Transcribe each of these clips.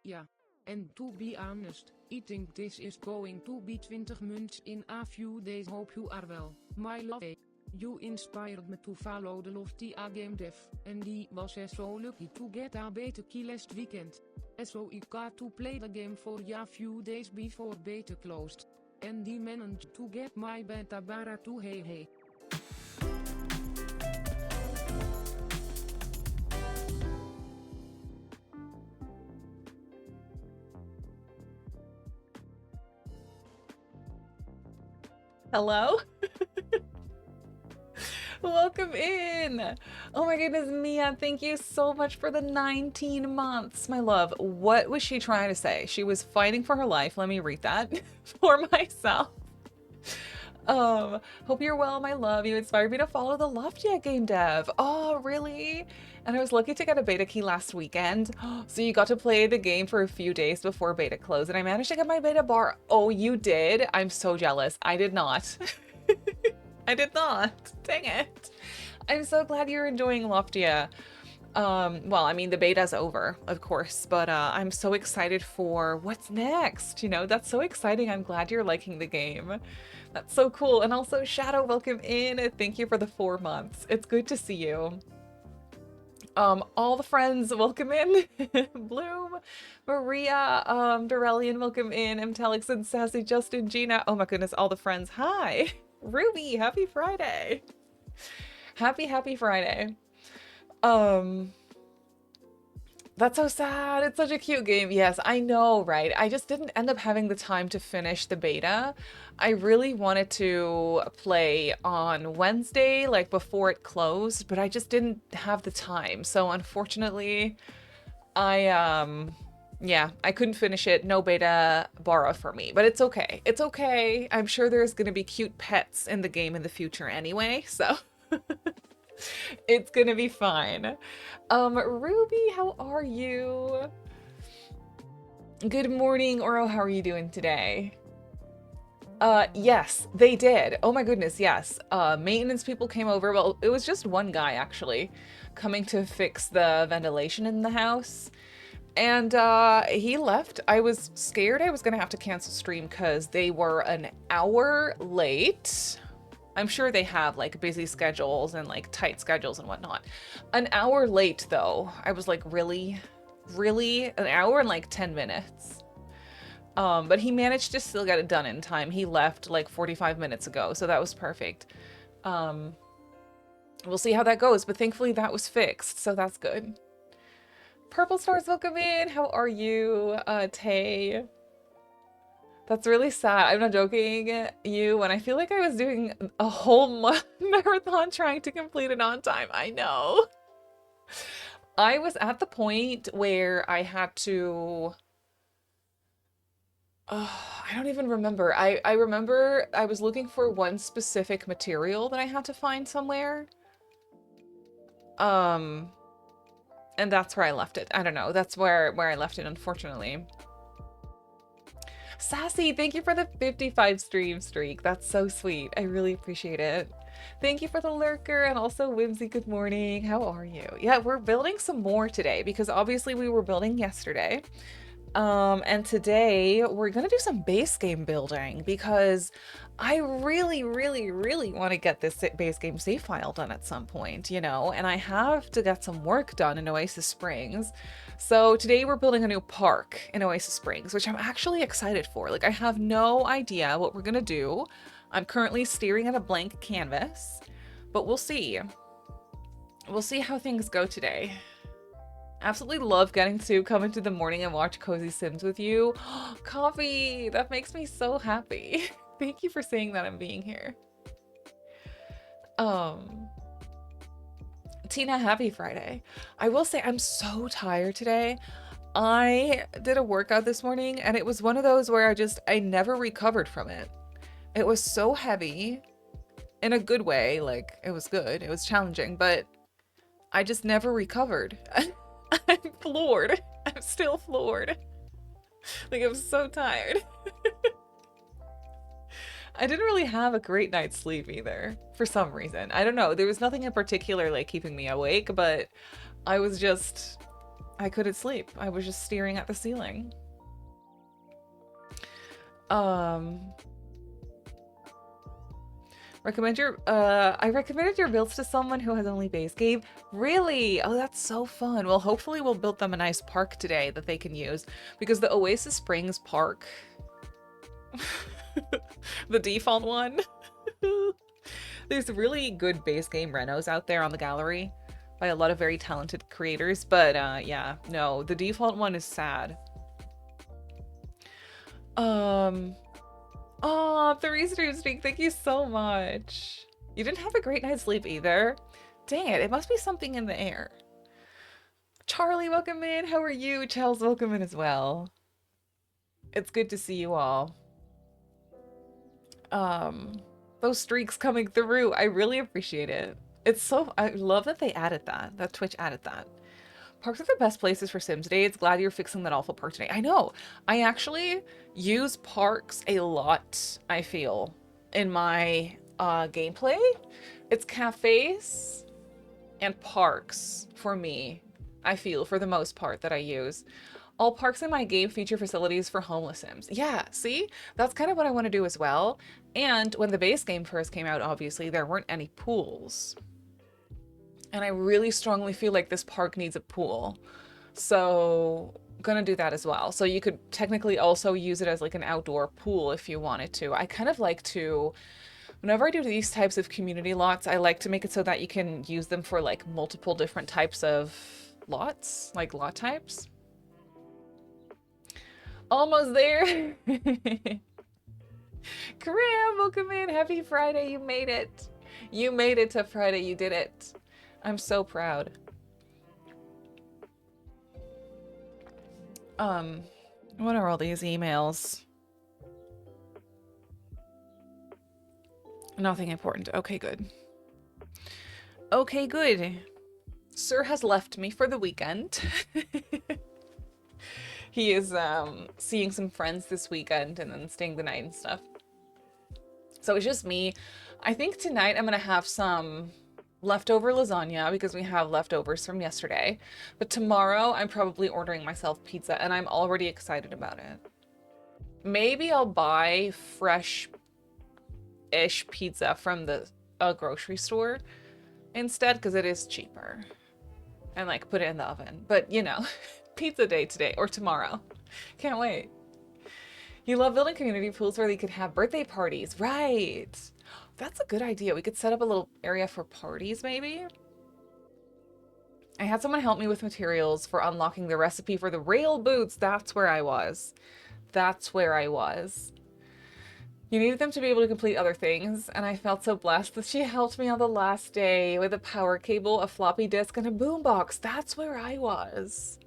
Yeah. And to be honest, I think this is going to be 20 months in a few days. Hope you are well, my love. You inspired me to follow the lofty game dev, and I was so lucky to get a beta key last weekend. So I got to play the game for a few days before beta closed. And I managed to get my beta bara to hey. Hello? Welcome in. Oh my goodness, Mia, thank you so much for the 19 months, my love. What was she trying to say? She was fighting for her life. Let me read that for myself. Hope you're well, my love. You inspired me to follow the Loftia game dev. Oh, really? And I was lucky to get a beta key last weekend. So you got to play the game for a few days before beta closed, and I managed to get my beta bar. Oh, you did? I'm so jealous. I did not. I did not. Dang it. I'm so glad you're enjoying Loftia. Well, I mean, the beta's over, of course, but I'm so excited for what's next. You know, that's so exciting. I'm glad you're liking the game. That's so cool. And also, Shadow, welcome in. Thank you for the 4 months. It's good to see you. All the friends, welcome in. Bloom, Maria, Dorellian, welcome in. Mtalix and Sassy, Justin, Gina. Oh my goodness, all the friends. Hi. Ruby, happy Friday. Happy Friday. That's so sad. It's such a cute game. Yes, I know, right? I just didn't end up having the time to finish the beta. I really wanted to play on Wednesday, like before it closed, but I just didn't have the time. So unfortunately, yeah, I couldn't finish it. No beta bara for me, but it's okay. It's okay. I'm sure there's gonna be cute pets in the game in the future anyway, so it's gonna be fine. Ruby, how are you? Good morning, Oro, how are you doing today? Yes, they did. Oh my goodness, yes. Maintenance people came over. Well, it was just one guy actually coming to fix the ventilation in the house. And he left. I was scared I was gonna have to cancel stream because they were an hour late. I'm sure they have like busy schedules and like tight schedules and whatnot. An hour late though. I was like, really? Really? An hour and like 10 minutes. But he managed to still get it done in time. He left like 45 minutes ago, so that was perfect. We'll see how that goes, but thankfully that was fixed, so that's good. Purple Stars, welcome in. How are you, Tay? That's really sad. I'm not joking, you, when I feel like I was doing a whole marathon trying to complete it on time. I know. I was at the point where I had to... I don't even remember. I remember I was looking for one specific material that I had to find somewhere. And that's where I left it. I don't know. That's where I left it, unfortunately. Sassy, thank you for the 55 stream streak. That's so sweet. I really appreciate it. Thank you for the lurker, and also Whimsy, good morning. How are you? Yeah, we're building some more today because obviously we were building yesterday. And today we're gonna do some base game building because I really want to get this base game save file done at some point, you know, and I have to get some work done in OASIS Springs. So today we're building a new park in OASIS Springs, which I'm actually excited for. Like, I have no idea what we're gonna do. I'm currently staring at a blank canvas, but we'll see. We'll see how things go today. Absolutely love getting to come into the morning and watch Cozy Sims with you. Coffee! That makes me so happy. Thank you for saying that I'm being here. Tina, happy Friday. I will say I'm so tired today. I did a workout this morning and it was one of those where I never recovered from it. It was so heavy in a good way. Like, it was good. It was challenging, but I just never recovered. I'm floored. I'm still floored. Like, I'm so tired. I didn't really have a great night's sleep either, for some reason. I don't know. There was nothing in particular like keeping me awake, but I was just I couldn't sleep. I was just staring at the ceiling. I recommended your builds to someone who has only base game. Really? Oh, that's so fun. Well, hopefully we'll build them a nice park today that they can use, because the OASIS Springs Park, the default one, there's really good base game renos out there on the gallery by a lot of very talented creators, but yeah, no, the default one is sad. Oh, 3 streams streak, thank you so much. You didn't have a great night's sleep either. Dang it, it must be something in the air. Charlie, welcome in. How are you? Charles, welcome in as well. It's good to see you all. Those streaks coming through, I really appreciate it. I love that they added that Twitch added that. Parks are the best places for Sims dates. Glad you're fixing that awful park today. I know. I actually use parks a lot, I feel, in my gameplay. It's cafes and parks for me, I feel, for the most part, that I use. All parks in my game feature facilities for homeless Sims. Yeah, see? That's kind of what I want to do as well. And when the base game first came out, obviously, there weren't any pools. And I really strongly feel like this park needs a pool. So I'm gonna do that as well. So you could technically also use it as like an outdoor pool if you wanted to. I kind of like to, whenever I do these types of community lots, I like to make it so that you can use them for like multiple different types of lots, like lot types. Almost there. Karam, welcome in. Happy Friday. You made it. You made it to Friday. You did it. I'm so proud. What are all these emails? Nothing important. Okay, good. Okay, good. Sir has left me for the weekend. He is seeing some friends this weekend and then staying the night and stuff. So it's just me. I think tonight I'm gonna have some leftover lasagna because we have leftovers from yesterday. But tomorrow I'm probably ordering myself pizza and I'm already excited about it. Maybe I'll buy fresh-ish pizza from the grocery store instead because it is cheaper. And like put it in the oven. But you know, pizza day today or tomorrow. Can't wait. You love building community pools where they could have birthday parties. Right. That's a good idea. We could set up a little area for parties, maybe. I had someone help me with materials for unlocking the recipe for the rail boots. That's where I was. That's where I was. You needed them to be able to complete other things, and I felt so blessed that she helped me on the last day with a power cable, a floppy disk, and a boombox. That's where I was.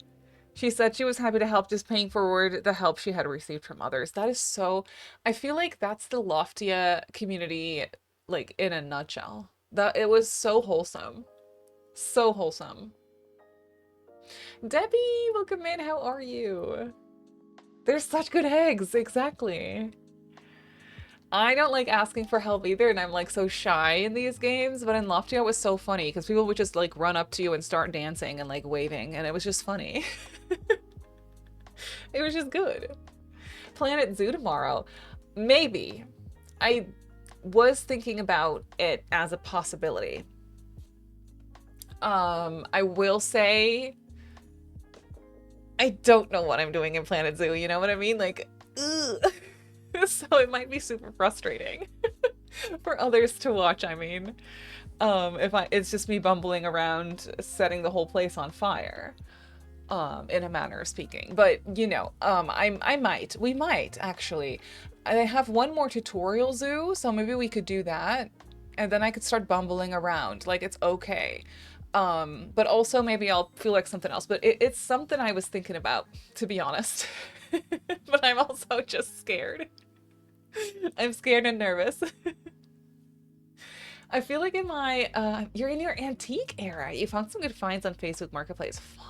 She said she was happy to help, just paying forward the help she had received from others. That is so... I feel like that's the Loftia community, like, in a nutshell. That it was so wholesome. So wholesome. Debbie, welcome in. How are you? They're such good eggs. Exactly. I don't like asking for help either, and I'm like so shy in these games, but in Loftia it was so funny because people would just like run up to you and start dancing and like waving, and it was just funny. It was just good. Planet Zoo tomorrow. Maybe. I was thinking about it as a possibility. I will say I don't know what I'm doing in Planet Zoo, you know what I mean? Like, ugh. So it might be super frustrating for others to watch, I mean. It's just me bumbling around setting the whole place on fire, in a manner of speaking. But, you know, we might, actually. I have one more tutorial zoo, so maybe we could do that. And then I could start bumbling around, like it's okay. But also maybe I'll feel like something else. But it's something I was thinking about, to be honest. But I'm also just scared. I'm scared and nervous. I feel like in my, you're in your antique era. You found some good finds on Facebook Marketplace. Fun.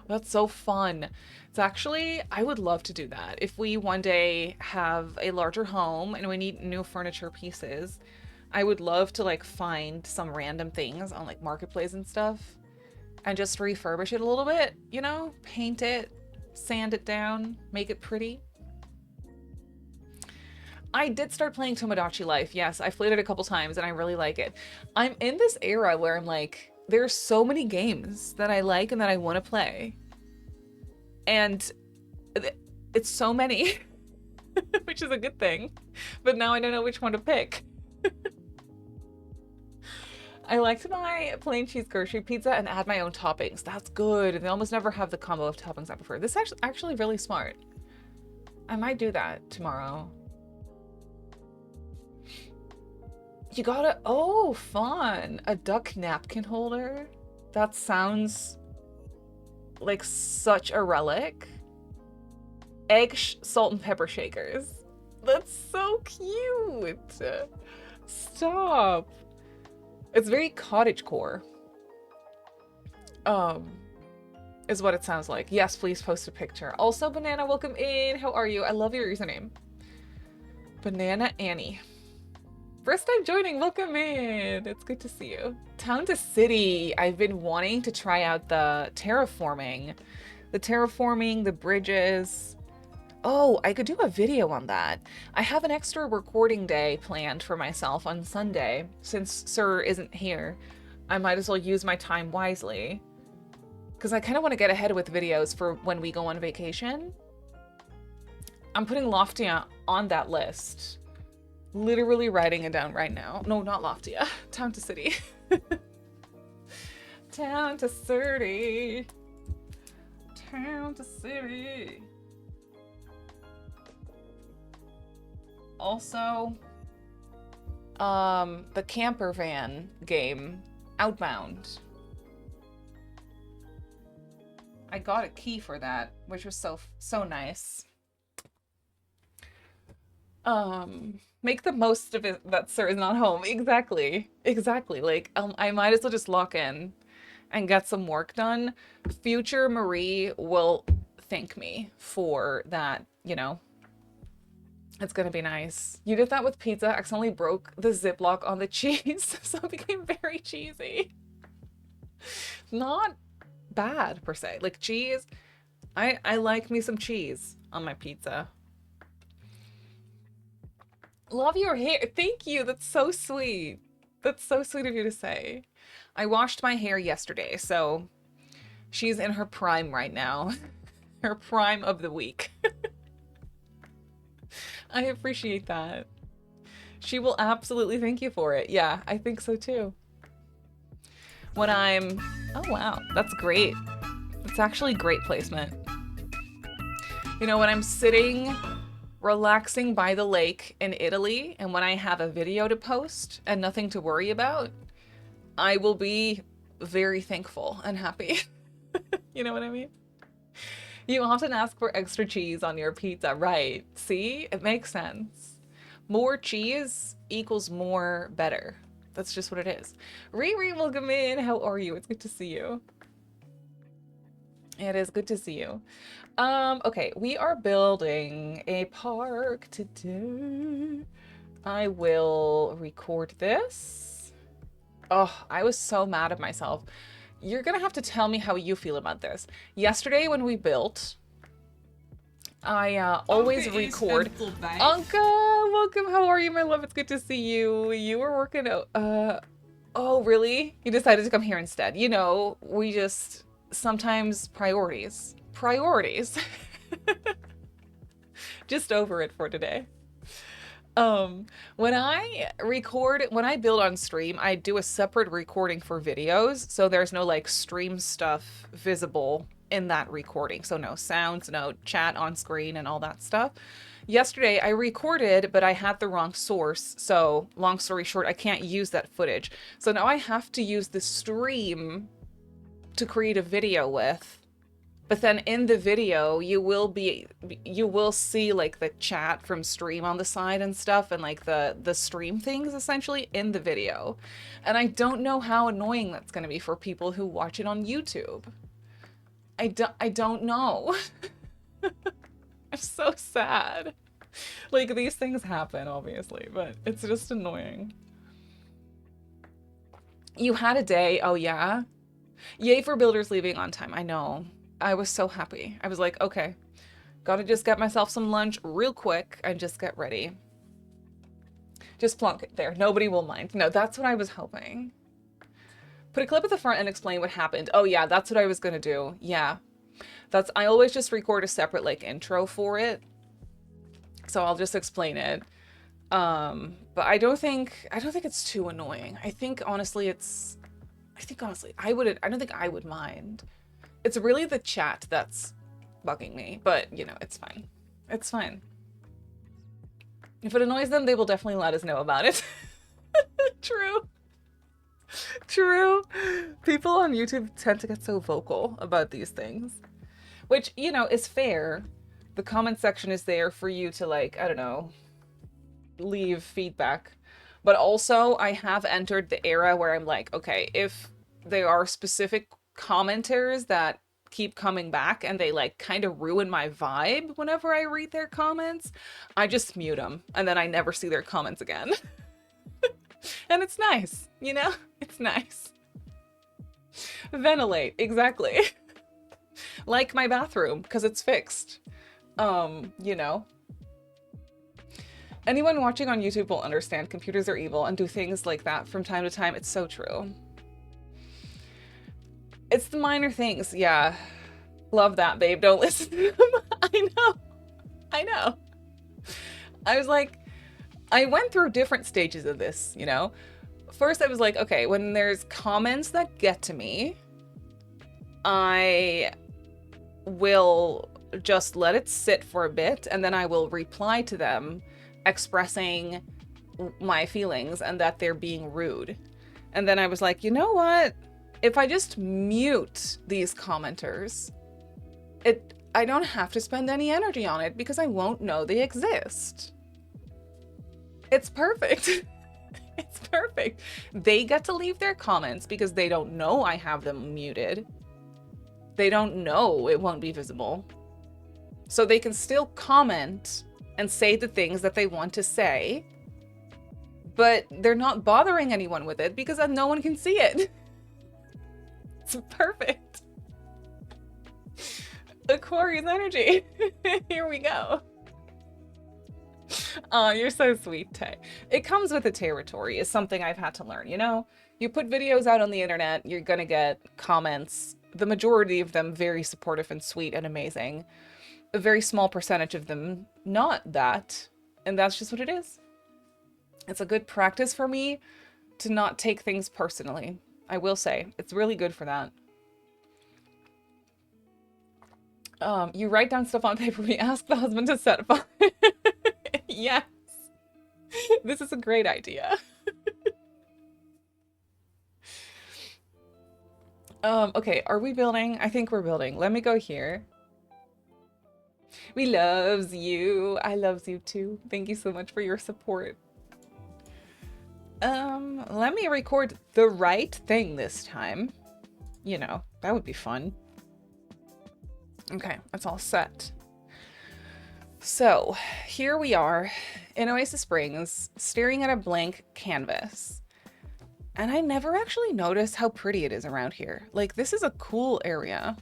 That's so fun. It's actually, I would love to do that. If we one day have a larger home and we need new furniture pieces, I would love to like find some random things on like Marketplace and stuff and just refurbish it a little bit, you know, paint it, sand it down, make it pretty. I did start playing Tomodachi Life. Yes, I've played it a couple times and I really like it. I'm in this era where I'm like, there's so many games that I like and that I want to play. And it's so many, which is a good thing. But now I don't know which one to pick. I like to buy plain cheese grocery pizza and add my own toppings. That's good. And they almost never have the combo of toppings I prefer. This is actually really smart. I might do that tomorrow. You gotta, oh, fun. A duck napkin holder. That sounds like such a relic. Egg, salt, and pepper shakers. That's so cute. Stop. It's very cottagecore. Is what it sounds like. Yes, please post a picture. Also, Banana, welcome in. How are you? I love your username. Banana Annie. First time joining, welcome in. It's good to see you. Town to City. I've been wanting to try out the terraforming. The bridges. Oh, I could do a video on that. I have an extra recording day planned for myself on Sunday. Since Sir isn't here, I might as well use my time wisely. Because I kind of want to get ahead with videos for when we go on vacation. I'm putting Loftia on that list. Literally writing it down right now. No, not Loftia. Town to City. Town to City. Town to City. Also, the camper van game, Outbound. I got a key for that, which was so nice. Make the most of it that Sir is not home. Exactly. Like, I might as well just lock in and get some work done. Future Marie will thank me for that, you know. It's gonna be nice. You did that with pizza, accidentally broke the Ziploc on the cheese, so it became very cheesy. Not bad, per se. Like, cheese, I like me some cheese on my pizza. Love your hair. Thank you. That's so sweet. That's so sweet of you to say. I washed my hair yesterday, so she's in her prime right now. Her prime of the week. I appreciate that. She will absolutely thank you for it. Yeah, I think so too. When I'm... Oh, wow. That's great. It's actually great placement. You know, when I'm sitting... relaxing by the lake in Italy, and when I have a video to post and nothing to worry about, I will be very thankful and happy. You know what I mean? You often ask for extra cheese on your pizza, right? See? It makes sense. More cheese equals more better. That's just what it is. Riri, welcome in. How are you? It's good to see you. It is good to see you. Okay, we are building a park today. I will record this. Oh, I was so mad at myself. You're gonna have to tell me how you feel about this. Yesterday when we built, I always record. Anka, welcome. How are you, my love? It's good to see you. You were working out. Oh, really? You decided to come here instead. You know, we just sometimes priorities. Just over it for today. When I build on stream, I do a separate recording for videos, so there's no like stream stuff visible in that recording. So no sounds, no chat on screen and all that stuff. Yesterday I recorded, but I had the wrong source, so long story short, I can't use that footage. So now I have to use the stream to create a video with. But then in the video, you will see like the chat from stream on the side and stuff, and like the stream things essentially in the video. And I don't know how annoying that's going to be for people who watch it on YouTube. I don't know. I'm so sad. Like, these things happen, obviously, but it's just annoying. You had a day, oh yeah? Yay for builders leaving on time. I know. I was so happy. I was like, okay, gotta just get myself some lunch real quick and just get ready. Just plonk it there. Nobody will mind. No, that's what I was hoping. Put a clip at the front and explain what happened. Oh yeah, that's what I was gonna do. Yeah. I always just record a separate like intro for it. So I'll just explain it. But I don't think it's too annoying. I think honestly I don't think I would mind. It's really the chat that's bugging me, but you know, it's fine. It's fine. If it annoys them, they will definitely let us know about it. True. True. People on YouTube tend to get so vocal about these things, which, you know, is fair. The comment section is there for you to, like, I don't know, leave feedback. But also, I have entered the era where I'm like, okay, if there are specific commenters that keep coming back and they like kind of ruin my vibe whenever I read their comments, I just mute them and then I never see their comments again. And it's nice, you know? It's nice. Ventilate, exactly. Like my bathroom, because it's fixed. You know. Anyone watching on YouTube will understand computers are evil and do things like that from time to time. It's so true. It's the minor things, yeah. Love that, babe. Don't listen to them. I know. I know. I was like, I went through different stages of this, you know? First, I was like, okay, when there's comments that get to me, I will just let it sit for a bit, and then I will reply to them expressing my feelings and that they're being rude. And then I was like, you know what? If I just mute these commenters, I don't have to spend any energy on it because I won't know they exist. It's perfect. It's perfect. They get to leave their comments because they don't know I have them muted. They don't know it won't be visible. So they can still comment and say the things that they want to say, but they're not bothering anyone with it because no one can see it. It's perfect. Aquarius energy. Here we go. Oh, you're so sweet, Tay. It comes with the territory, is something I've had to learn, you know? You put videos out on the internet, you're gonna get comments, the majority of them very supportive and sweet and amazing. A very small percentage of them not that, and that's just what it is. It's a good practice for me to not take things personally. I will say, it's really good for that. You write down stuff on paper, we ask the husband to set fire. Yes. This is a great idea. Okay, are we building? I think we're building. Let me go here. We loves you. I loves you too. Thank you so much for your support. Let me record the right thing this time. You know, that would be fun. Okay, that's all set. So, here we are in Oasis Springs, staring at a blank canvas. And I never actually noticed how pretty it is around here. Like, this is a cool area.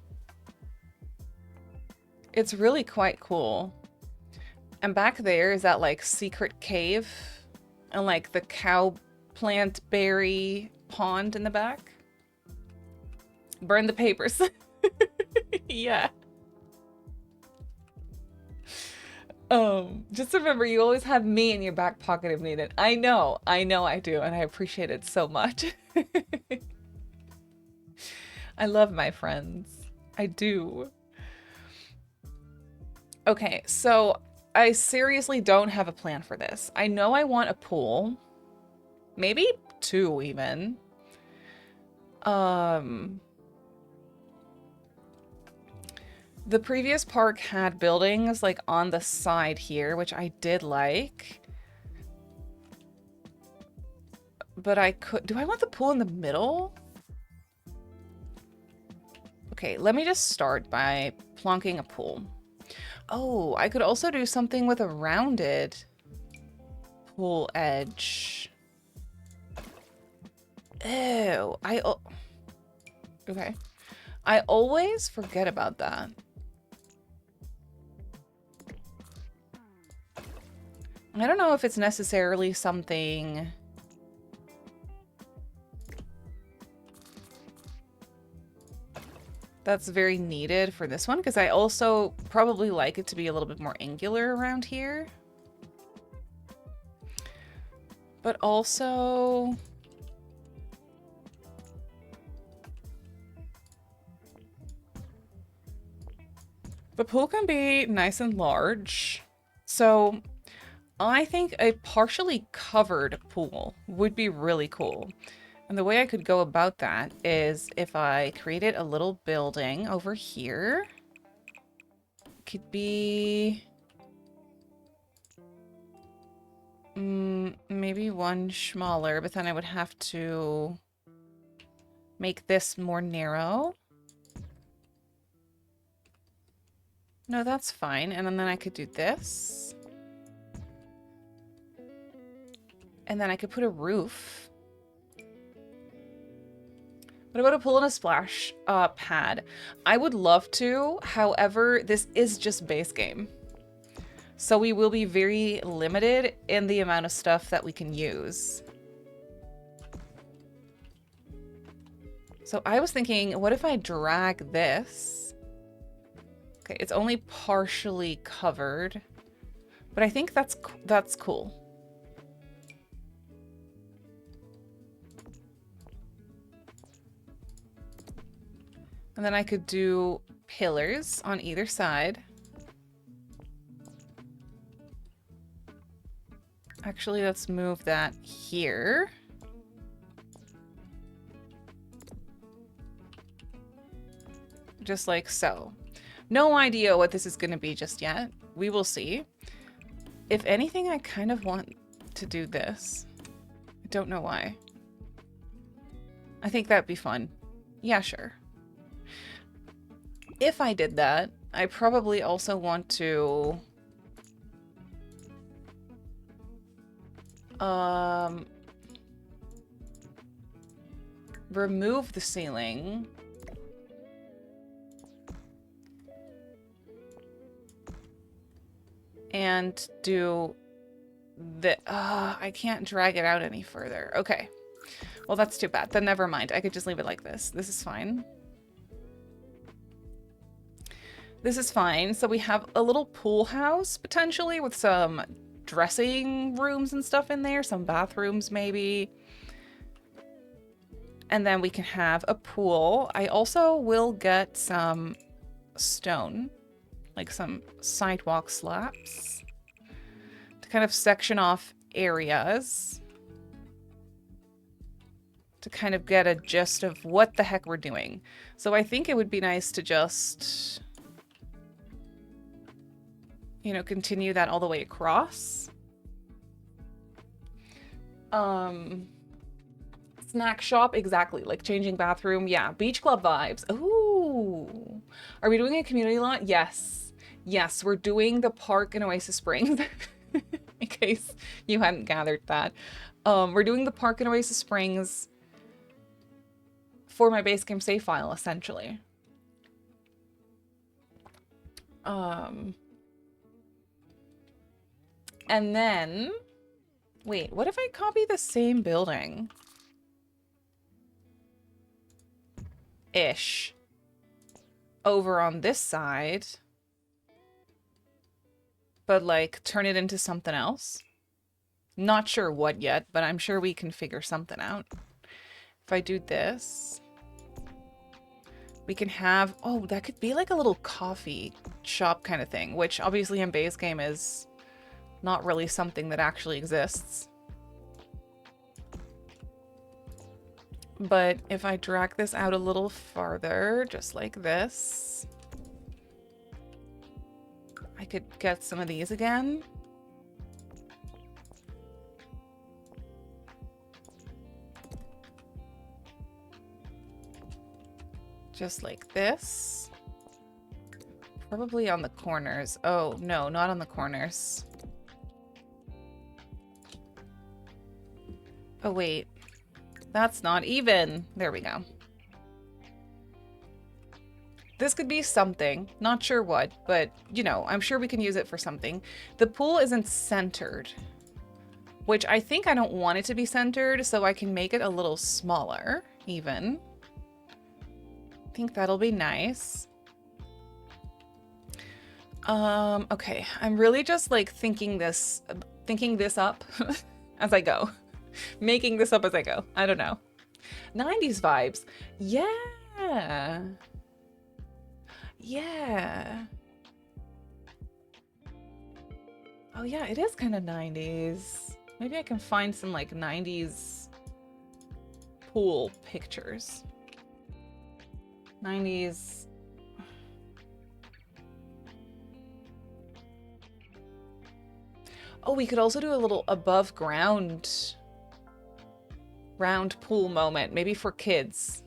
It's really quite cool. And back there is that, like, secret cave. And, like, the cow plant berry pond in the back. Burn the papers. Yeah. Just remember, you always have me in your back pocket if needed. I know I do, and I appreciate it so much. I love my friends. I do. Okay, so I seriously don't have a plan for this. I know I want a pool. Maybe 2 even. The previous park had buildings like on the side here, which I did like. But I could, do I want the pool in the middle? Okay, let me just start by plonking a pool. Oh, I could also do something with a rounded pool edge. Ew, Okay. I always forget about that. I don't know if it's necessarily something that's very needed for this one, because I also probably like it to be a little bit more angular around here. But also... the pool can be nice and large. So I think a partially covered pool would be really cool. And the way I could go about that is if I created a little building over here. It could be... maybe one smaller, but then I would have to make this more narrow. No, that's fine. And then I could do this. And then I could put a roof. What about a pool and a splash pad? I would love to. However, this is just base game. So we will be very limited in the amount of stuff that we can use. So I was thinking, what if I drag this? Okay, it's only partially covered, but I think that's cool. And then I could do pillars on either side. Actually, let's move that here. Just like so. No idea what this is going to be just yet. We will see. If anything, I kind of want to do this. I don't know why. I think that'd be fun. Yeah, sure. If I did that, I probably also want to... remove the ceiling. And do the... I can't drag it out any further. Okay. Well, that's too bad. Then never mind. I could just leave it like this. This is fine. This is fine. So we have a little pool house, potentially, with some dressing rooms and stuff in there. Some bathrooms, maybe. And then we can have a pool. I also will get some stone, like some sidewalk slabs, to kind of section off areas, to kind of get a gist of what the heck we're doing. So I think it would be nice to just, you know, continue that all the way across. Snack shop, exactly, like changing bathroom. Yeah, beach club vibes. Ooh, are we doing a community lot? Yes, yes, we're doing the park in Oasis Springs. In case you hadn't gathered that, we're doing the park in Oasis Springs for my base game save file, essentially. And then, wait, what if I copy the same building? Ish. Over on this side. But, like, turn it into something else. Not sure what yet, but I'm sure we can figure something out. If I do this, we can have... oh, that could be like a little coffee shop kind of thing, which obviously in base game is not really something that actually exists. But if I drag this out a little farther, just like this, I could get some of these again. Just like this. Probably on the corners. Oh, no, not on the corners. Oh, wait. That's not even. There we go. This could be something, not sure what, but you know, I'm sure we can use it for something. The pool isn't centered, which I think I don't want it to be centered, so I can make it a little smaller, even. I think that'll be nice. Okay, I'm really just like thinking this up as I go. Making this up as I go. I don't know. 90s vibes. Yeah. Yeah. Oh yeah, it is kind of 90s. Maybe I can find some like 90s pool pictures. 90s. Oh, we could also do a little above ground round pool moment, maybe for kids.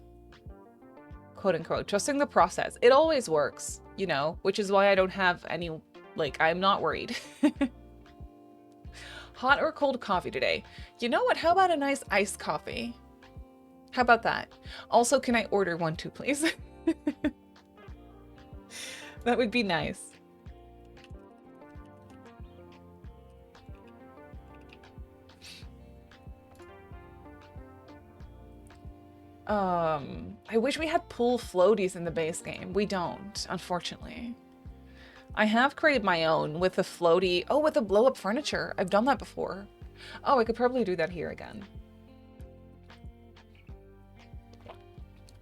Quote unquote, trusting the process. It always works, you know, which is why I don't have any, like, I'm not worried. Hot or cold coffee today? You know what? How about a nice iced coffee? How about that? Also, can I order one too, please? That would be nice. I wish we had pool floaties in the base game. We don't, unfortunately. I have created my own with a floaty. Oh, with a blow-up furniture. I've done that before. Oh, I could probably do that here again.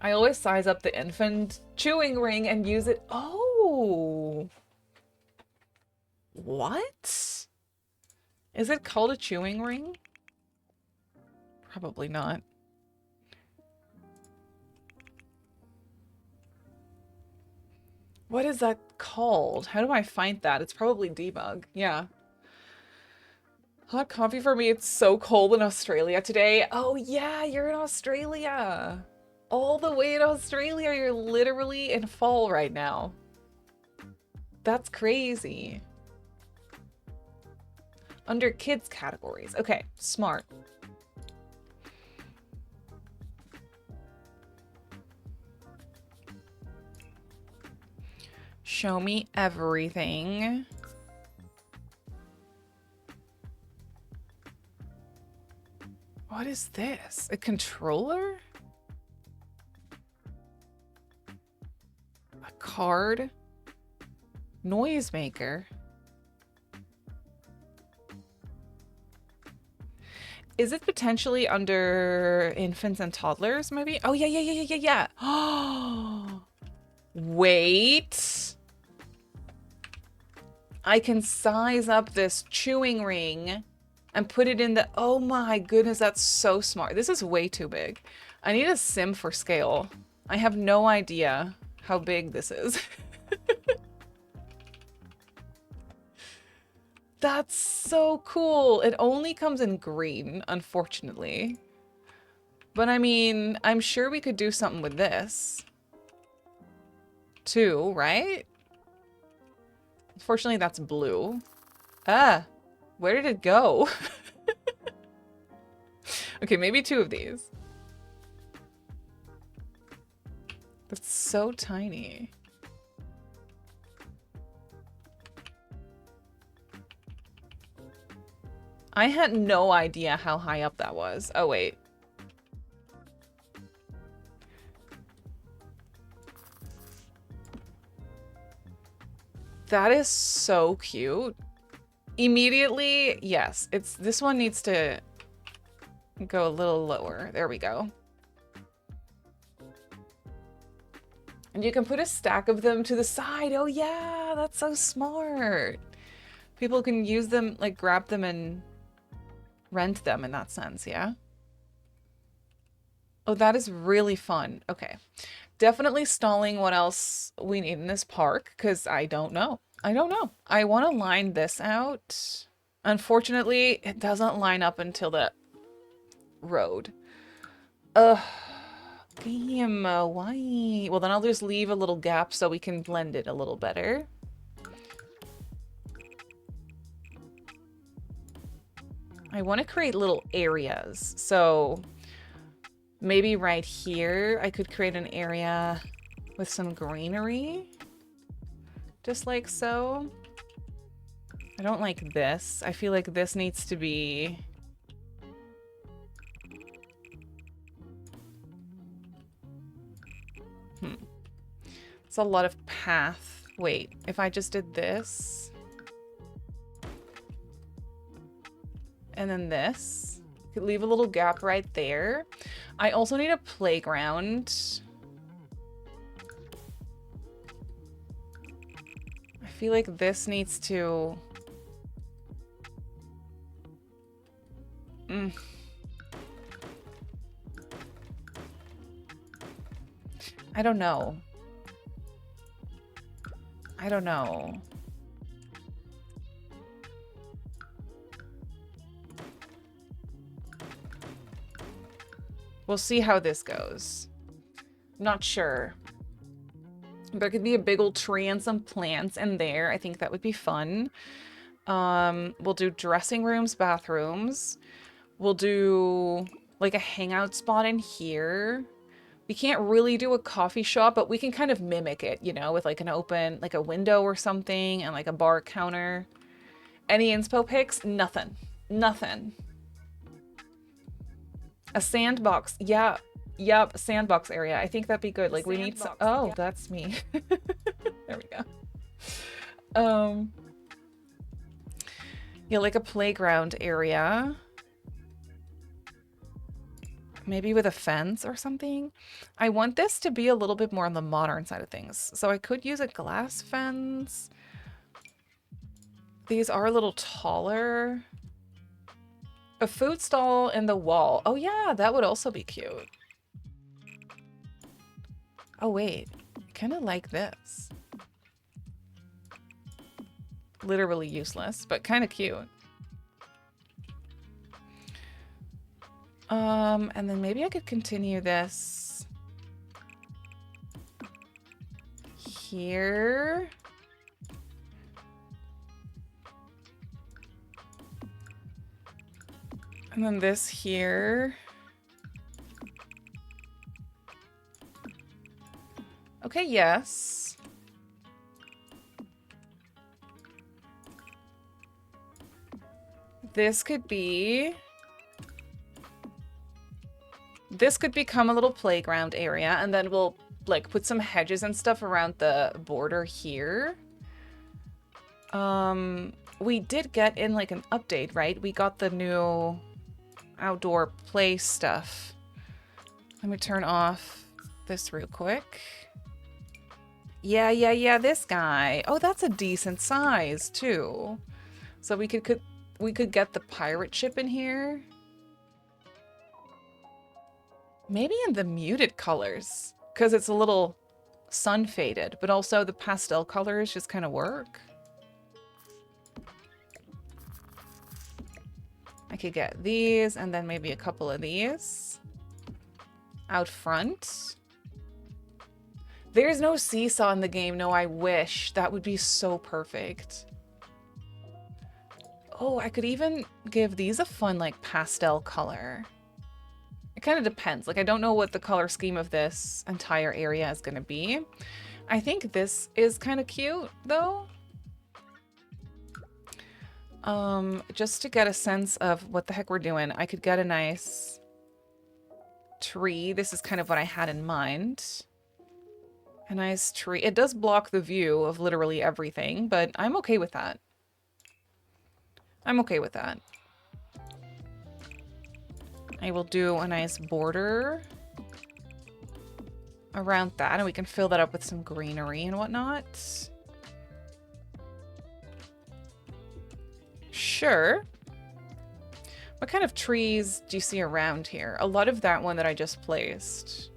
I always size up the infant chewing ring and use it. Oh. What? Is it called a chewing ring? Probably not. What is that called? How do I find that? It's probably debug. Yeah. Hot coffee for me. It's so cold in Australia today. Oh yeah, you're in Australia. All the way in Australia. You're literally in fall right now. That's crazy. Under kids categories. Okay, smart. Show me everything. What is this? A controller? A card? Noisemaker? Is it potentially under infants and toddlers, maybe? Oh, yeah. Oh, wait. I can size up this chewing ring and put it in the... Oh my goodness, that's so smart. This is way too big. I need a sim for scale. I have no idea how big this is. That's so cool. It only comes in green, unfortunately. But I mean, I'm sure we could do something with this too, right? Unfortunately, that's blue. Ah, where did it go? Okay, maybe two of these. That's so tiny. I had no idea how high up that was. Oh, wait. That is so cute. Immediately, yes. This one needs to go a little lower. There we go. And you can put a stack of them to the side. Oh yeah, that's so smart. People can use them, like grab them and rent them in that sense, yeah? Oh, that is really fun. Okay. Definitely stalling what else we need in this park, because I don't know. I don't know. I want to line this out. Unfortunately, it doesn't line up until the road. Ugh. Damn, why? Well, then I'll just leave a little gap so we can blend it a little better. I want to create little areas. So maybe right here, I could create an area with some greenery, just like so. I don't like this. I feel like this needs to be... It's a lot of path. Wait, if I just did this... and then this, could leave a little gap right there. I also need a playground. I feel like this needs to... I don't know. I don't know. We'll see how this goes. Not sure. There could be a big old tree and some plants in there. I think that would be fun. We'll do dressing rooms, bathrooms. We'll do like a hangout spot in here. We can't really do a coffee shop, but we can kind of mimic it, you know, with like an open, like a window or something and like a bar counter. Any inspo picks? Nothing. Nothing. A sandbox. Yeah. Yep. Sandbox area. I think that'd be good. Like we need some. Oh, yeah. That's me. There we go. Yeah, like a playground area. Maybe with a fence or something. I want this to be a little bit more on the modern side of things. So I could use a glass fence. These are a little taller. A food stall in the wall. Oh yeah, that would also be cute. Oh wait, kind of like this. Literally useless, but kind of cute. And then maybe I could continue this here. And then this here. Okay, yes. This could be... This could become a little playground area, and then we'll like put some hedges and stuff around the border here. We did get in like an update, right? We got the new outdoor play stuff. Let me turn off this real quick. Yeah, this guy. Oh, that's a decent size too. So we could get the pirate ship in here. Maybe in the muted colors, because it's a little sun faded, but also the pastel colors just kind of work. I could get these and then maybe a couple of these out front. There's no seesaw in the game. No, I wish. That would be so perfect. Oh, I could even give these a fun like pastel color. It kind of depends. Like, I don't know what the color scheme of this entire area is going to be. I think this is kind of cute, though. Just to get a sense of what the heck we're doing, I could get a nice tree. This is kind of what I had in mind. A nice tree. It does block the view of literally everything, but I'm okay with that. I'm okay with that. I will do a nice border around that, and we can fill that up with some greenery and whatnot. Sure. What kind of trees do you see around here? A lot of that one that I just placed.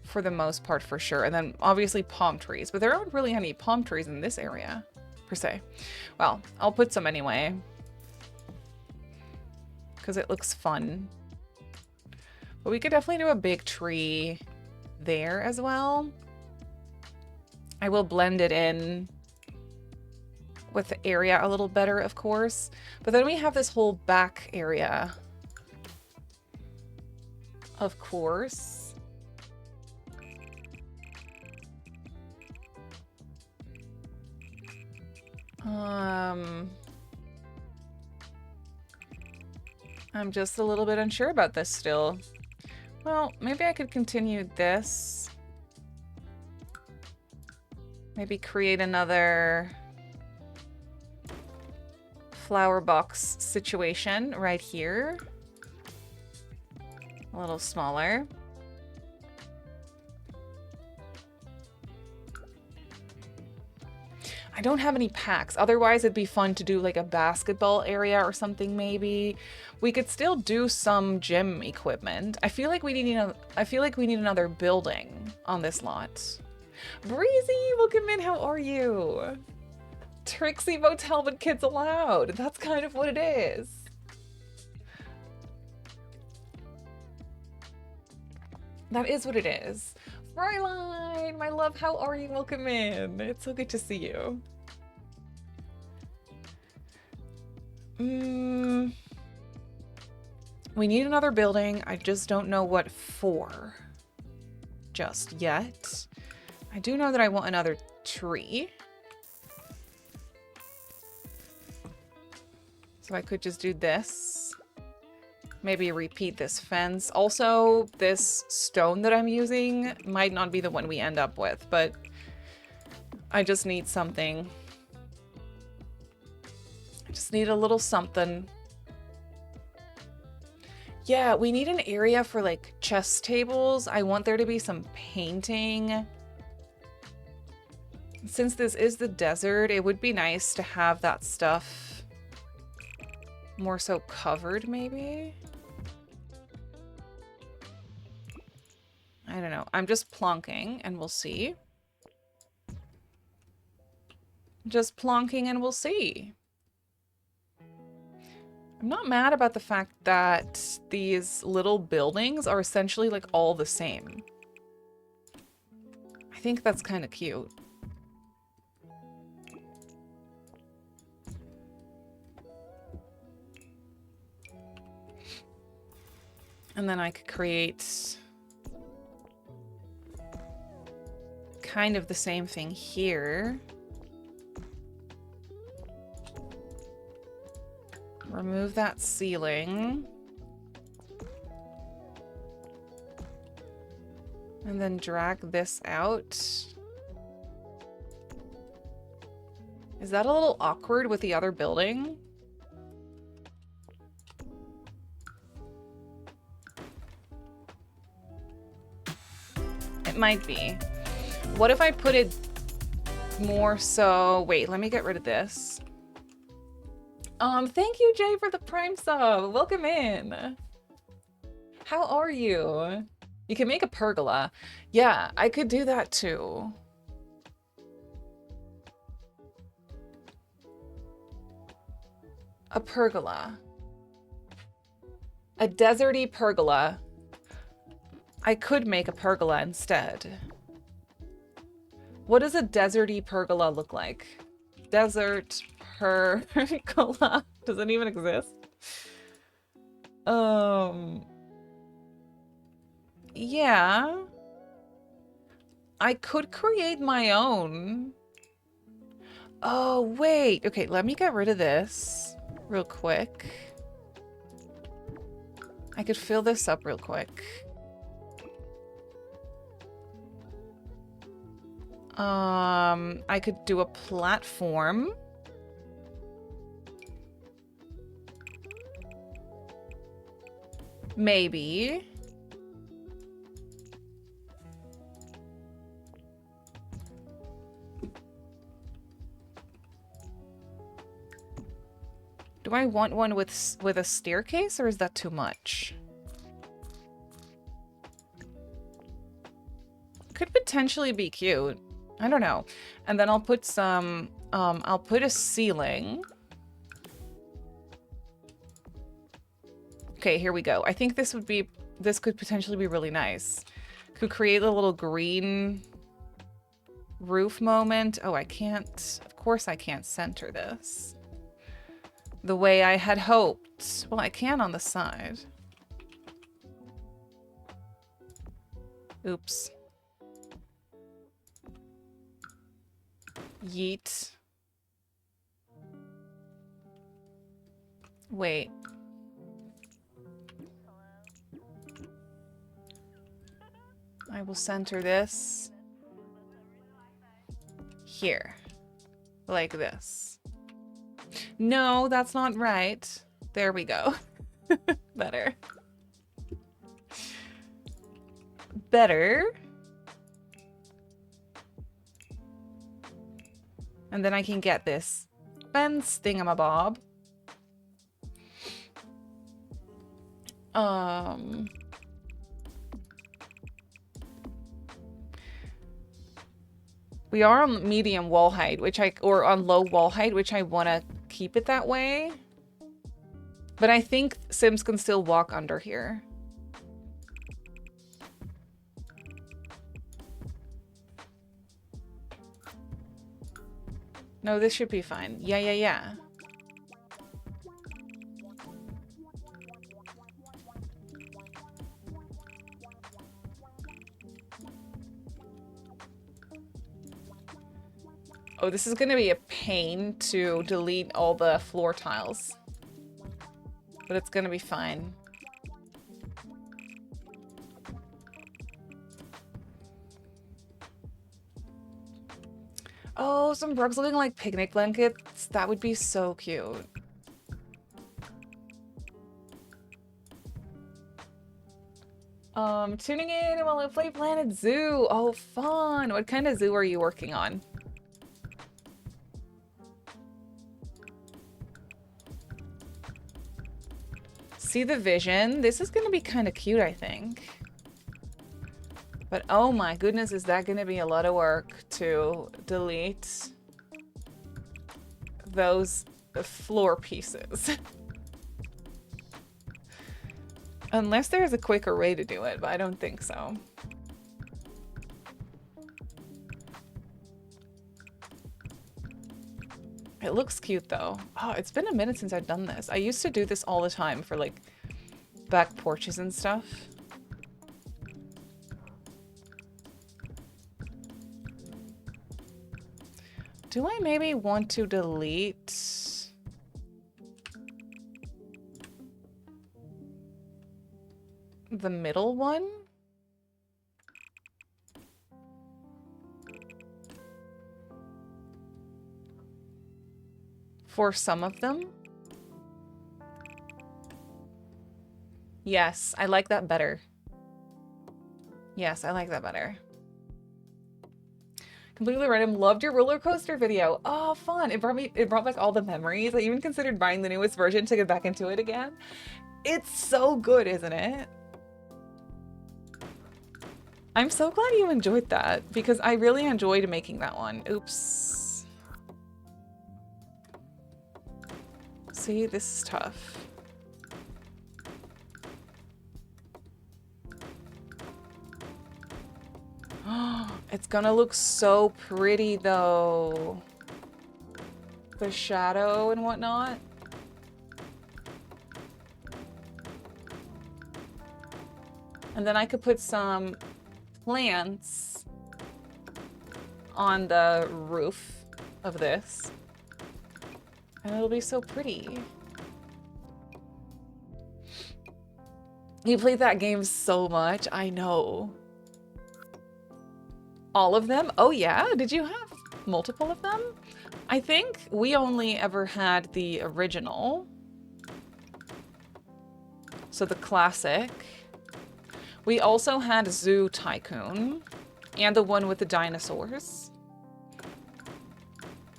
For the most part, for sure. And then obviously palm trees, but there aren't really any palm trees in this area, per se. Well, I'll put some anyway. Because it looks fun. But we could definitely do a big tree there as well. I will blend it in with the area a little better, of course. But then we have this whole back area. Of course. I'm just a little bit unsure about this still. Well, maybe I could continue this. Maybe create another flower box situation right here. A little smaller. I don't have any packs. Otherwise, it'd be fun to do like a basketball area or something maybe. We could still do some gym equipment. I feel like we need another building on this lot. Breezy, welcome in. How are you? Trixie Motel, but kids allowed. That's kind of what it is. That is what it is. Fräulein, my love, how are you? Welcome in. It's so good to see you. We need another building. I just don't know what for just yet. I do know that I want another tree. So I could just do this. Maybe repeat this fence. Also, this stone that I'm using might not be the one we end up with, but I just need something. I just need a little something. Yeah, we need an area for like chess tables. I want there to be some painting. Since this is the desert, it would be nice to have that stuff more so covered, maybe? I don't know. I'm just plonking and we'll see. Just plonking and we'll see. I'm not mad about the fact that these little buildings are essentially like all the same. I think that's kind of cute. And then I could create kind of the same thing here. Remove that ceiling. And then drag this out. Is that a little awkward with the other building? It might be. What if I put it more so... Wait, let me get rid of this. Thank you, Jay, for the Prime sub. Welcome in. How are you? You can make a pergola. Yeah, I could do that too. A pergola. A deserty pergola. I could make a pergola instead. What does a deserty pergola look like? Desert pergola. Does it even exist? Yeah. I could create my own. Oh, wait. Okay, let me get rid of this real quick. I could fill this up real quick. I could do a platform. Maybe. Do I want one with a staircase, or is that too much? Could potentially be cute. I don't know. And then I'll put some, I'll put a ceiling. Okay, here we go. I think this could potentially be really nice. Could create a little green roof moment. Oh, I can't, of course I can't center this the way I had hoped. Well, I can on the side. Oops. Yeet. Wait. I will center this here, like this. No, that's not right. There we go. Better. Better. And then I can get this fence thingamabob. We are on medium wall height, or on low wall height, which I want to keep it that way. But I think Sims can still walk under here. No, this should be fine. Yeah. Oh, this is going to be a pain to delete all the floor tiles. But it's going to be fine. Oh, some rugs looking like picnic blankets. That would be so cute. Tuning in while I play Planet Zoo. Oh, fun. What kind of zoo are you working on? See the vision? This is going to be kind of cute, I think. But oh my goodness, is that going to be a lot of work to delete those floor pieces. Unless there's a quicker way to do it, but I don't think so. It looks cute though. Oh, it's been a minute since I've done this. I used to do this all the time for like back porches and stuff. Do I maybe want to delete the middle one? For some of them? Yes, I like that better. Yes, I like that better. Completely random. Loved your roller coaster video. Oh, fun. It brought back all the memories. I even considered buying the newest version to get back into it again. It's so good, isn't it? I'm so glad you enjoyed that because I really enjoyed making that one. Oops. See, this is tough. It's gonna look so pretty though. The shadow and whatnot. And then I could put some plants on the roof of this. And it'll be so pretty. You played that game so much, I know. All of them? Oh yeah? Did you have multiple of them? I think we only ever had the original. So the classic. We also had Zoo Tycoon and the one with the dinosaurs.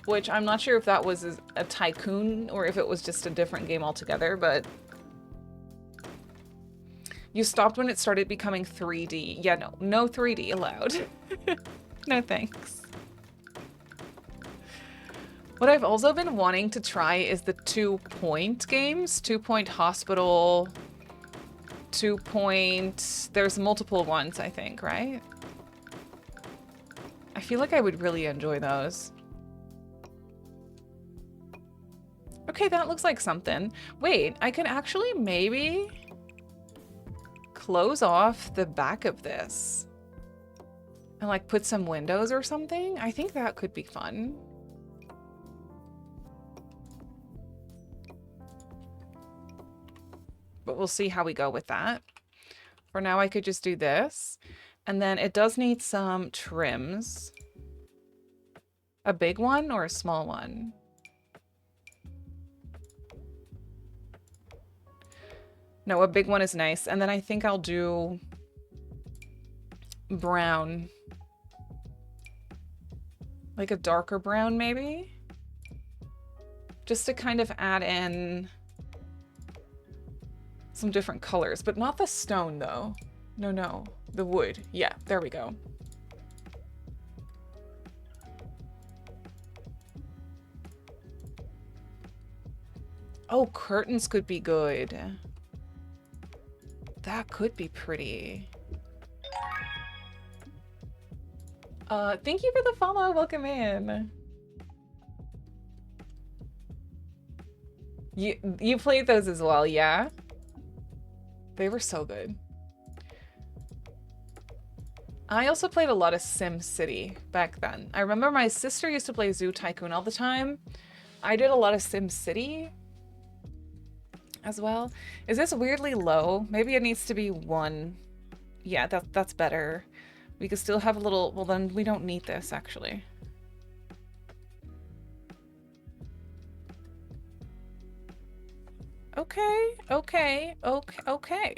Which I'm not sure if that was a tycoon or if it was just a different game altogether, but you stopped when it started becoming 3D. Yeah, no 3D allowed. No thanks. What I've also been wanting to try is the 2-point games. 2-point Hospital, 2-point... There's multiple ones, I think, right? I feel like I would really enjoy those. Okay, that looks like something. Wait, I can actually maybe close off the back of this and like put some windows or something. I think that could be fun. but we'll see how we go with that. For now, I could just do this. And then it does need some trims. A big one or a small one? No, a big one is nice. And then I think I'll do brown. Like a darker brown, maybe? Just to kind of add in some different colors, but not the stone though. No, no, the wood. Yeah, there we go. Oh, curtains could be good. That could be pretty. Thank you for the follow. Welcome in. You played those as well, yeah? They were so good. I also played a lot of Sim City back then. I remember my sister used to play Zoo Tycoon all the time. I did a lot of Sim City as well. Is this weirdly low? Maybe it needs to be 1. Yeah, that's better. We could still have a little... Well, then we don't need this, actually. Okay, okay, okay, okay.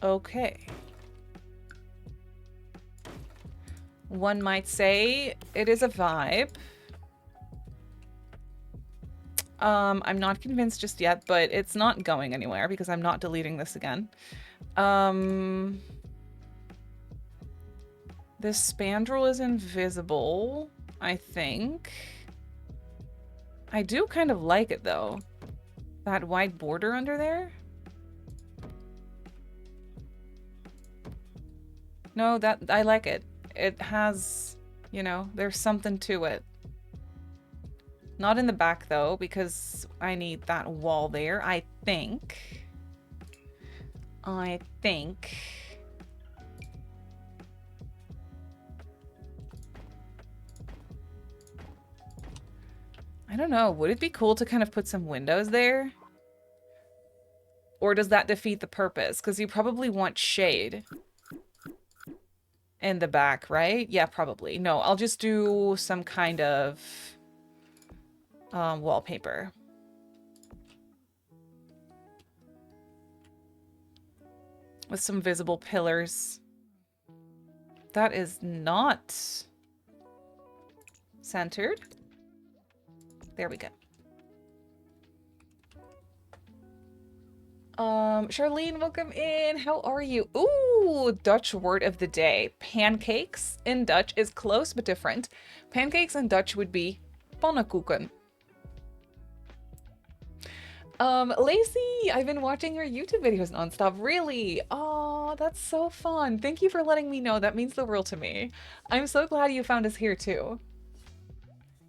Okay. One might say it is a vibe. I'm not convinced just yet, but it's not going anywhere because I'm not deleting this again. This spandrel is invisible, I think. I do kind of like it though. That white border under there. No, that I like it. It has, you know, there's something to it. Not in the back though, because I need that wall there, I think. I don't know. Would it be cool to kind of put some windows there? Or does that defeat the purpose? Because you probably want shade in the back, right? Yeah, probably. No, I'll just do some kind of wallpaper. With some visible pillars. That is not centered. There we go. Charlene, welcome in. How are you? Ooh, Dutch word of the day. Pancakes in Dutch is close but different. Pancakes in Dutch would be pannenkoeken. Lacey, I've been watching your YouTube videos nonstop. Really? Oh, that's so fun. Thank you for letting me know. That means the world to me. I'm so glad you found us here too.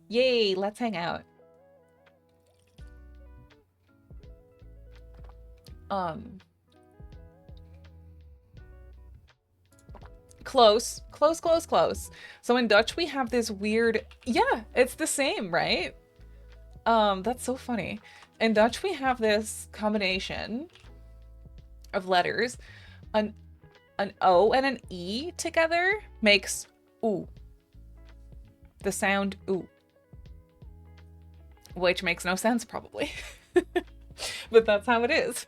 Yay, let's hang out. Close. So in Dutch we have this weird, yeah, it's the same, right? That's so funny. In Dutch we have this combination of letters. An O and an E together makes oo. The sound oo. Which makes no sense probably. But that's how it is.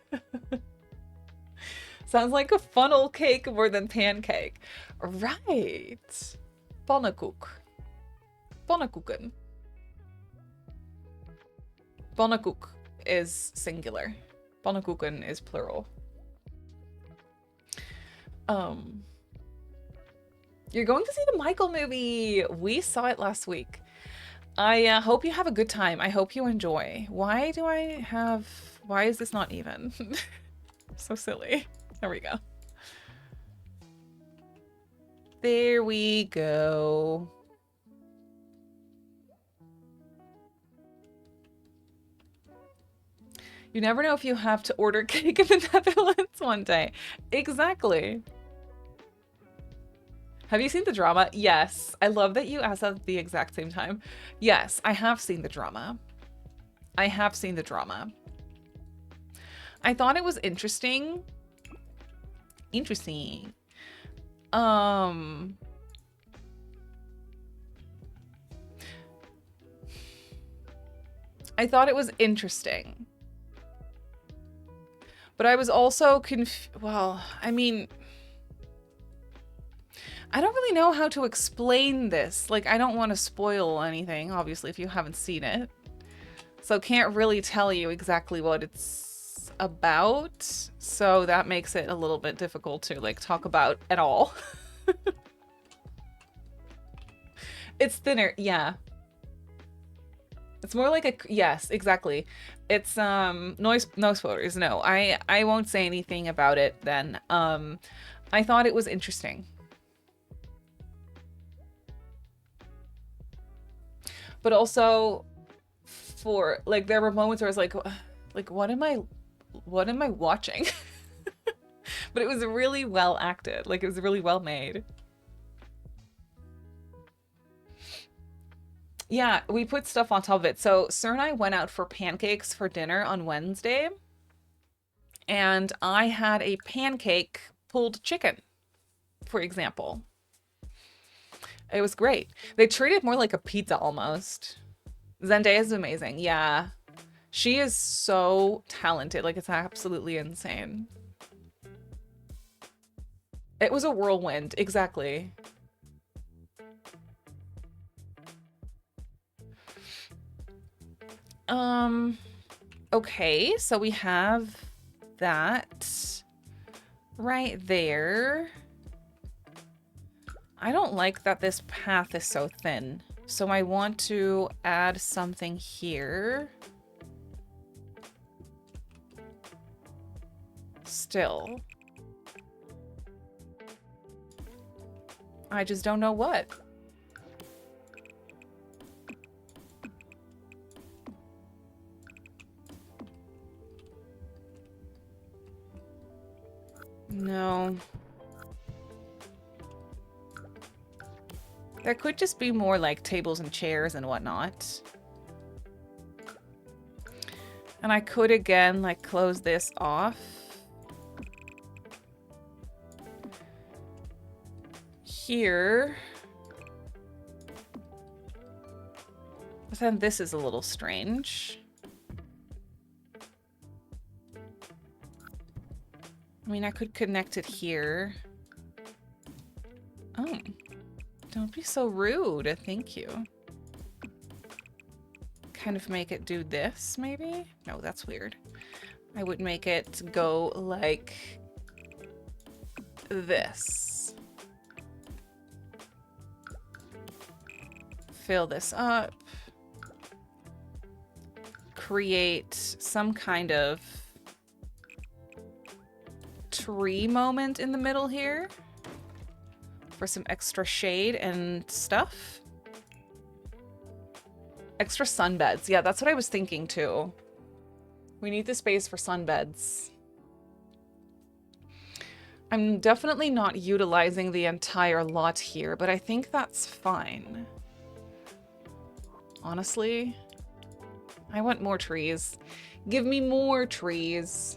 Sounds like a funnel cake more than pancake. Right. Pannenkoek. Pannenkoeken. Pannenkoek is singular. Pannenkoeken is plural. You're going to see the Michael movie. We saw it last week. I hope you have a good time. I hope you enjoy. Why is this not even? So silly. There we go. There we go. You never know if you have to order cake in the Netherlands one day. Exactly. Have you seen the drama? Yes. I love that you asked at the exact same time. Yes, I have seen the drama. I have seen the drama. I thought it was interesting. Interesting. I thought it was interesting. But I was also well, I mean, I don't really know how to explain this. Like, I don't want to spoil anything, obviously, if you haven't seen it. So can't really tell you exactly what it's about. So that makes it a little bit difficult to, like, talk about at all. It's thinner, yeah. It's more like a, yes, exactly. It's noise photos. No, I won't say anything about it then. I thought it was interesting. But also for like there were moments where I was like what am I watching? But it was really well acted. Like it was really well made. Yeah, we put stuff on top of it. So Sir and I went out for pancakes for dinner on Wednesday. And I had a pancake pulled chicken, for example. It was great. They treat it more like a pizza almost. Zendaya's amazing. Yeah. She is so talented. Like, it's absolutely insane. It was a whirlwind. Exactly. Okay, so we have that right there. I don't like that this path is so thin. So I want to add something here. Still. I just don't know what. No. There could just be more like tables and chairs and whatnot. And I could again like close this off. Here. But then this is a little strange. I mean, I could connect it here. Oh. Don't be so rude. Thank you. Kind of make it do this, maybe? No, that's weird. I would make it go like this. Fill this up. Create some kind of tree moment in the middle here. For some extra shade and stuff. Extra sunbeds. Yeah, that's what I was thinking too. We need the space for sunbeds. I'm definitely not utilizing the entire lot here, but I think that's fine. Honestly, I want more trees. Give me more trees.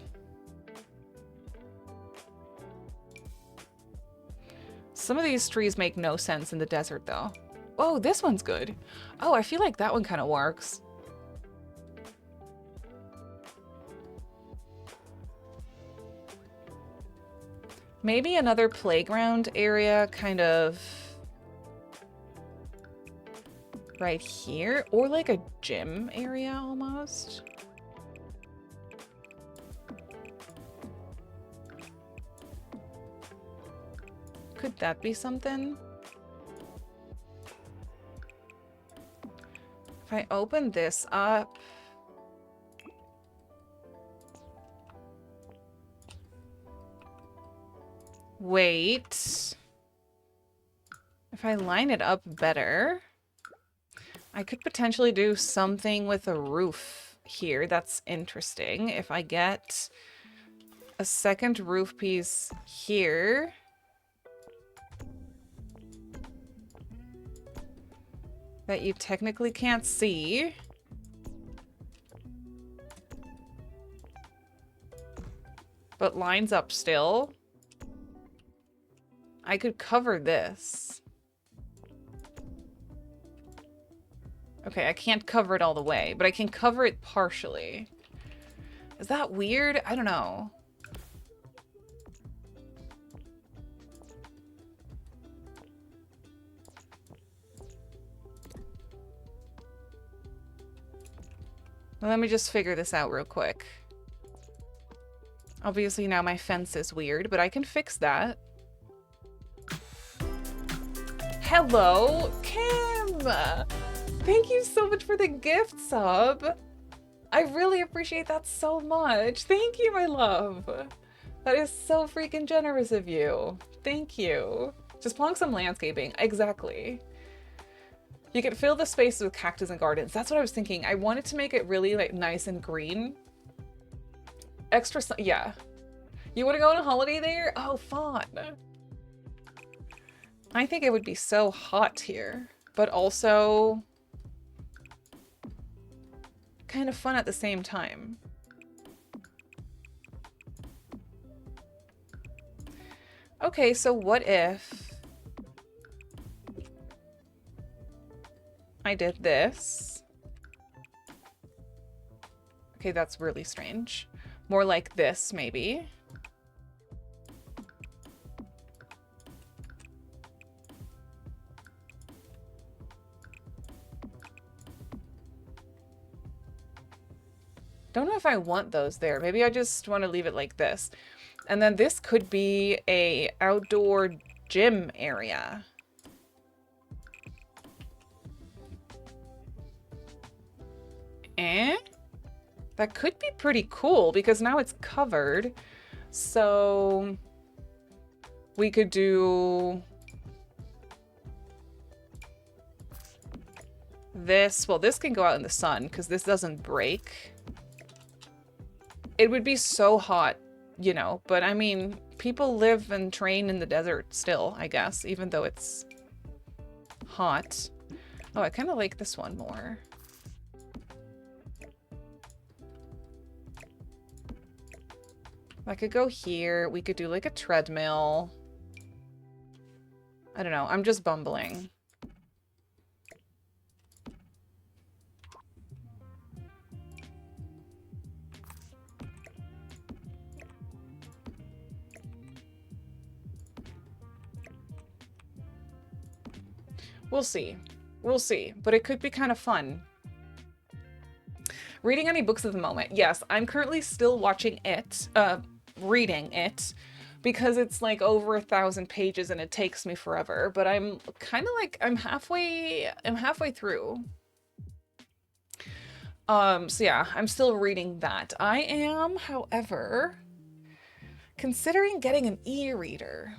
Some of these trees make no sense in the desert, though. Oh, this one's good. Oh, I feel like that one kind of works. Maybe another playground area kind of right here, or like a gym area almost. Could that be something? If I open this up. Wait. If I line it up better, I could potentially do something with a roof here. That's interesting. If I get a second roof piece here. That you technically can't see. but lines up still. I could cover this. Okay, I can't cover it all the way, but I can cover it partially. Is that weird? I don't know. Well, let me just figure this out real quick. Obviously now my fence is weird, but I can fix that. Hello, Kim! Thank you so much for the gift sub. I really appreciate that so much. Thank you, my love. That is so freaking generous of you. Thank you. Just plonk some landscaping. Exactly. You can fill the space with cactus and gardens. That's what I was thinking. I wanted to make it really like nice and green. Extra sun. Yeah. You want to go on a holiday there? Oh, fun. I think it would be so hot here, but also kind of fun at the same time. Okay, so what if I did this? Okay, that's really strange. More like this, maybe. Don't know if I want those there. Maybe I just want to leave it like this. And then this could be a outdoor gym area. That could be pretty cool because now it's covered. So we could do this. Well, this can go out in the sun because this doesn't break. It would be so hot, you know, but I mean, people live and train in the desert still, I guess, even though it's hot. Oh, I kind of like this one more. I could go here. We could do like a treadmill. I don't know. I'm just bumbling. We'll see. We'll see. But it could be kind of fun. Reading any books at the moment? Yes, I'm currently still watching it. Reading it. Because it's like over 1,000 pages and it takes me forever. But I'm kind of like, I'm halfway through. So yeah, I'm still reading that. I am, however, considering getting an e-reader.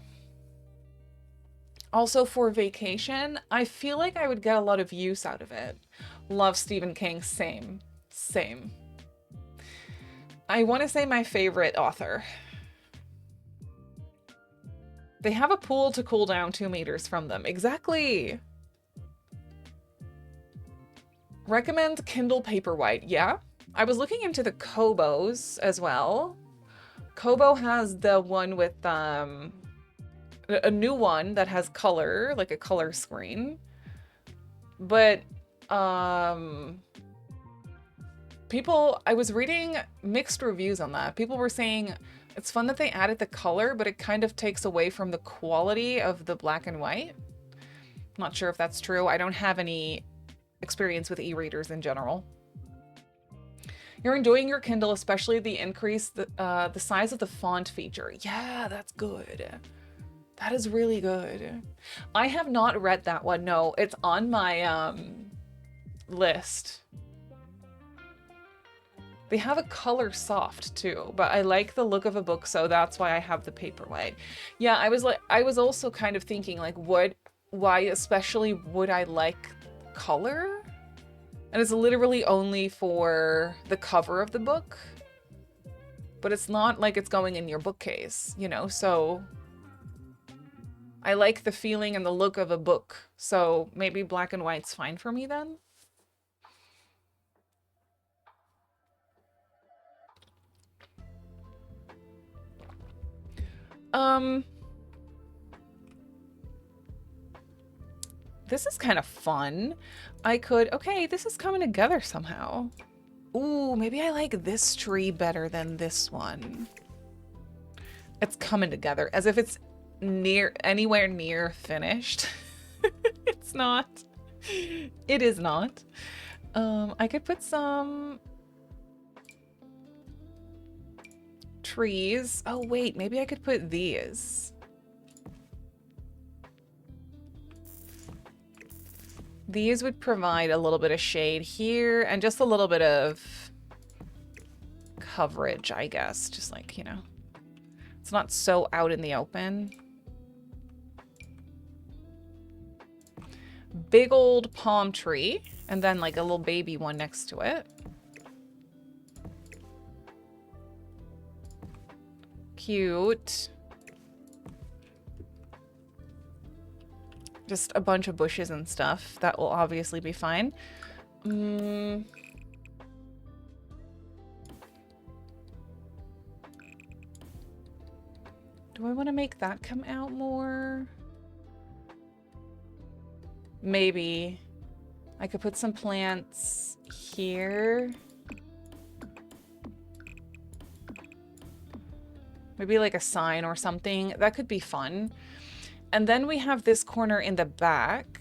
Also for vacation, I feel like I would get a lot of use out of it. Love Stephen King, same. Same. I want to say my favorite author. They have a pool to cool down 2 meters from them. Exactly. Recommend Kindle Paperwhite. Yeah. I was looking into the Kobos as well. Kobo has the one with a new one that has color, like a color screen. But people, I was reading mixed reviews on that. People were saying it's fun that they added the color, but it kind of takes away from the quality of the black and white. Not sure if that's true. I don't have any experience with e-readers in general. You're enjoying your Kindle, especially the increase, the size of the font feature. Yeah, that's good. That is really good. I have not read that one. No, it's on my list. They have a color soft too, but I like the look of a book, so that's why I have the Paperwhite. Yeah, I was also kind of thinking like, why especially would I like color? And it's literally only for the cover of the book, but it's not like it's going in your bookcase, you know? So I like the feeling and the look of a book. So maybe black and white's fine for me then. This is kind of fun. I could, okay, this is coming together somehow. Ooh, maybe I like this tree better than this one. It's coming together as if it's anywhere near finished. It's not. It is not. I could put some trees. Oh wait, maybe I could put these. These would provide a little bit of shade here and just a little bit of coverage, I guess. Just like, you know, it's not so out in the open. Big old palm tree and then like a little baby one next to it. Cute. Just a bunch of bushes and stuff. That will obviously be fine. Do I want to make that come out more? Maybe. I could put some plants here. Maybe like a sign or something. That could be fun. And then we have this corner in the back.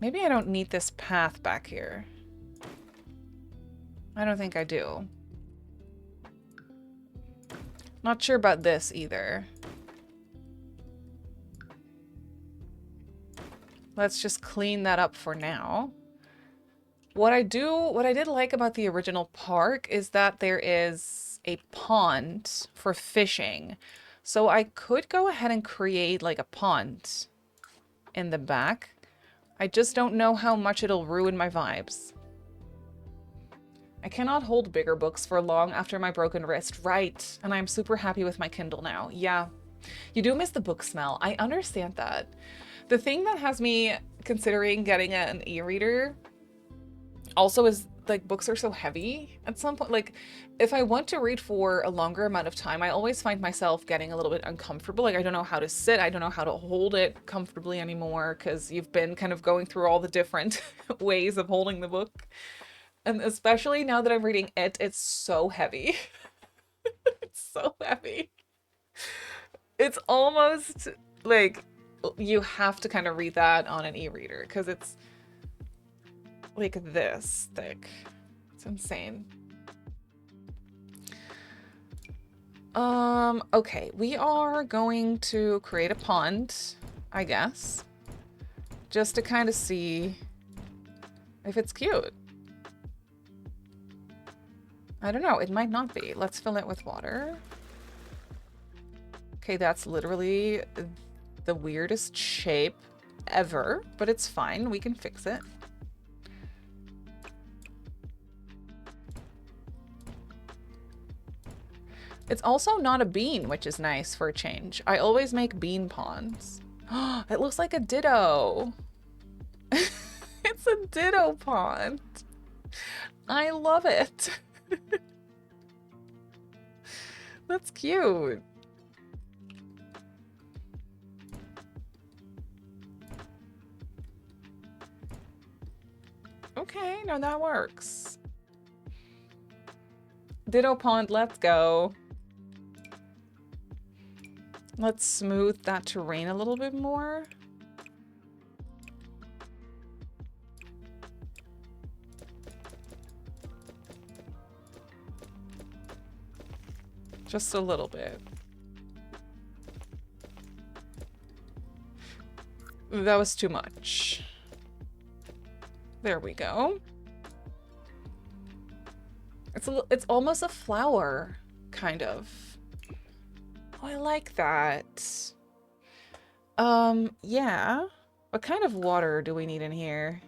Maybe I don't need this path back here. I don't think I do. Not sure about this either. Let's just clean that up for now. What I did like about the original park is that there is a pond for fishing. So I could go ahead and create like a pond in the back. I just don't know how much it'll ruin my vibes. I cannot hold bigger books for long after my broken wrist. Right. And I'm super happy with my Kindle now. Yeah. You do miss the book smell. I understand that. The thing that has me considering getting an e-reader also is like books are so heavy at some point. Like if I want to read for a longer amount of time, I always find myself getting a little bit uncomfortable. Like I don't know how to sit. I don't know how to hold it comfortably anymore because you've been kind of going through all the different ways of holding the book. And especially now that I'm reading it, it's so heavy. It's so heavy. It's almost like you have to kind of read that on an e-reader because it's like this thick. It's insane. Okay, we are going to create a pond, I guess, just to kind of see if it's cute. I don't know, it might not be. Let's fill it with water. Okay, that's literally the weirdest shape ever, but it's fine. We can fix it. It's also not a bean, which is nice for a change. I always make bean ponds. It looks like a ditto. It's a ditto pond. I love it. That's cute. Okay, no, that works. Ditto pond, let's go. Let's smooth that terrain a little bit more. Just a little bit. That was too much. There we go. It's almost a flower, kind of. Oh, I like that. Yeah. What kind of water do we need in here?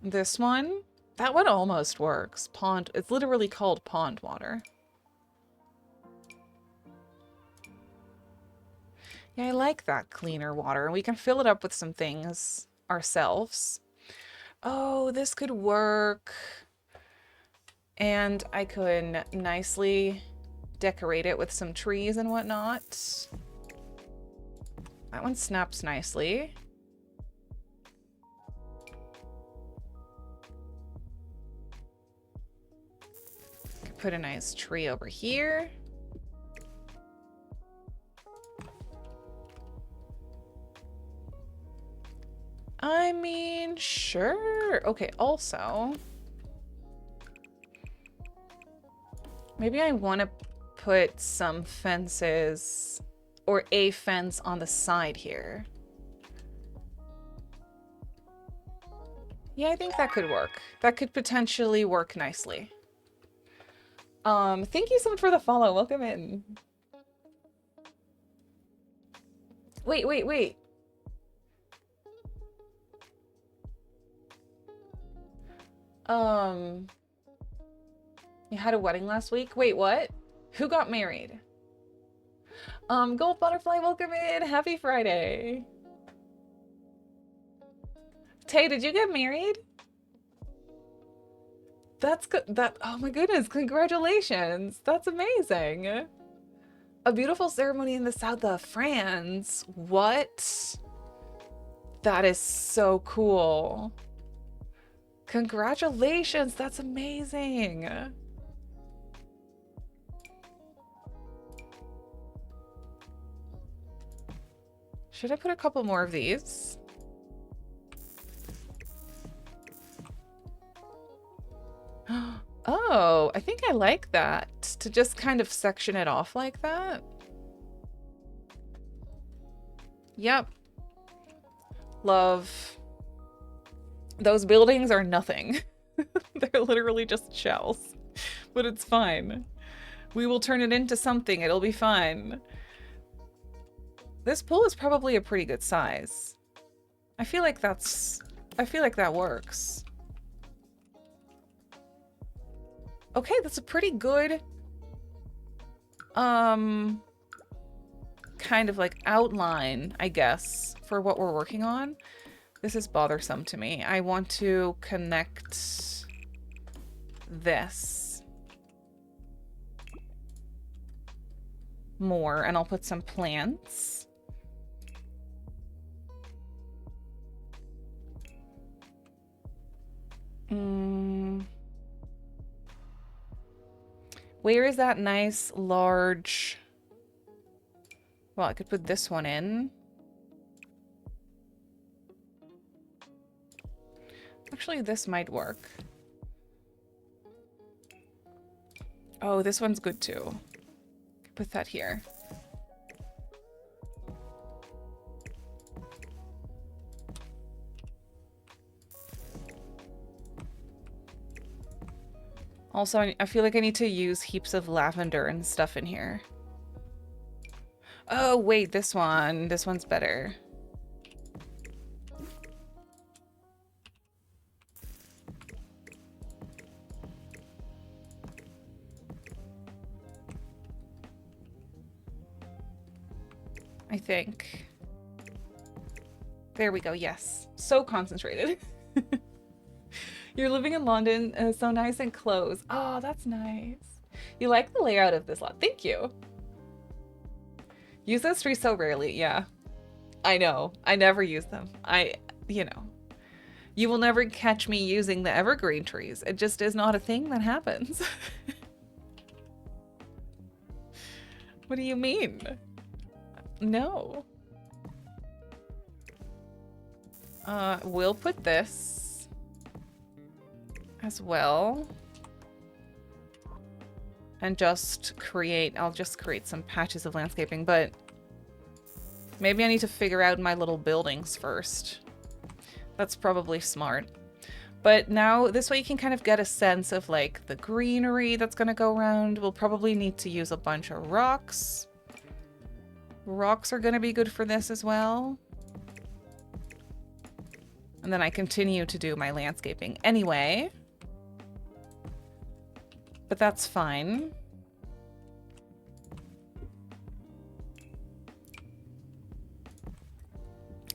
This one? That one almost works. Pond. It's literally called pond water. Yeah, I like that cleaner water. We can fill it up with some things ourselves. Oh, this could work. And I could nicely decorate it with some trees and whatnot. That one snaps nicely. Could put a nice tree over here. I mean, sure. Okay, also, maybe I want to put some fences or a fence on the side here. Yeah, I think that could work. That could potentially work nicely. Thank you so much for the follow. Welcome in. Wait, wait, wait. You had a wedding last week? Wait, what? Who got married? Gold Butterfly, welcome in. Happy Friday. Tay, did you get married? That's good. Oh my goodness, congratulations. That's amazing. A beautiful ceremony in the south of France. What? That is so cool. Congratulations, that's amazing. Should I put a couple more of these? Oh, I think I like that. To just kind of section it off like that. Yep. Love. Those buildings are nothing. They're literally just shells. But it's fine. We will turn it into something. It'll be fine. This pool is probably a pretty good size. I feel like that works. Okay, that's a pretty good kind of like outline, I guess, for what we're working on. This is bothersome to me. I want to connect this more, and I'll put some plants. Where is that nice large... Well, I could put this one in. Actually, this might work. Oh, this one's good too. Put that here. Also, I feel like I need to use heaps of lavender and stuff in here. Oh, wait, this one. This one's better. I think. There we go, yes. So concentrated. You're living in London, so nice and close. Oh, that's nice. You like the layout of this lot. Thank you. Use those trees so rarely, yeah. I know. I never use them. You know. You will never catch me using the evergreen trees. It just is not a thing that happens. What do you mean? No. We'll put this as well. And just create, I'll just create some patches of landscaping, but maybe I need to figure out my little buildings first. That's probably smart. But now, this way you can kind of get a sense of like the greenery that's gonna go around. We'll probably need to use a bunch of rocks. Rocks are gonna be good for this as well. And then I continue to do my landscaping anyway. But that's fine.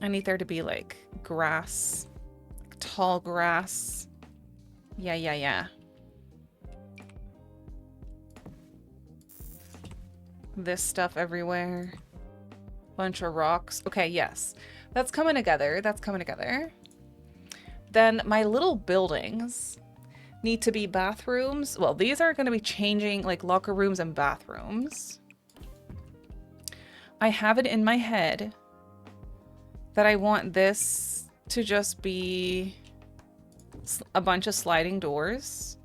I need there to be like grass, like, tall grass. Yeah. This stuff everywhere. Bunch of rocks. Okay, yes. That's coming together. That's coming together. Then my little buildings need to be bathrooms. Well, these are going to be changing, like locker rooms and bathrooms. I have it in my head that I want this to just be a bunch of sliding doors.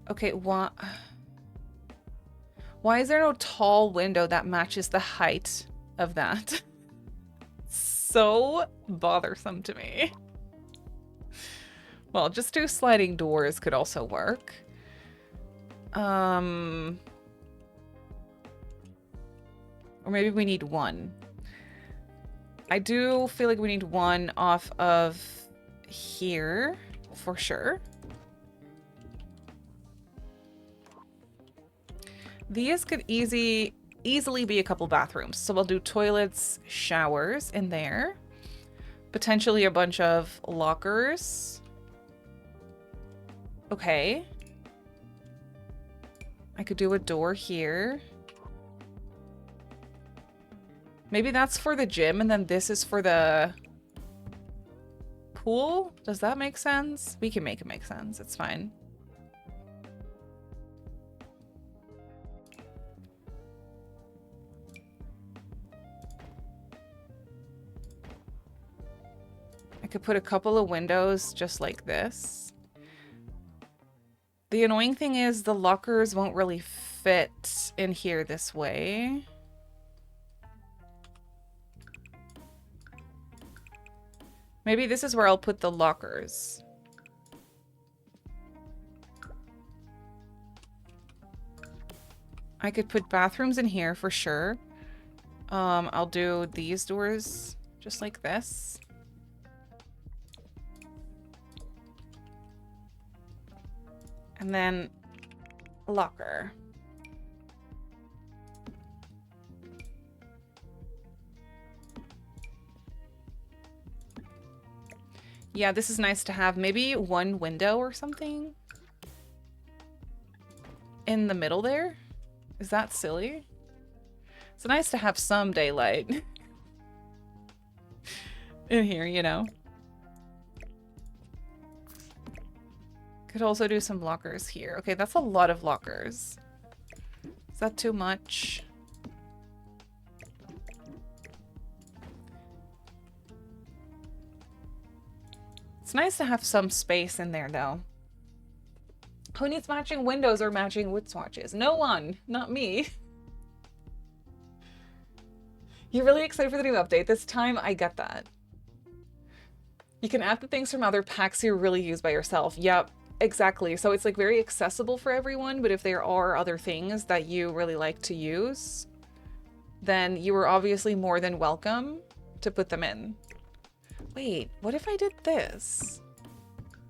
Okay, why is there no tall window that matches the height of that? So bothersome to me. Well, just 2 sliding doors could also work. Or maybe we need 1. I do feel like we need 1 off of here for sure. These could easily be a couple bathrooms. So we'll do toilets, showers in there. Potentially a bunch of lockers. Okay. I could do a door here. Maybe that's for the gym and then this is for the pool? Does that make sense? We can make it make sense. It's fine. I could put a couple of windows just like this. The annoying thing is the lockers won't really fit in here this way. Maybe this is where I'll put the lockers. I could put bathrooms in here for sure. I'll do these doors just like this. And then locker. Yeah, this is nice to have. Maybe 1 window or something in the middle there. Is that silly? It's nice to have some daylight in here, you know. Could also do some lockers here. Okay, that's a lot of lockers. Is that too much? It's nice to have some space in there, though. Who needs matching windows or matching wood swatches? No one. Not me. You're really excited for the new update. This time, I get that. You can add the things from other packs you really use by yourself. Yep. Exactly. So it's like very accessible for everyone, but if there are other things that you really like to use, then you are obviously more than welcome to put them in. Wait, what if I did this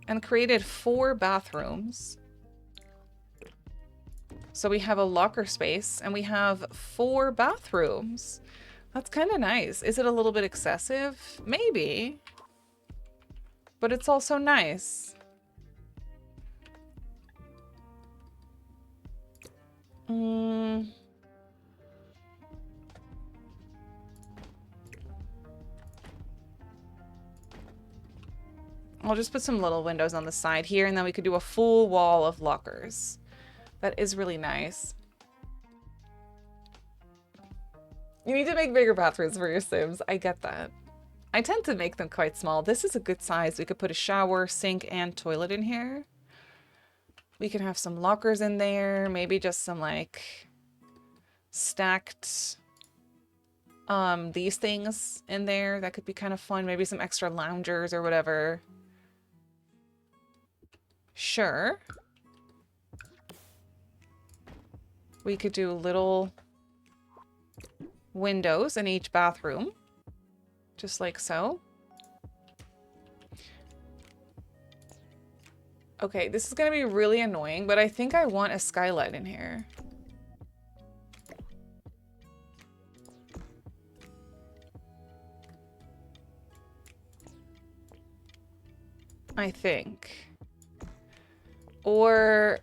and created 4 bathrooms? So we have a locker space and we have 4 bathrooms. That's kind of nice. Is it a little bit excessive? Maybe. But it's also nice. I'll just put some little windows on the side here and then we could do a full wall of lockers. That is really nice. You need to make bigger bathrooms for your Sims. I get that. I tend to make them quite small. This is a good size. We could put a shower, sink, and toilet in here. We can have some lockers in there. Maybe just some like stacked these things in there. That could be kind of fun. Maybe some extra loungers or whatever. Sure. We could do little windows in each bathroom. Just like so. Okay, this is going to be really annoying, but I think I want a skylight in here. I think. Or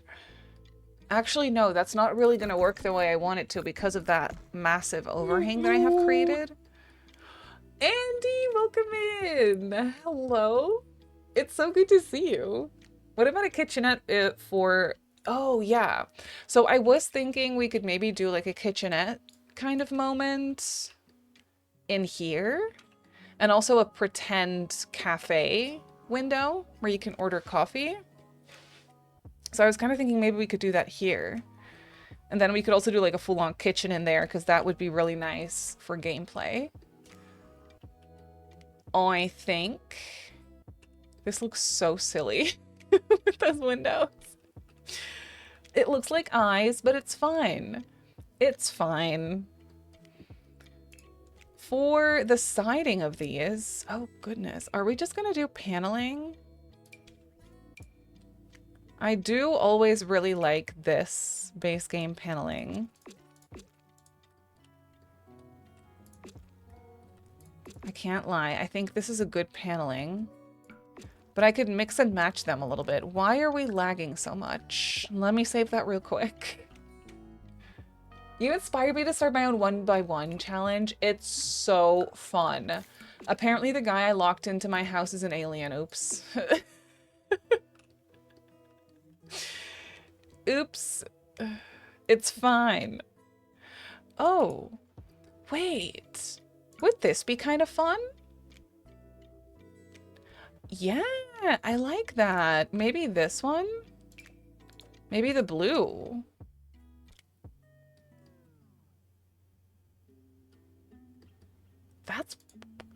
actually, no, that's not really going to work the way I want it to because of that massive overhang that I have created. Andy, welcome in. Hello. It's so good to see you. What about a kitchenette for... Oh, yeah. So I was thinking we could maybe do like a kitchenette kind of moment in here. And also a pretend cafe window where you can order coffee. So I was kind of thinking maybe we could do that here. And then we could also do like a full-on kitchen in there because that would be really nice for gameplay. I think this looks so silly with those windows. It looks like eyes, but it's fine. It's fine. For the siding of these, oh goodness, are we just gonna do paneling? I do always really like this base game paneling. I can't lie, I think this is a good paneling. But I could mix and match them a little bit. Why are we lagging so much? Let me save that real quick. You inspired me to start my own 1x1 challenge. It's so fun. Apparently the guy I locked into my house is an alien. Oops. Oops. It's fine. Oh, wait. Would this be kind of fun? Yeah, I like that. Maybe this one? Maybe the blue.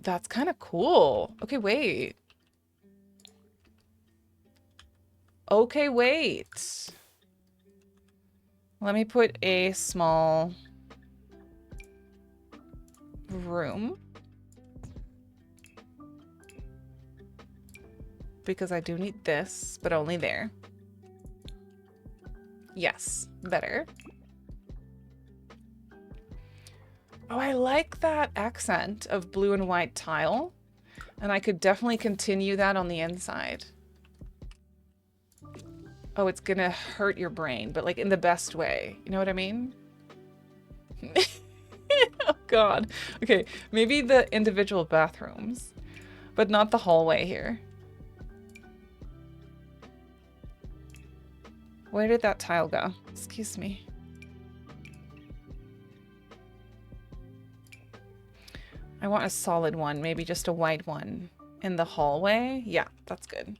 That's kind of cool. Okay, wait. Okay, wait. Let me put a small room. Because I do need this, but only there. Yes, better. Oh, I like that accent of blue and white tile. And I could definitely continue that on the inside. Oh, it's gonna hurt your brain, but like in the best way. You know what I mean? Oh God. Okay, maybe the individual bathrooms, but not the hallway here. Where did that tile go? Excuse me. I want a solid one, maybe just a white one in the hallway. Yeah, that's good.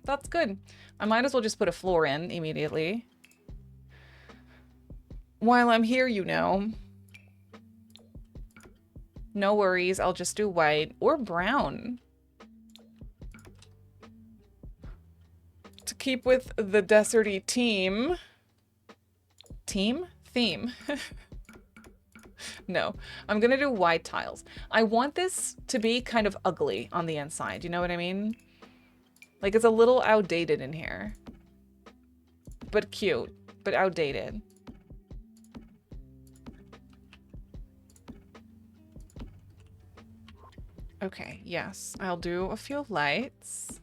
That's good. I might as well just put a floor in immediately. While I'm here, you know. No worries, I'll just do white or brown. To keep with the deserty theme. Theme. No, I'm gonna do white tiles. I want this to be kind of ugly on the inside. You know what I mean? Like it's a little outdated in here. But cute, but outdated. Okay, yes, I'll do a few lights.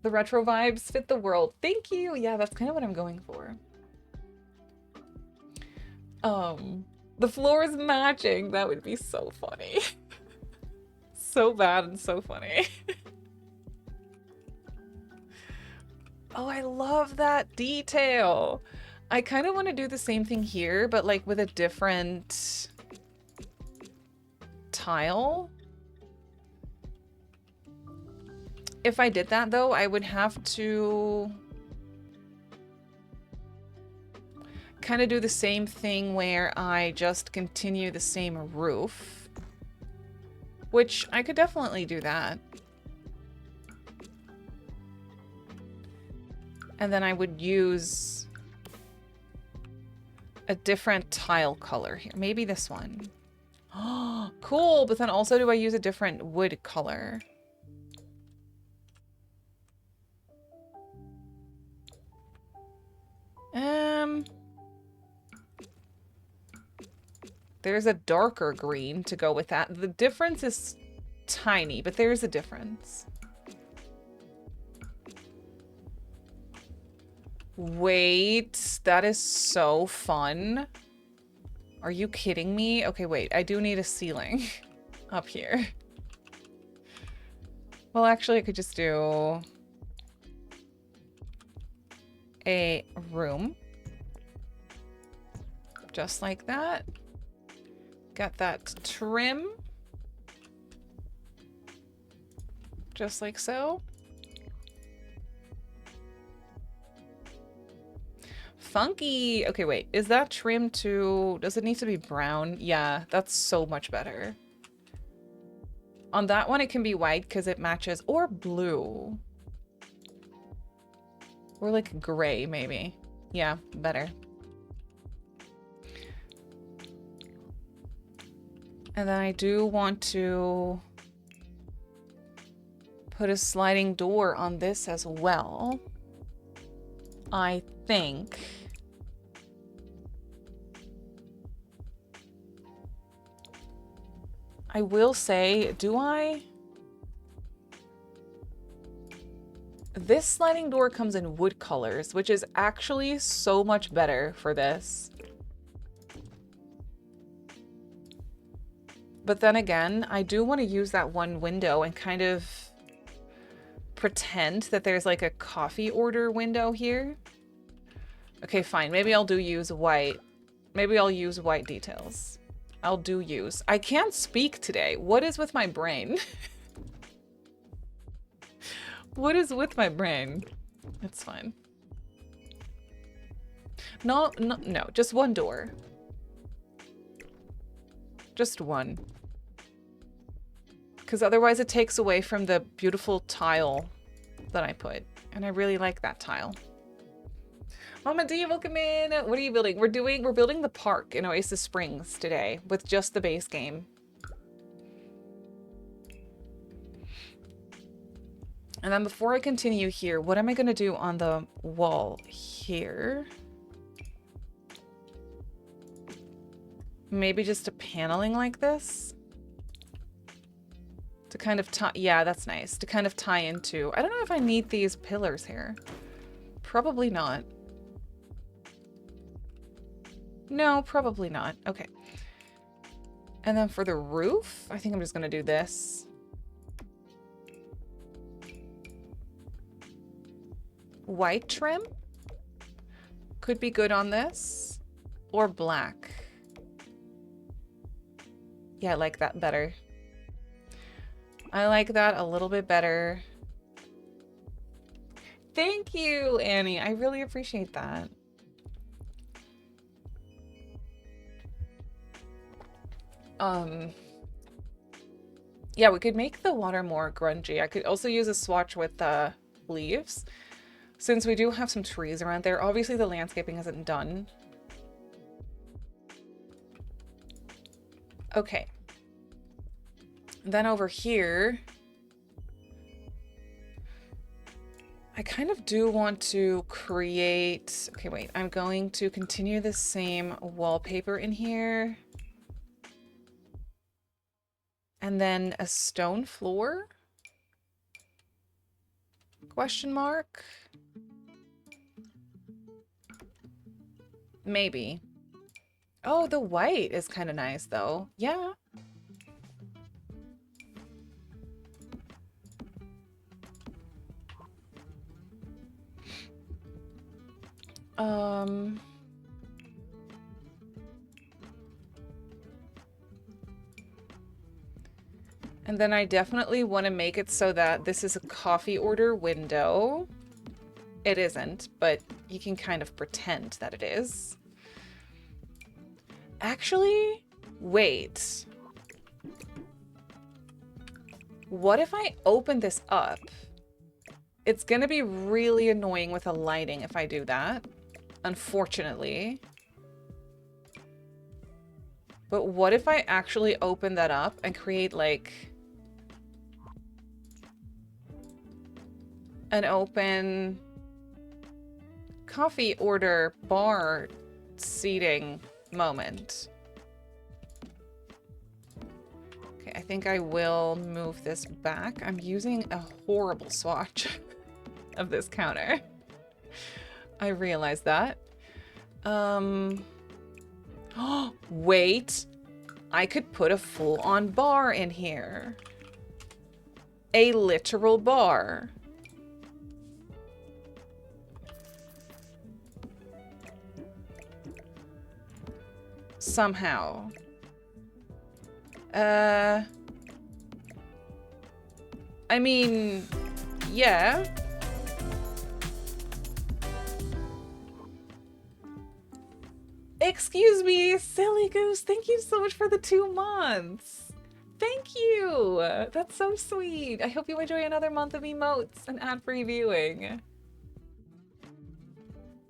The retro vibes fit the world. Thank you. Yeah, that's kind of what I'm going for. The floor is matching. That would be so funny. So bad and so funny. Oh, I love that detail. I kind of want to do the same thing here, but like with a different tile. If I did that though, I would have to kind of do the same thing where I just continue the same roof, which I could definitely do that. And then I would use a different tile color here. Maybe this one. Oh, cool. But then also do I use a different wood color? There's a darker green to go with that. The difference is tiny, but there is a difference. Wait, that is so fun. Are you kidding me? Okay, wait, I do need a ceiling up here. Well, actually, I could just do a room. Just like that. Got that trim. Just like so. Funky. Okay, wait. Is that trim to... Does it need to be brown? Yeah, that's so much better. On that one, it can be white because it matches. Or blue. Or like gray, maybe. Yeah, better. And then I do want to put a sliding door on this as well. I think. I will say, do I? This sliding door comes in wood colors, which is actually so much better for this. But then again, I do want to use that one window and kind of pretend that there's like a coffee order window here. Okay, fine. Maybe I'll use white. Maybe I'll use white details. I'll use. I can't speak today. What is with my brain? What is with my brain? It's fine. No, just one door. Just one. Because otherwise it takes away from the beautiful tile that I put. And I really like that tile. Mama D, welcome in. What are you building? We're building the park in Oasis Springs today with just the base game. And then before I continue here, what am I going to do on the wall here? Maybe just a paneling like this? To kind of tie, yeah, that's nice. To kind of tie into, I don't know if I need these pillars here. Probably not. No, probably not. Okay. And then for the roof, I think I'm just going to do this. White trim could be good on this, or black. Yeah, I like that better. I like that a little bit better. Thank you, Annie. I really appreciate that. Yeah, we could make the water more grungy. I could also use a swatch with leaves. Since we do have some trees around there, obviously the landscaping isn't done. Okay. Then over here, I kind of do want to create... Okay, wait. I'm going to continue the same wallpaper in here. And then a stone floor? Question mark? Maybe. Oh, the white is kind of nice, though. Yeah. And then I definitely want to make it so that this is a coffee order window. It isn't, but you can kind of pretend that it is. Actually, wait. What if I open this up? It's gonna be really annoying with the lighting if I do that, unfortunately. But what if I actually open that up and create like an open coffee order bar seating moment? Okay, I think I will move this back. I'm using a horrible swatch of this counter. I realize that. Wait. I could put a full-on bar in here. A literal bar. Somehow. I mean, yeah. Excuse me, silly goose. Thank you so much for the 2 months. Thank you. That's so sweet. I hope you enjoy another month of emotes and ad-free viewing.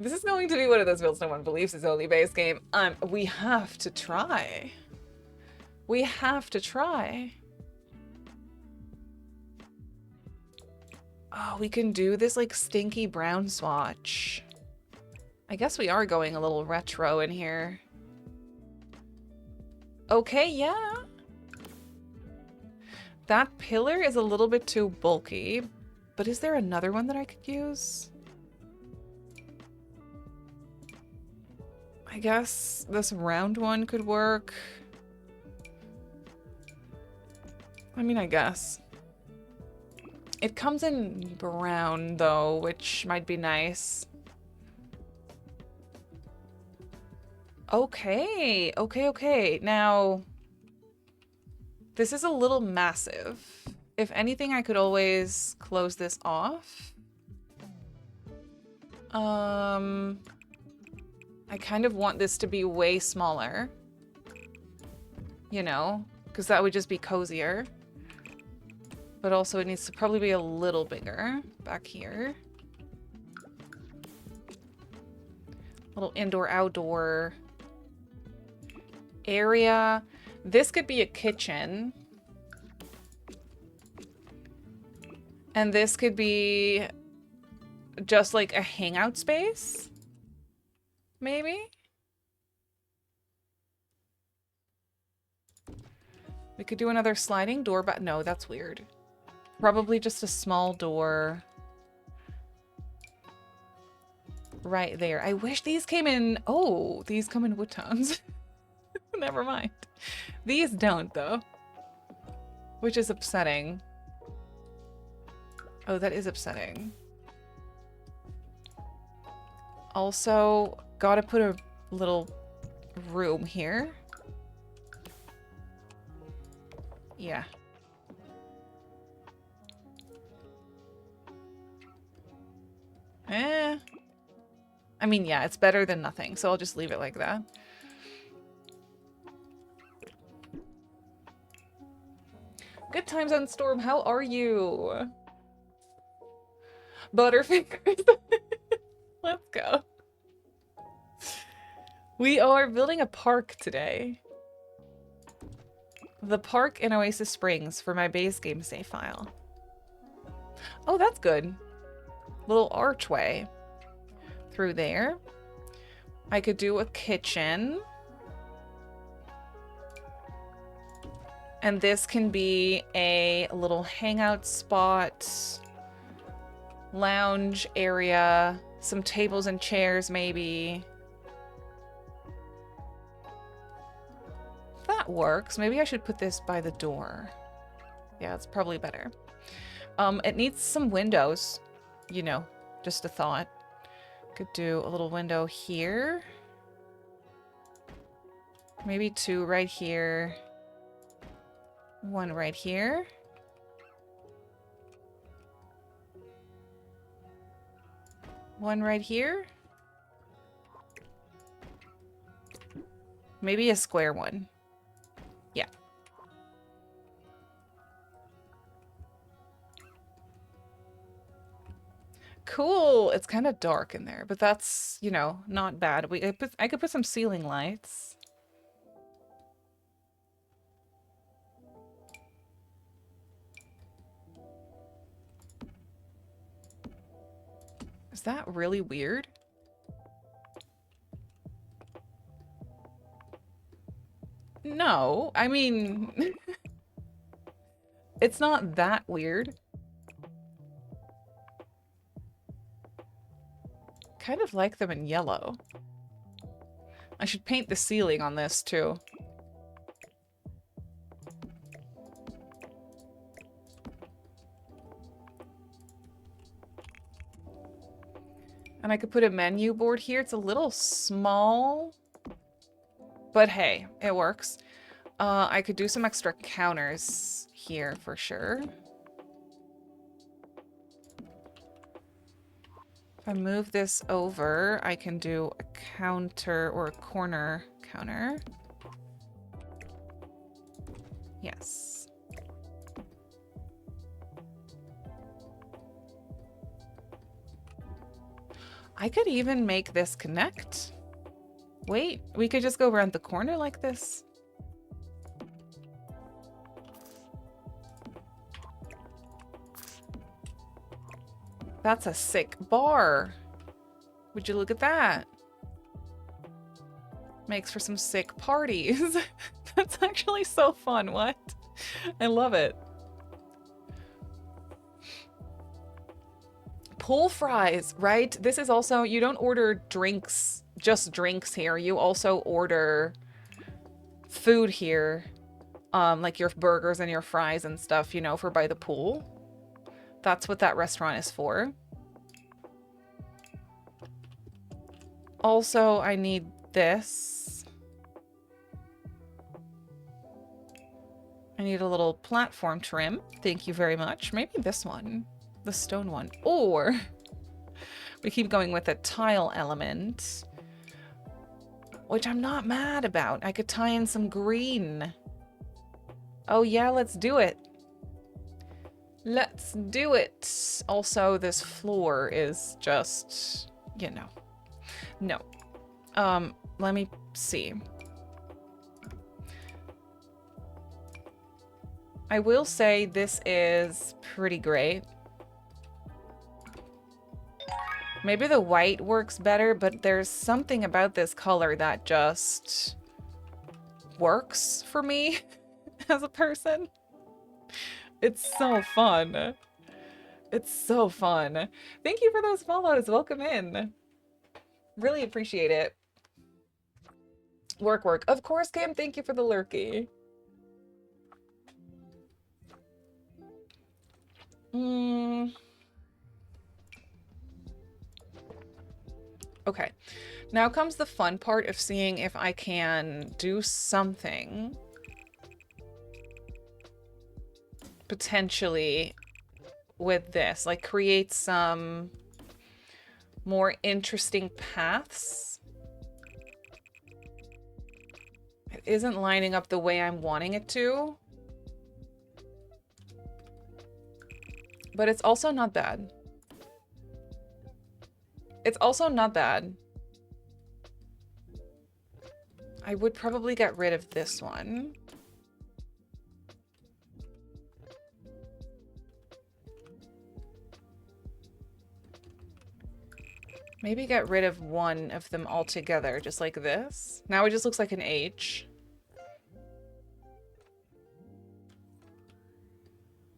This is going to be one of those builds no one believes is only base game. We have to try. We have to try. Oh, we can do this like stinky brown swatch. I guess we are going a little retro in here. Okay, yeah. That pillar is a little bit too bulky, but is there another one that I could use? I guess this round one could work. I mean, I guess. It comes in brown though, which might be nice. Okay, okay. Now, this is a little massive. If anything, I could always close this off. I kind of want this to be way smaller. You know, because that would just be cozier. But also it needs to probably be a little bigger back here. Little indoor-outdoor area. This could be a kitchen. And this could be just like a hangout space. Maybe? We could do another sliding door, but no, that's weird. Probably just a small door. Right there. I wish these came in... Oh, these come in wood tones. Never mind. These don't, though. Which is upsetting. Oh, that is upsetting. Also, gotta put a little room here. Yeah. I mean, yeah, it's better than nothing, so I'll just leave it like that. Good times on Storm, how are you? Butterfingers. Let's go. We are building a park today. The park in OASIS Springs for my base game save file. Oh, that's good. Little archway through there. I could do a kitchen. And this can be a little hangout spot, lounge area, some tables and chairs maybe. That works. Maybe I should put this by the door. Yeah, it's probably better. It needs some windows, you know, just a thought. Could do a little window here. Maybe 2 right here. 1 right here. One right here. Maybe a square one. Yeah. Cool. It's kind of dark in there, but that's, you know, not bad. I could put some ceiling lights. Is that really weird? No, I mean... It's not that weird. Kind of like them in yellow. I should paint the ceiling on this too. And I could put a menu board here. It's a little small, but hey, it works. I could do some extra counters here for sure. If I move this over, I can do a counter or a corner counter. Yes. I could even make this connect. Wait, we could just go around the corner like this. That's a sick bar. Would you look at that? Makes for some sick parties. That's actually so fun. What? I love it. Pool fries, right? This is also, you don't order drinks, just drinks here. You also order food here. Like your burgers and your fries and stuff, you know, for by the pool. That's what that restaurant is for. Also, I need this. I need a little platform trim. Thank you very much. Maybe this one. The stone one. Or we keep going with a tile element, which I'm not mad about. I could tie in some green. Oh yeah, let's do it. Let's do it. Also, this floor is just, you know. No. Let me see. I will say this is pretty great. Maybe the white works better, but there's something about this color that just works for me as a person. It's so fun. It's so fun. Thank you for those follows. Welcome in. Really appreciate it. Work, work. Of course, Cam. Thank you for the lurky. Okay. Now comes the fun part of seeing if I can do something potentially with this, like create some more interesting paths. It isn't lining up the way I'm wanting it to, but it's also not bad. It's also not bad. I would probably get rid of this one. Maybe get rid of one of them altogether, just like this. Now it just looks like an H.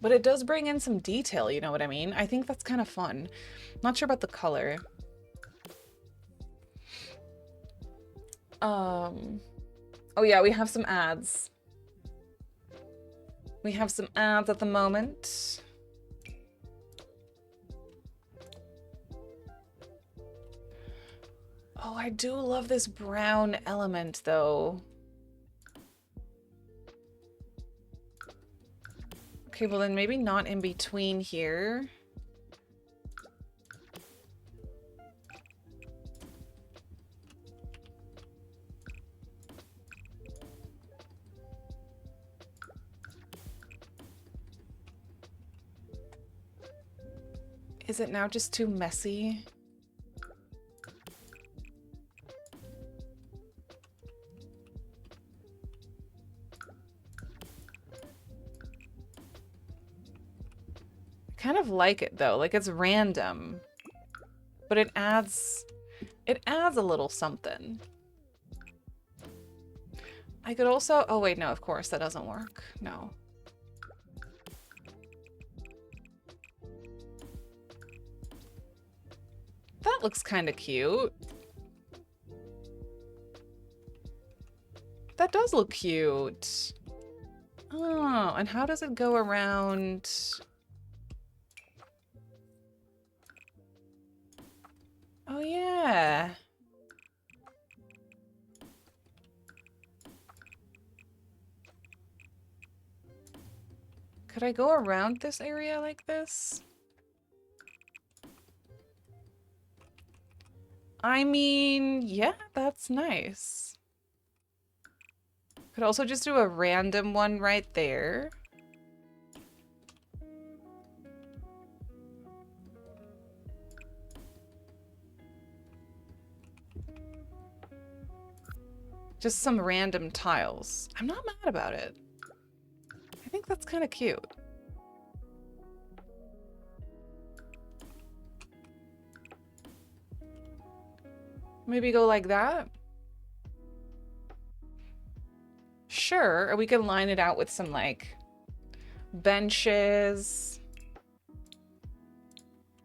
But it does bring in some detail, you know what I mean? I think that's kind of fun. Not sure about the color. Oh yeah, we have some ads. We have some ads at the moment. Oh, I do love this brown element though. Okay, well then maybe not in between here. Is it now just too messy? Kind of like it though, like it's random, but it adds a little something. I could also, oh wait, no, of course that doesn't work. No. That looks kind of cute. That does look cute. Oh, and how does it go around? Oh, yeah. Could I go around this area like this? I mean, yeah, that's nice. Could also just do a random one right there. Just some random tiles. I'm not mad about it. I think that's kind of cute. Maybe go like that? Sure, or we could line it out with some, like, benches.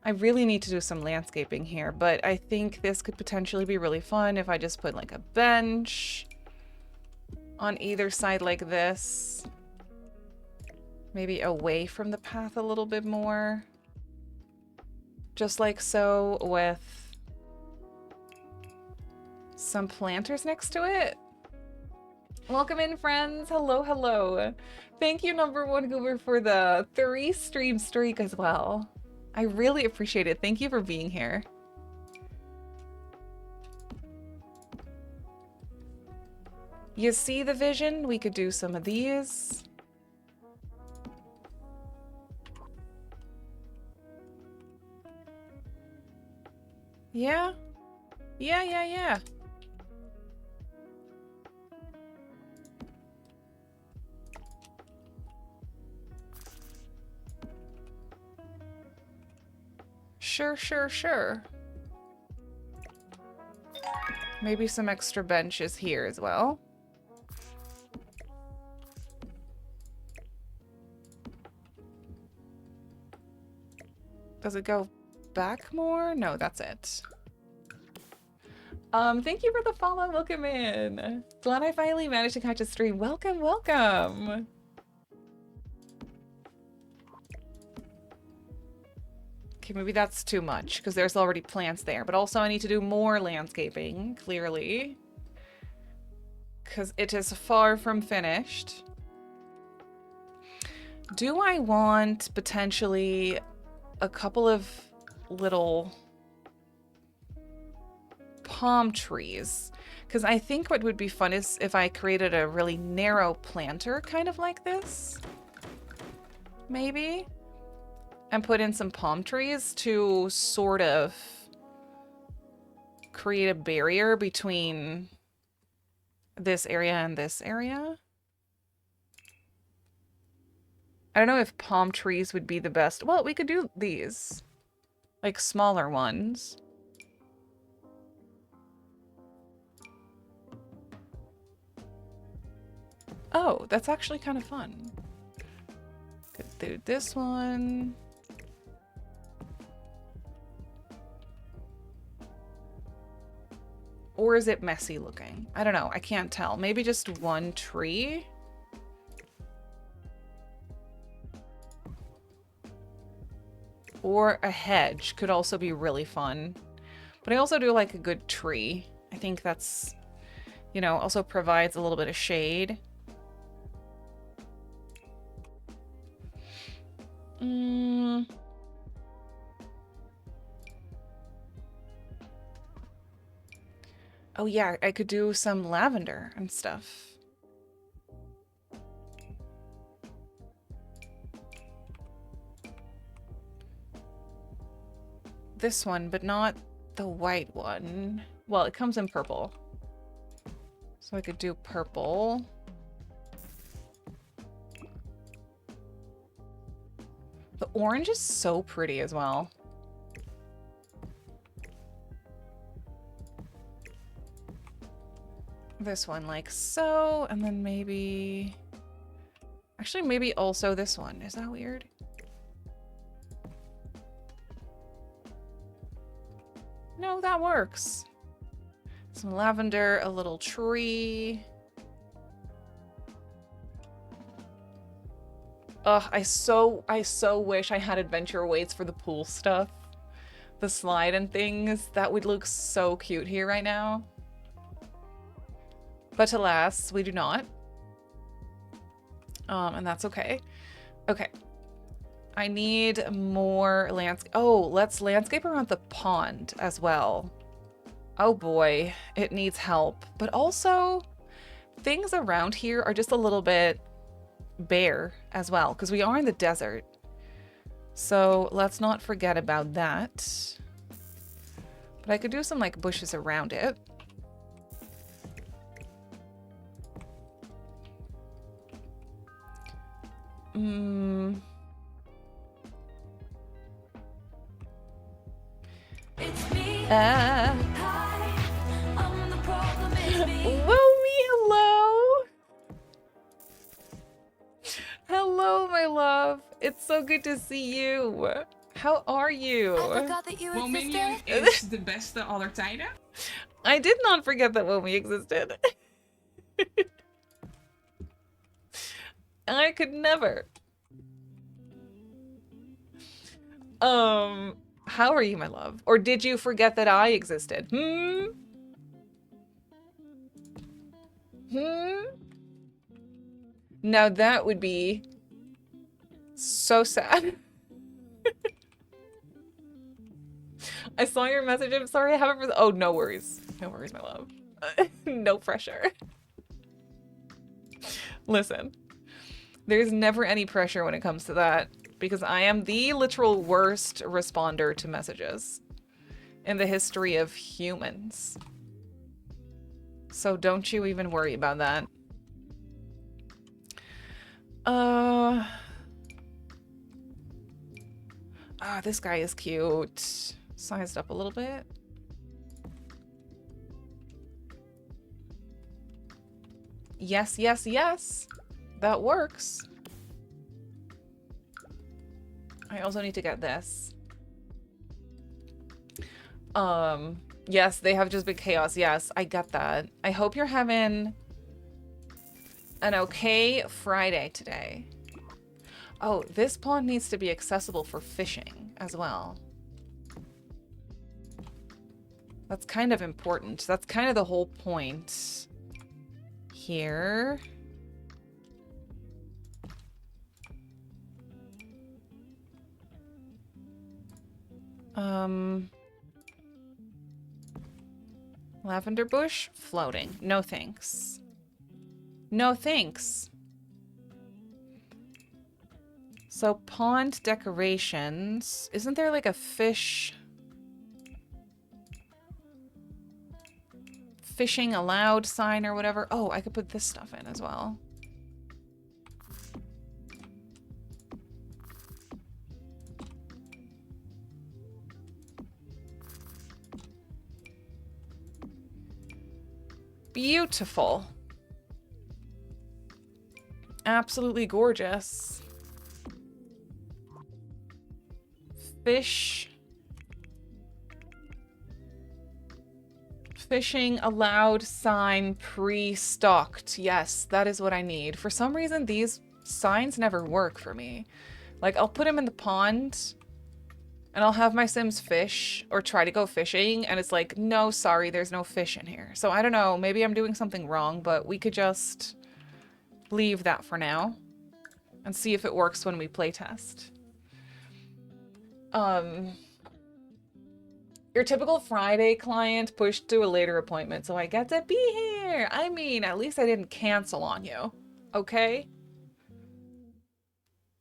I really need to do some landscaping here, but I think this could potentially be really fun if I just put, like, a bench on either side like this. Maybe away from the path a little bit more. Just like so, with some planters next to it. Welcome in, friends. Hello, hello. Thank you, #1 Goober, for the 3 stream streak as well. I really appreciate it. Thank you for being here. You see the vision? We could do some of these. Yeah? Yeah. Sure. Maybe some extra benches here as well. Does it go back more? No, that's it. Thank you for the follow. Welcome in. Glad I finally managed to catch a stream. Welcome. Okay, maybe that's too much because there's already plants there, but also I need to do more landscaping, clearly, because it is far from finished. Do I want potentially a couple of little palm trees? Because I think what would be fun is if I created a really narrow planter kind of like this, maybe, and put in some palm trees to sort of create a barrier between this area and this area. I don't know if palm trees would be the best. Well, we could do these, like smaller ones. Oh, that's actually kind of fun. Could do this one. Or is it messy looking? I don't know. I can't tell. Maybe just one tree. Or a hedge could also be really fun. But I also do like a good tree. I think that's, you know, also provides a little bit of shade. Oh yeah, I could do some lavender and stuff. This one, but not the white one. Well, it comes in purple. So I could do purple. The orange is so pretty as well. This one like so, and then maybe... Actually, maybe also this one. Is that weird? No, that works. Some lavender, a little tree. Ugh, I so wish I had adventure weights for the pool stuff. The slide and things. That would look so cute here right now. But alas, we do not. And that's okay. Okay. I need more landscape. Oh, let's landscape around the pond as well. Oh boy, it needs help. But also, things around here are just a little bit bare as well, because we are in the desert. So let's not forget about that. But I could do some like bushes around it. It's me. Ah. Hi, I'm the problem, it's me. Hello. Hello, my love. It's so good to see you. How are you? I forgot that you Womanion existed. is de beste aller tijden. I did not forget that Womi existed. I could never. How are you, my love? Or did you forget that I existed? Now that would be so sad. I saw your message. I'm sorry I haven't. Oh, no worries. No worries, my love. No pressure. Listen, there's never any pressure when it comes to that because I am the literal worst responder to messages in the history of humans. So don't you even worry about that. This guy is cute. Sized up a little bit. Yes, yes, yes. That works. I also need to get this. Yes, they have just been chaos. Yes, I get that. I hope you're having an okay Friday today. Oh, this pond needs to be accessible for fishing as well. That's kind of important. That's kind of the whole point here. Lavender bush floating. No thanks. No thanks. So pond decorations. Isn't there like a fish? Fishing allowed sign or whatever. Oh, I could put this stuff in as well. Beautiful. Absolutely gorgeous. Fish. Fishing allowed sign pre-stocked. Yes, that is what I need. For some reason, these signs never work for me. Like, I'll put them in the pond and I'll have my Sims fish or try to go fishing and it's like, no, sorry, there's no fish in here. So I don't know, maybe I'm doing something wrong, but we could just leave that for now and see if it works when we playtest. Your typical Friday client pushed to a later appointment, so I get to be here. I mean, at least I didn't cancel on you, okay?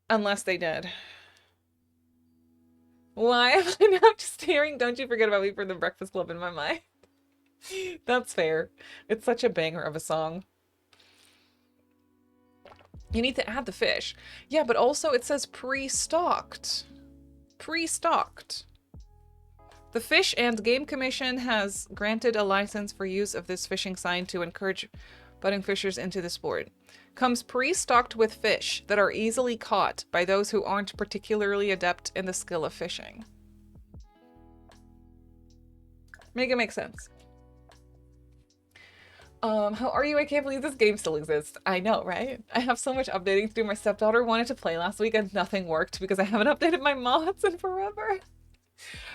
Unless they did. Why am I now just hearing Don't You Forget About Me from the Breakfast Club in my mind? That's fair. It's such a banger of a song. You need to add the fish. Yeah, but also it says pre-stocked. Pre-stocked. The Fish and Game Commission has granted a license for use of this fishing sign to encourage budding fishers into the sport. Comes pre-stocked with fish that are easily caught by those who aren't particularly adept in the skill of fishing. Make it make sense. How are you? I can't believe this game still exists. I know, right? I have so much updating to do. My stepdaughter wanted to play last week and nothing worked because I haven't updated my mods in forever.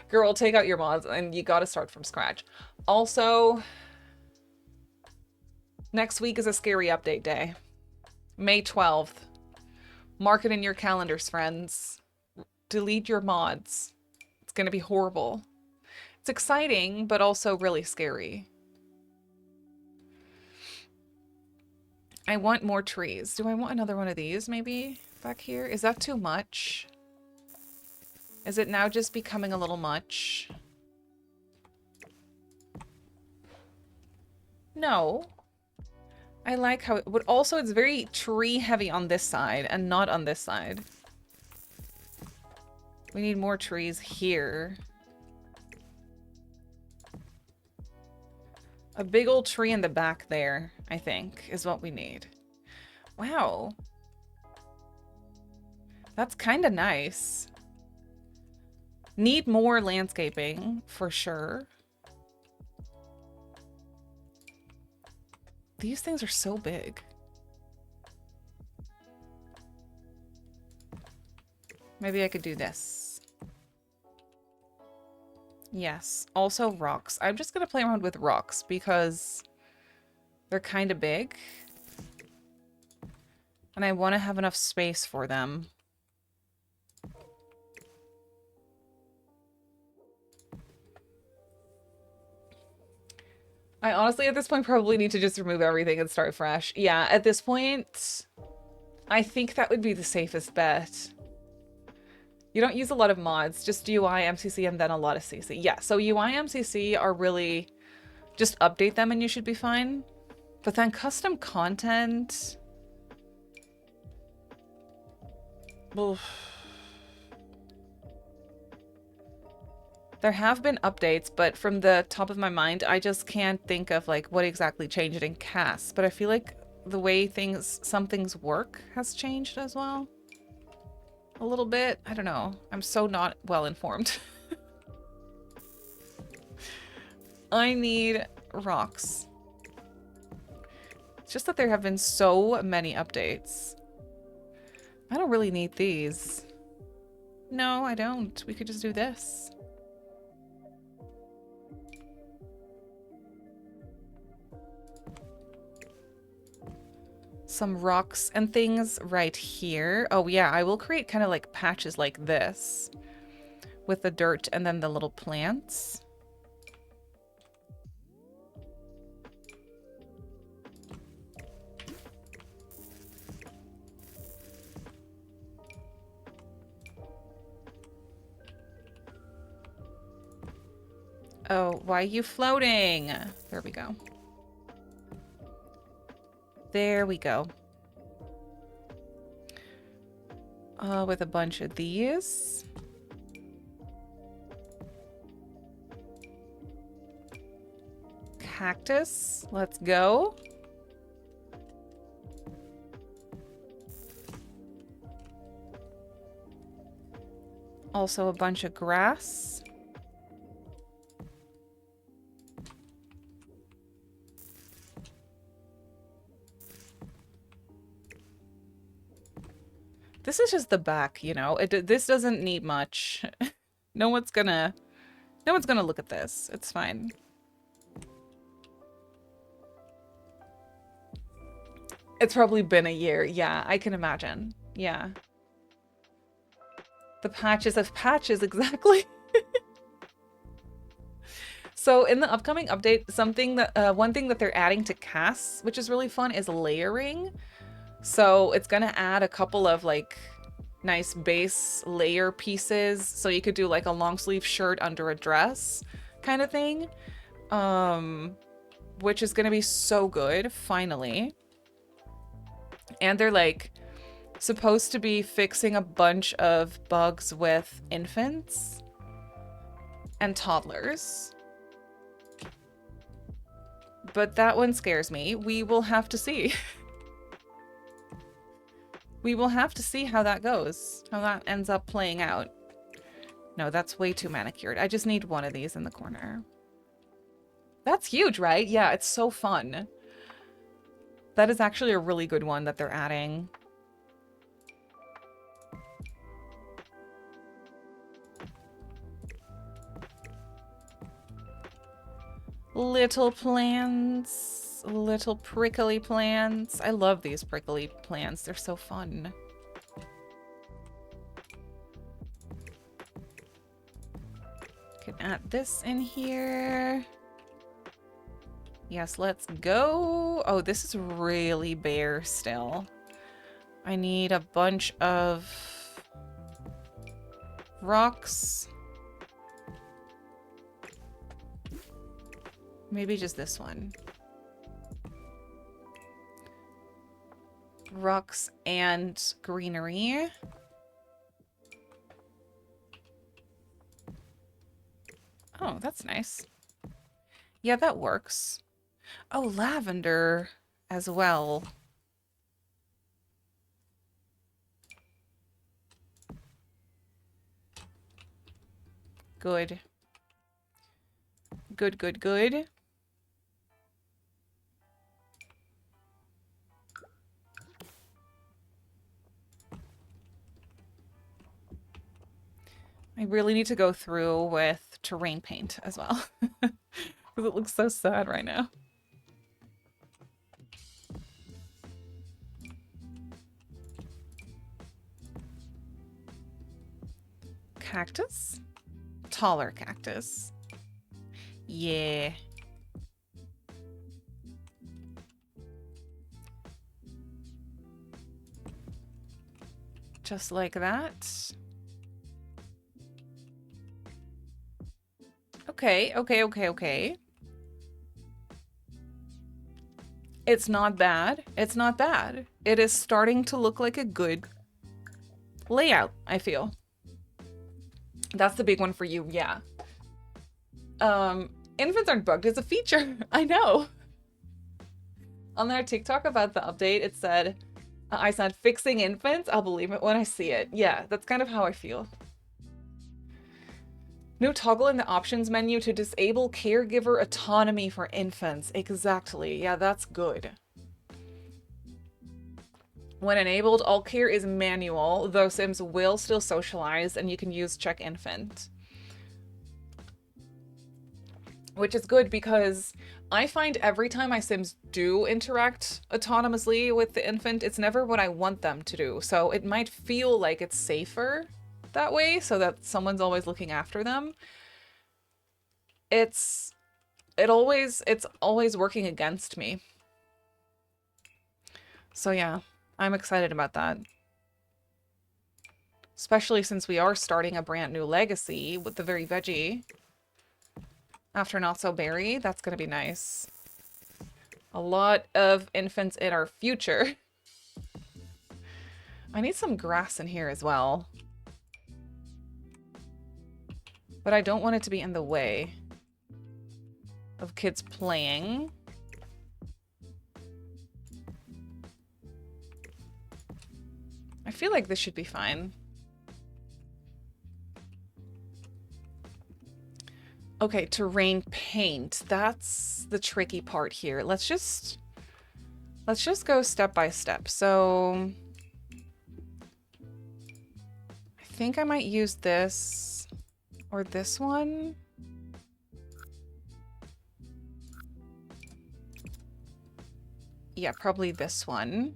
Girl, take out your mods and you gotta start from scratch. Also, next week is a scary update day. May 12th. Mark it in your calendars, friends. Delete your mods. It's gonna be horrible. It's exciting, but also really scary. I want more trees. Do I want another one of these maybe back here? Is that too much? Is it now just becoming a little much? No. I like how it, but also it's very tree heavy on this side and not on this side. We need more trees here. A big old tree in the back there, I think, is what we need. Wow. That's kind of nice. Need more landscaping, for sure. These things are so big. Maybe I could do this. Yes. Also rocks. I'm just going to play around with rocks because they're kind of big. And I want to have enough space for them. I honestly, at this point, probably need to just remove everything and start fresh. Yeah, at this point, I think that would be the safest bet. You don't use a lot of mods, just UI, MCC, and then a lot of CC. Yeah, so UI, MCC are really... just update them and you should be fine. But then custom content... Oof. There have been updates, but from the top of my mind, I just can't think of like what exactly changed in CAS. But I feel like the way some things work has changed as well. A little bit. I don't know. I'm so not well informed. I need rocks. It's just that there have been so many updates. I don't really need these. No, I don't. We could just do this. Some rocks and things right here. Oh yeah, I will create kind of like patches like this with the dirt and then the little plants. Oh, why are you floating? There we go. There we go. With a bunch of these. Cactus. Let's go. Also a bunch of grass. This is just the back, you know. This doesn't need much. No one's gonna look at this. It's fine. It's probably been a year. Yeah, I can imagine. Yeah. The patches of patches, exactly. So in the upcoming update, one thing that they're adding to CAS, which is really fun, is layering. So it's gonna add a couple of like nice base layer pieces. So you could do like a long sleeve shirt under a dress kind of thing. Which is gonna be so good, finally. And they're like supposed to be fixing a bunch of bugs with infants and toddlers. But that one scares me. We will have to see. We will have to see how that goes, how that ends up playing out. No, that's way too manicured. I just need one of these in the corner. That's huge, right? Yeah, it's so fun. That is actually a really good one that they're adding. Little plants. Little prickly plants. I love these prickly plants. They're so fun. Can add this in here. Yes, let's go. Oh, this is really bare still. I need a bunch of rocks. Maybe just this one. Rocks and greenery. Oh, that's nice. Yeah, that works. Oh, lavender as well. Good. Good, good, good. I really need to go through with terrain paint as well. Because it looks so sad right now. Cactus? Taller cactus. Yeah. Just like that. Okay, okay, okay, okay. It's not bad. It's not bad. It is starting to look like a good layout, I feel. That's the big one for you, yeah. Infants aren't bugged is a feature. I know. On their TikTok about the update, it said, I said, fixing infants? I'll believe it when I see it. Yeah, that's kind of how I feel. No toggle in the options menu to disable caregiver autonomy for infants. Exactly. Yeah, that's good. When enabled, all care is manual, though Sims will still socialize and you can use check infant. Which is good because I find every time my Sims do interact autonomously with the infant, it's never what I want them to do. So it might feel like it's safer that way, so that someone's always looking after them. It's always working against me. So yeah, I'm excited about that. Especially since we are starting a brand new legacy with the very veggie. After Not So Berry, that's gonna be nice. A lot of infants in our future. I need some grass in here as well. But I don't want it to be in the way of kids playing. I feel like this should be fine. Okay, terrain paint. That's the tricky part here. Let's just go step by step. So I think I might use this or this one. Yeah, probably this one.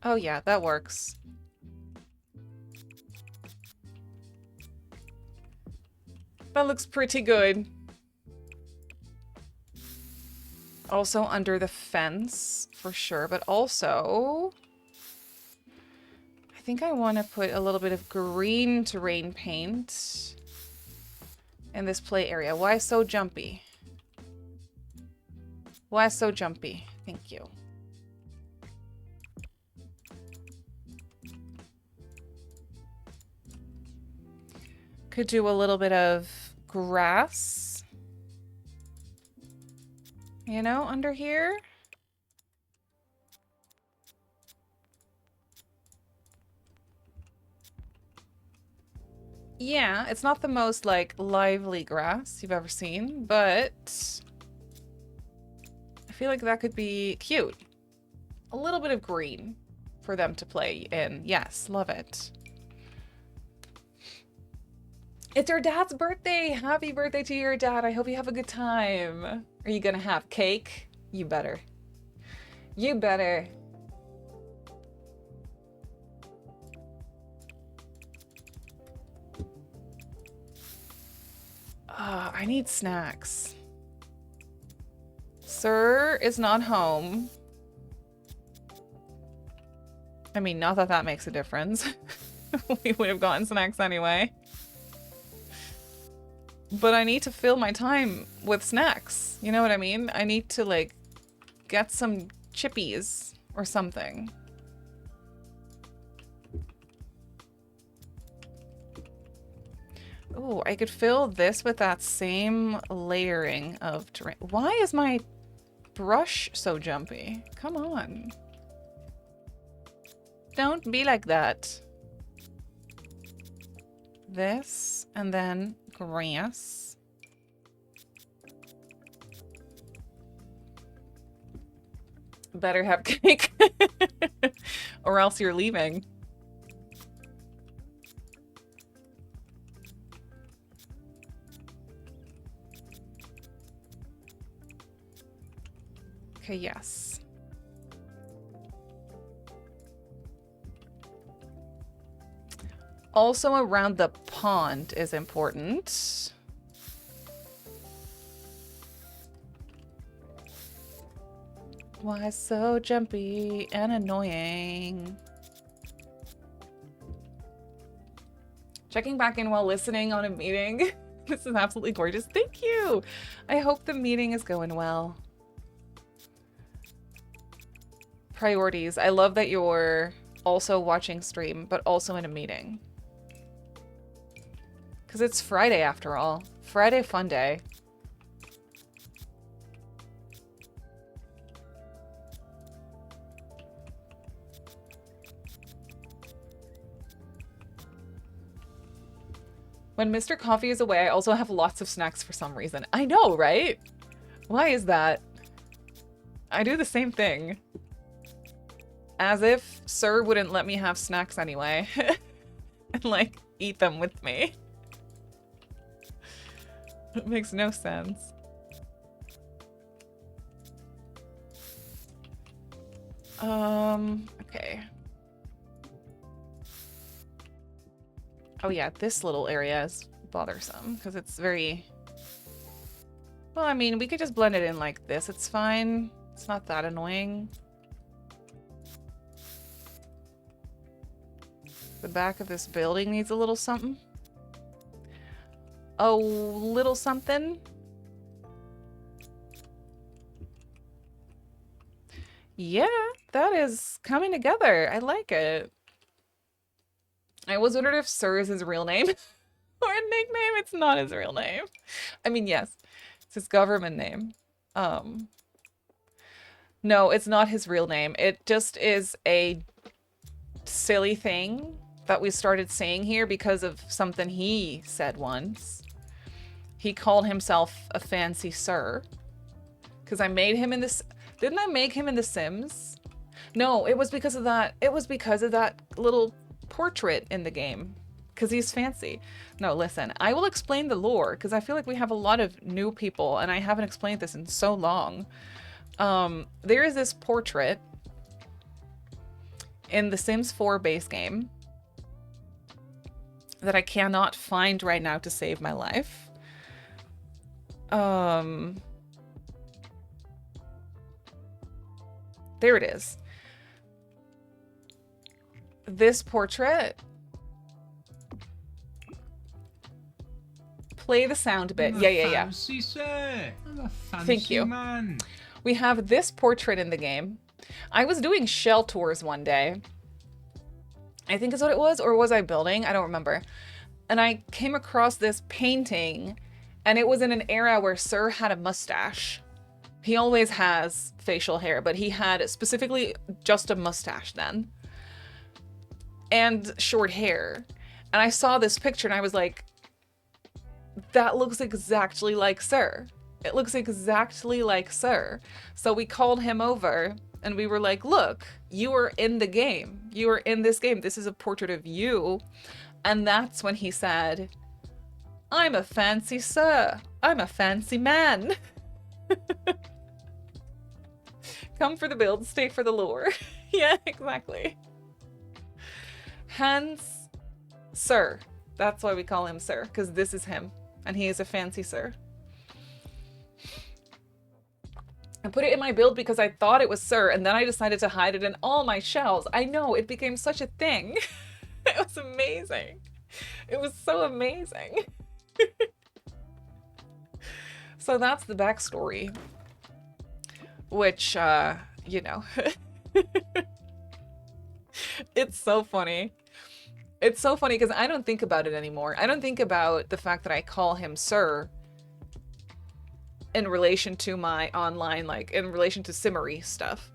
Oh yeah, that works. That looks pretty good. Also under the fence, for sure, but also I think I want to put a little bit of green terrain paint in this play area. Why so jumpy? Why so jumpy? Thank you. Could do a little bit of grass. You know, under here. Yeah, it's not the most, like, lively grass you've ever seen, but I feel like that could be cute. A little bit of green for them to play in. Yes, love it. It's your dad's birthday! Happy birthday to your dad! I hope you have a good time. Are you gonna have cake? You better. You better. I need snacks. Sir is not home. I mean, not that that makes a difference. We would have gotten snacks anyway. But I need to fill my time with snacks. You know what I mean? I need to, like, get some chippies or something. Oh, I could fill this with that same layering of terrain. Why is my brush so jumpy? Come on. Don't be like that. This, and then grass. Better have cake. Or else you're leaving. Okay, yes. Also around the pond is important. Why so jumpy and annoying? Checking back in while listening on a meeting. This is absolutely gorgeous. Thank you. I hope the meeting is going well. Priorities. I love that you're also watching stream, but also in a meeting. Because it's Friday after all. Friday fun day. When Mr. Coffee is away, I also have lots of snacks for some reason. I know, right? Why is that? I do the same thing. As if Sir wouldn't let me have snacks anyway. And, like, eat them with me. It makes no sense. Okay. Oh yeah, this little area is bothersome because it's very... Well, I mean, we could just blend it in like this. It's fine. It's not that annoying. The back of this building needs a little something. A little something. Yeah, that is coming together. I like it. I was wondering if Sir is his real name or a nickname. It's not his real name. I mean, yes, it's his government name. No, it's not his real name. It just is a silly thing that we started saying here because of something he said once. He called himself a fancy sir. Because I made him in this... Didn't I make him in The Sims? No, it was because of that. It was because of that little portrait in the game. Because he's fancy. No, listen. I will explain the lore. Because I feel like we have a lot of new people. And I haven't explained this in so long. There is this portrait in the Sims 4 base game that I cannot find right now to save my life. There it is. This portrait. Play the sound bit. Yeah. Fancy, sir. I'm a fancy Thank you. man. We have this portrait in the game. I was doing shell tours one day. I think is what it was, or was I building? I don't remember. And I came across this painting, and it was in an era where Sir had a mustache. He always has facial hair, but he had specifically just a mustache then. And short hair. And I saw this picture and I was like, that looks exactly like Sir. It looks exactly like Sir. So we called him over and we were like, look, you are in the game. You are in this game. This is a portrait of you. And that's when he said, I'm a fancy sir. I'm a fancy man. Come for the build, stay for the lore. Yeah, exactly. Hence, Sir. That's why we call him Sir, because this is him. And he is a fancy sir. I put it in my build because I thought it was Sir, and then I decided to hide it in all my shells. I know, it became such a thing. It was amazing. It was so amazing. So that's the backstory. Which, you know. It's so funny. It's so funny because I don't think about it anymore. I don't think about the fact that I call him Sir in relation to my online, like, in relation to Simmery stuff.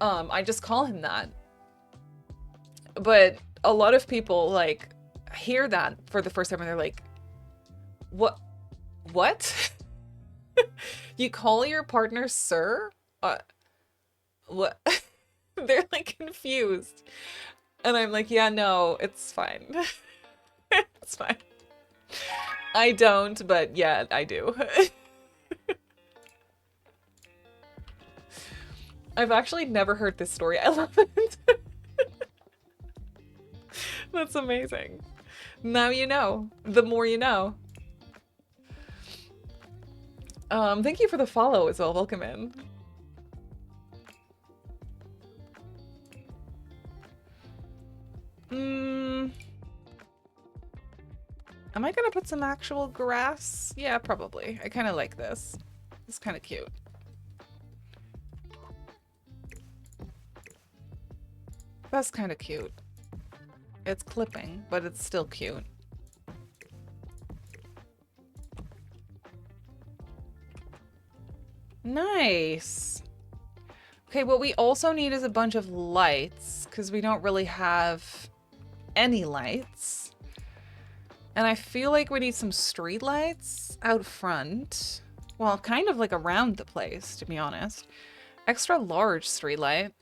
I just call him that. But a lot of people, like, hear that for the first time and they're like, What? You call your partner Sir? What? They're, like, confused. And I'm like, yeah, no, it's fine. It's fine. I don't, but yeah, I do. I've actually never heard this story. I love it. That's amazing. Now you know. The more you know. Thank you for the follow as well. Welcome in. Am I gonna put some actual grass? Yeah, probably. I kind of like this. It's kind of cute. That's kind of cute. It's clipping, but it's still cute. Nice. Okay, what we also need is a bunch of lights, because we don't really have any lights. And I feel like we need some street lights out front. Well, kind of like around the place, to be honest. Extra large street light.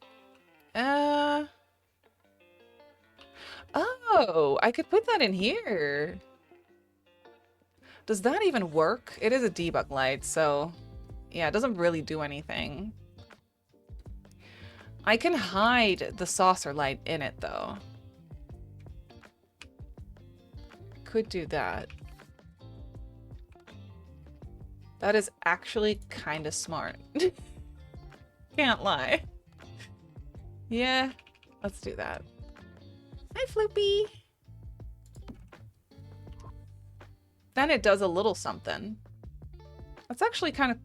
Oh, I could put that in here. Does that even work? It is a debug light, so yeah, it doesn't really do anything. I can hide the saucer light in it, though. Could do that. That is actually kind of smart. Can't lie. Yeah, let's do that. Hi, Floopy. Then it does a little something. That's actually kind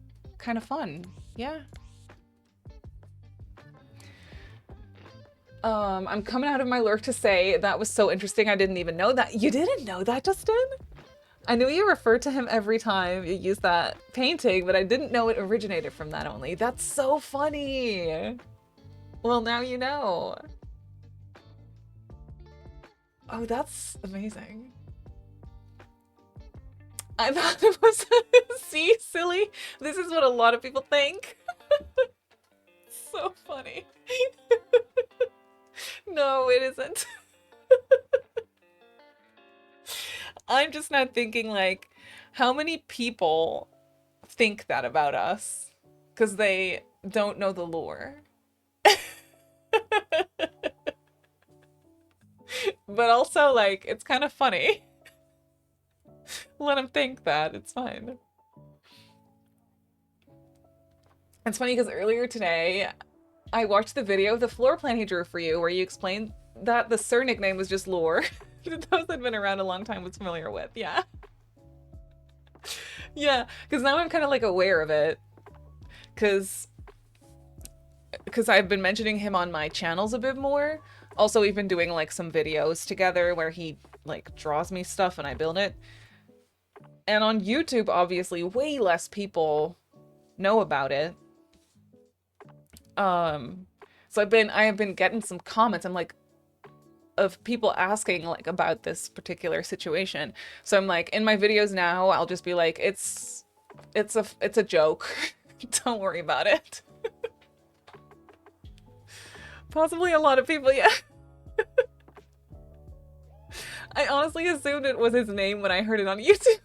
of fun. Yeah. I'm coming out of my lurk to say that was so interesting. I didn't even know that. You didn't know that, Justin? I knew you referred to him every time you used that painting, but I didn't know it originated from that only. That's so funny. Well, now you know. Oh, that's amazing. I thought it was, see, silly. This is what a lot of people think. So funny. No, it isn't. I'm just not thinking, like, how many people think that about us? Because they don't know the lore. But also, like, it's kind of funny. Let them think that. It's fine. It's funny because earlier today, I watched the video of the floor plan he drew for you where you explained that the Sir nickname was just lore. Those I'd been around a long time was familiar with. Yeah. Yeah, because now I'm kind of like aware of it. Because I've been mentioning him on my channels a bit more. Also, we've been doing like some videos together where he like draws me stuff and I build it. And on YouTube, obviously, way less people know about it. So I have been getting some comments. I'm like, of people asking like about this particular situation. So I'm like, in my videos now, I'll just be like, it's a joke. Don't worry about it. Possibly a lot of people, yeah. I honestly assumed it was his name when I heard it on YouTube.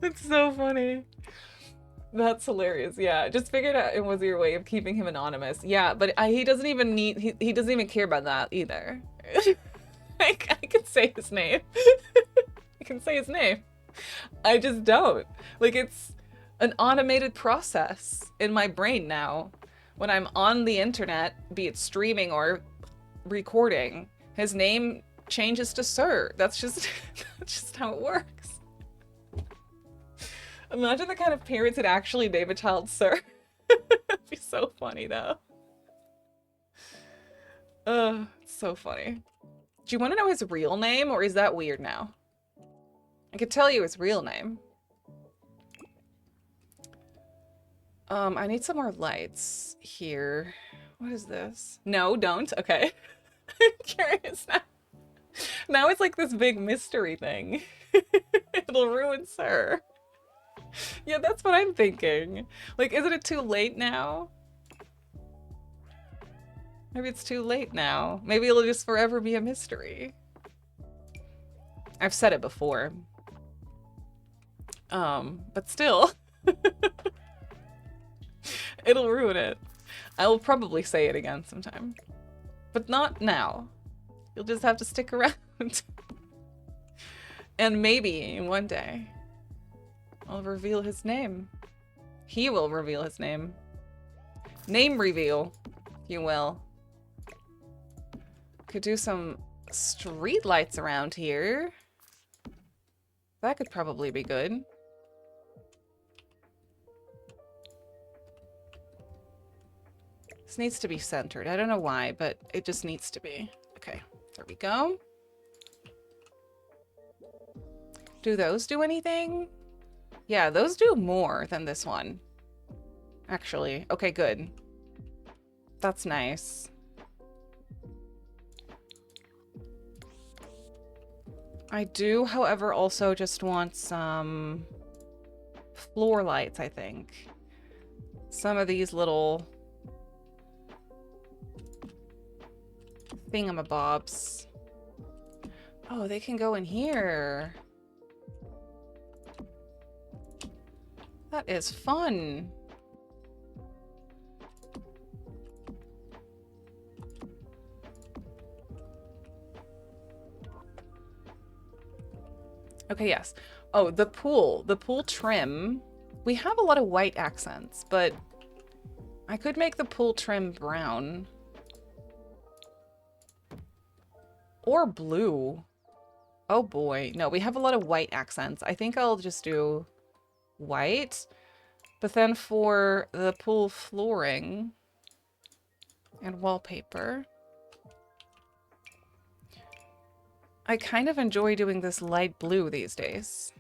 It's so funny. That's hilarious. Yeah, just figured out it was your way of keeping him anonymous. Yeah, but he doesn't even need, he doesn't even care about that either. I can say his name. I can say his name. I just don't. Like, it's an automated process in my brain now. When I'm on the internet, be it streaming or recording, his name changes to Sir. That's just that's just how it works. Imagine the kind of parents that actually name a child Sir. It'd be so funny though. It's so funny. Do you want to know his real name, or is that weird now? I could tell you his real name. I need some more lights here. What is this? No, don't. Okay. I'm curious now. Now it's like this big mystery thing. It'll ruin Sir. Yeah, that's what I'm thinking. Like, isn't it too late now? Maybe it's too late now. Maybe it'll just forever be a mystery. I've said it before. But still. It'll ruin it. I will probably say it again sometime. But not now. You'll just have to stick around. And maybe one day I'll reveal his name. He will reveal his name. Name reveal, if you will. Could do some street lights around here. That could probably be good. This needs to be centered. I don't know why, but it just needs to be. Okay, there we go. Do those do anything? Yeah, those do more than this one. Actually. Okay, good. That's nice. I do, however, also just want some floor lights, I think. Some of these little thingamabobs. Oh, they can go in here. That is fun. Okay, yes. Oh, the pool trim. We have a lot of white accents, but I could make the pool trim brown. Or blue. Oh boy. No, we have a lot of white accents. I think I'll just do white. But then for the pool flooring and wallpaper, I kind of enjoy doing this light blue these days.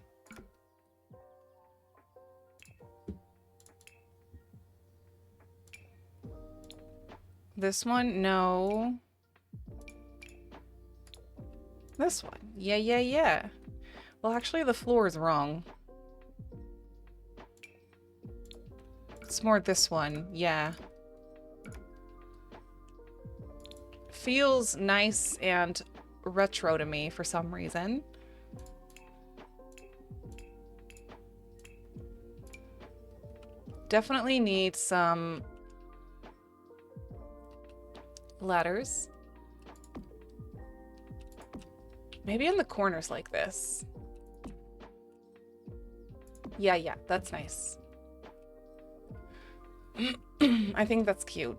This one? No. This one. Yeah, yeah, yeah. Well, actually, the floor is wrong. It's more this one. Yeah. Feels nice and retro to me for some reason. Definitely need some letters. Maybe in the corners like this. Yeah, yeah, that's nice. I think that's cute.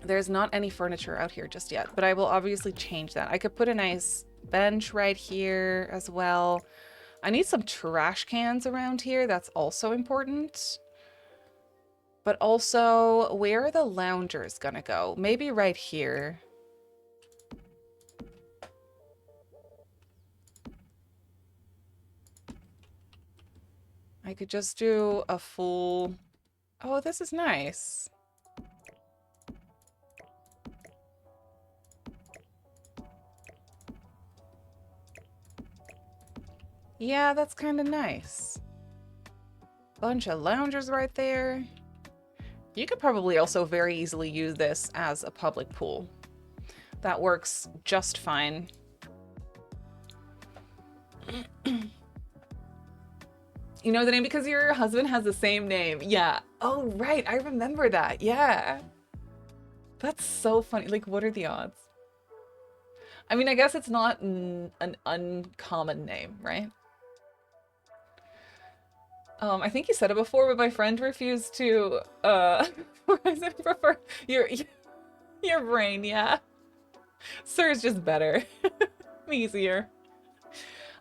There's not any furniture out here just yet, but I will obviously change that. I could put a nice bench right here as well. I need some trash cans around here. That's also important. But also, where are the loungers gonna go? Maybe right here. I could just do a full Oh, this is nice. Yeah, that's kind of nice. Bunch of loungers right there. You could probably also very easily use this as a public pool. That works just fine. You know the name because your husband has the same name. Yeah. Oh, right. I remember that. Yeah. That's so funny. Like, what are the odds? I mean, I guess it's not an uncommon name, right? I think you said it before, but my friend refused to, prefer your brain, yeah. Sir is just better. Easier.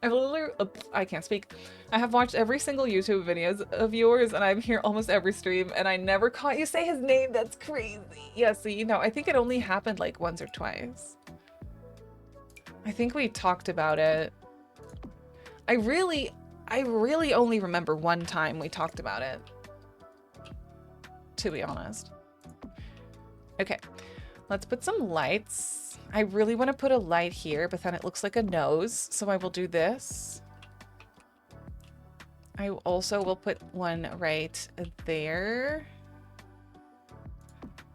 I've literally, I can't speak. I have watched every single YouTube videos of yours, and I'm here almost every stream, and I never caught you say his name. That's crazy. Yeah, see, no, I think it only happened like once or twice. I think we talked about it. I really only remember one time we talked about it, to be honest. Okay, let's put some lights. I really want to put a light here, but then it looks like a nose, so I will do this. I also will put one right there.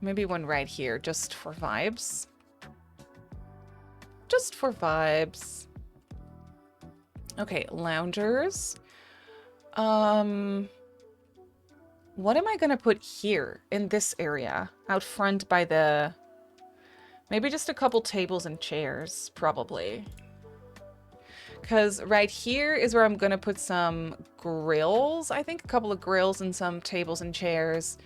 Maybe one right here, just for vibes. Just for vibes. Okay, loungers. What am I gonna put here in this area? Out front by the... Maybe just a couple tables and chairs, probably. Because right here is where I'm gonna put some grills. I think a couple of grills and some tables and chairs.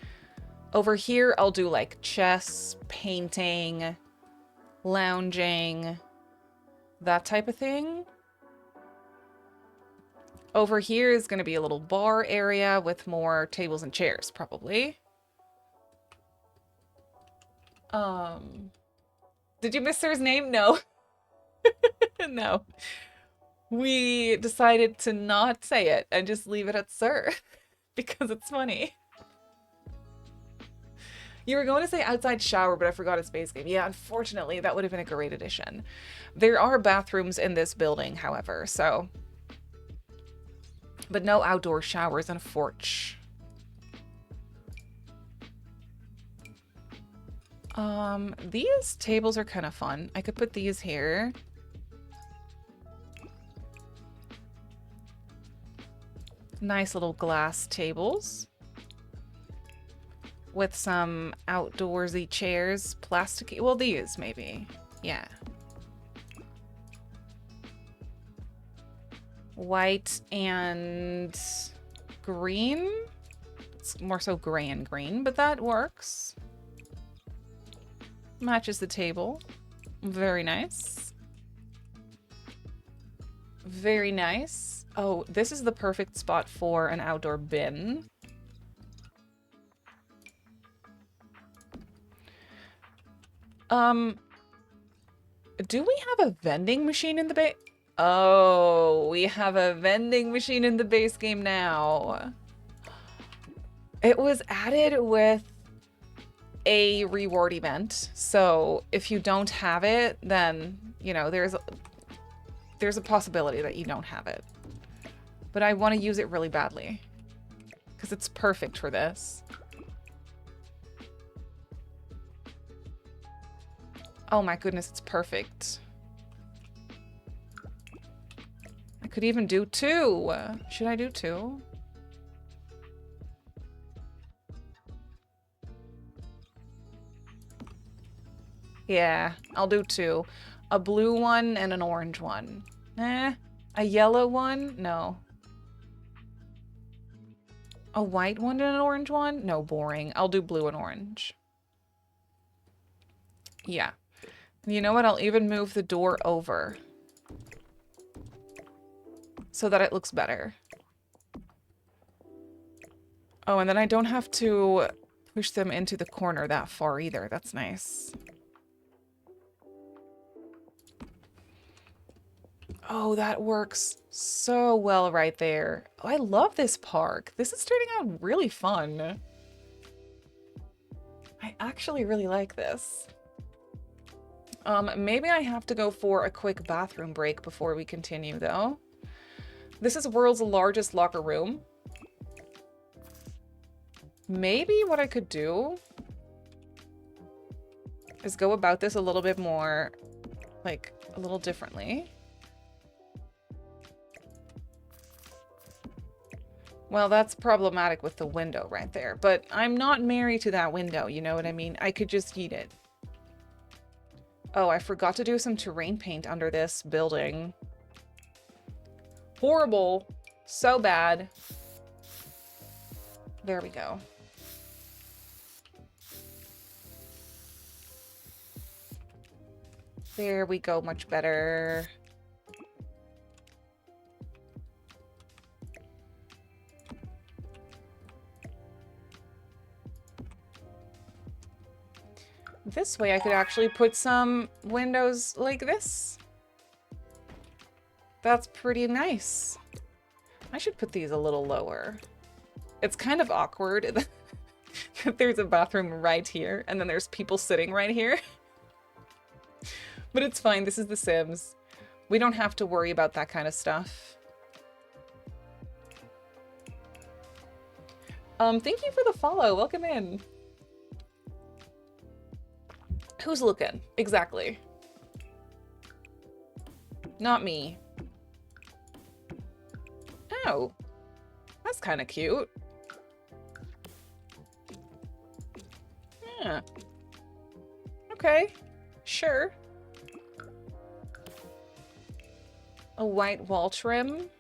Over here, I'll do like chess, painting, lounging, that type of thing. Over here is going to be a little bar area with more tables and chairs, probably. Did you miss Sir's name? No. No. We decided to not say it and just leave it at Sir because it's funny. You were going to say outside shower, but I forgot it's base game. Yeah, unfortunately, that would have been a great addition. There are bathrooms in this building, however, so... But no outdoor showers and a porch. These tables are kind of fun. I could put these here. Nice little glass tables. With some outdoorsy chairs. Plastic. Well, these maybe. Yeah. White and green. It's more so gray and green, but that works. Matches the table. Very nice. Very nice. Oh, this is the perfect spot for an outdoor bin. Do we have a vending machine in the base? Oh, we have a vending machine in the base game now. It was added with a reward event. So if you don't have it, then, you know, there's a possibility that you don't have it. But I want to use it really badly because it's perfect for this. Oh my goodness, it's perfect. I could even do 2. Should I do 2? Yeah, I'll do 2. A blue one and an orange one. A yellow one? No. A white one and an orange one? No, boring. I'll do blue and orange. Yeah. You know what? I'll even move the door over so that it looks better. Oh, and then I don't have to push them into the corner that far either. That's nice. Oh, that works so well right there. Oh, I love this park. This is turning out really fun. I actually really like this. Maybe I have to go for a quick bathroom break before we continue, though. This is the world's largest locker room. Maybe what I could do is go about this a little bit more, like, a little differently. Well, that's problematic with the window right there, but I'm not married to that window, you know what I mean? I could just eat it. Oh, I forgot to do some terrain paint under this building. Horrible. So bad. There we go. There we go, much better. This way I could actually put some windows like this. That's pretty nice. I should put these a little lower. It's kind of awkward that there's a bathroom right here and then there's people sitting right here. But it's fine, this is The Sims. We don't have to worry about that kind of stuff. Thank you for the follow. Welcome in. Who's looking? Exactly. Not me. Oh. That's kind of cute. Yeah. Okay. Sure. A white wall trim.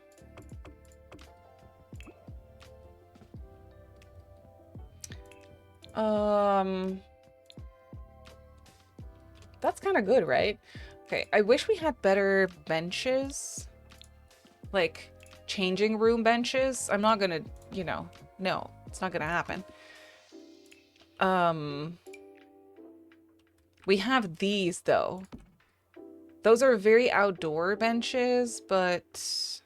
That's kind of good, right? Okay, I wish we had better benches. Like, changing room benches. I'm not gonna, you know, no, it's not gonna happen. We have these, though. Those are very outdoor benches, but...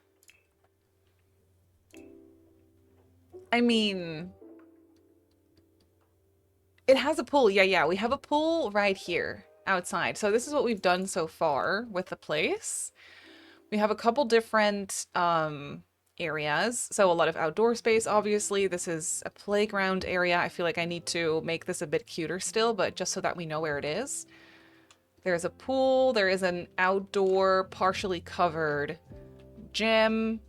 I mean... It has a pool. Yeah, we have a pool right here. Outside. So this is what we've done so far with the place. We have a couple different areas. So a lot of outdoor space, obviously. This is a playground area. I feel like I need to make this a bit cuter still, but just so that we know where it is. There's a pool. There is an outdoor, partially covered gym,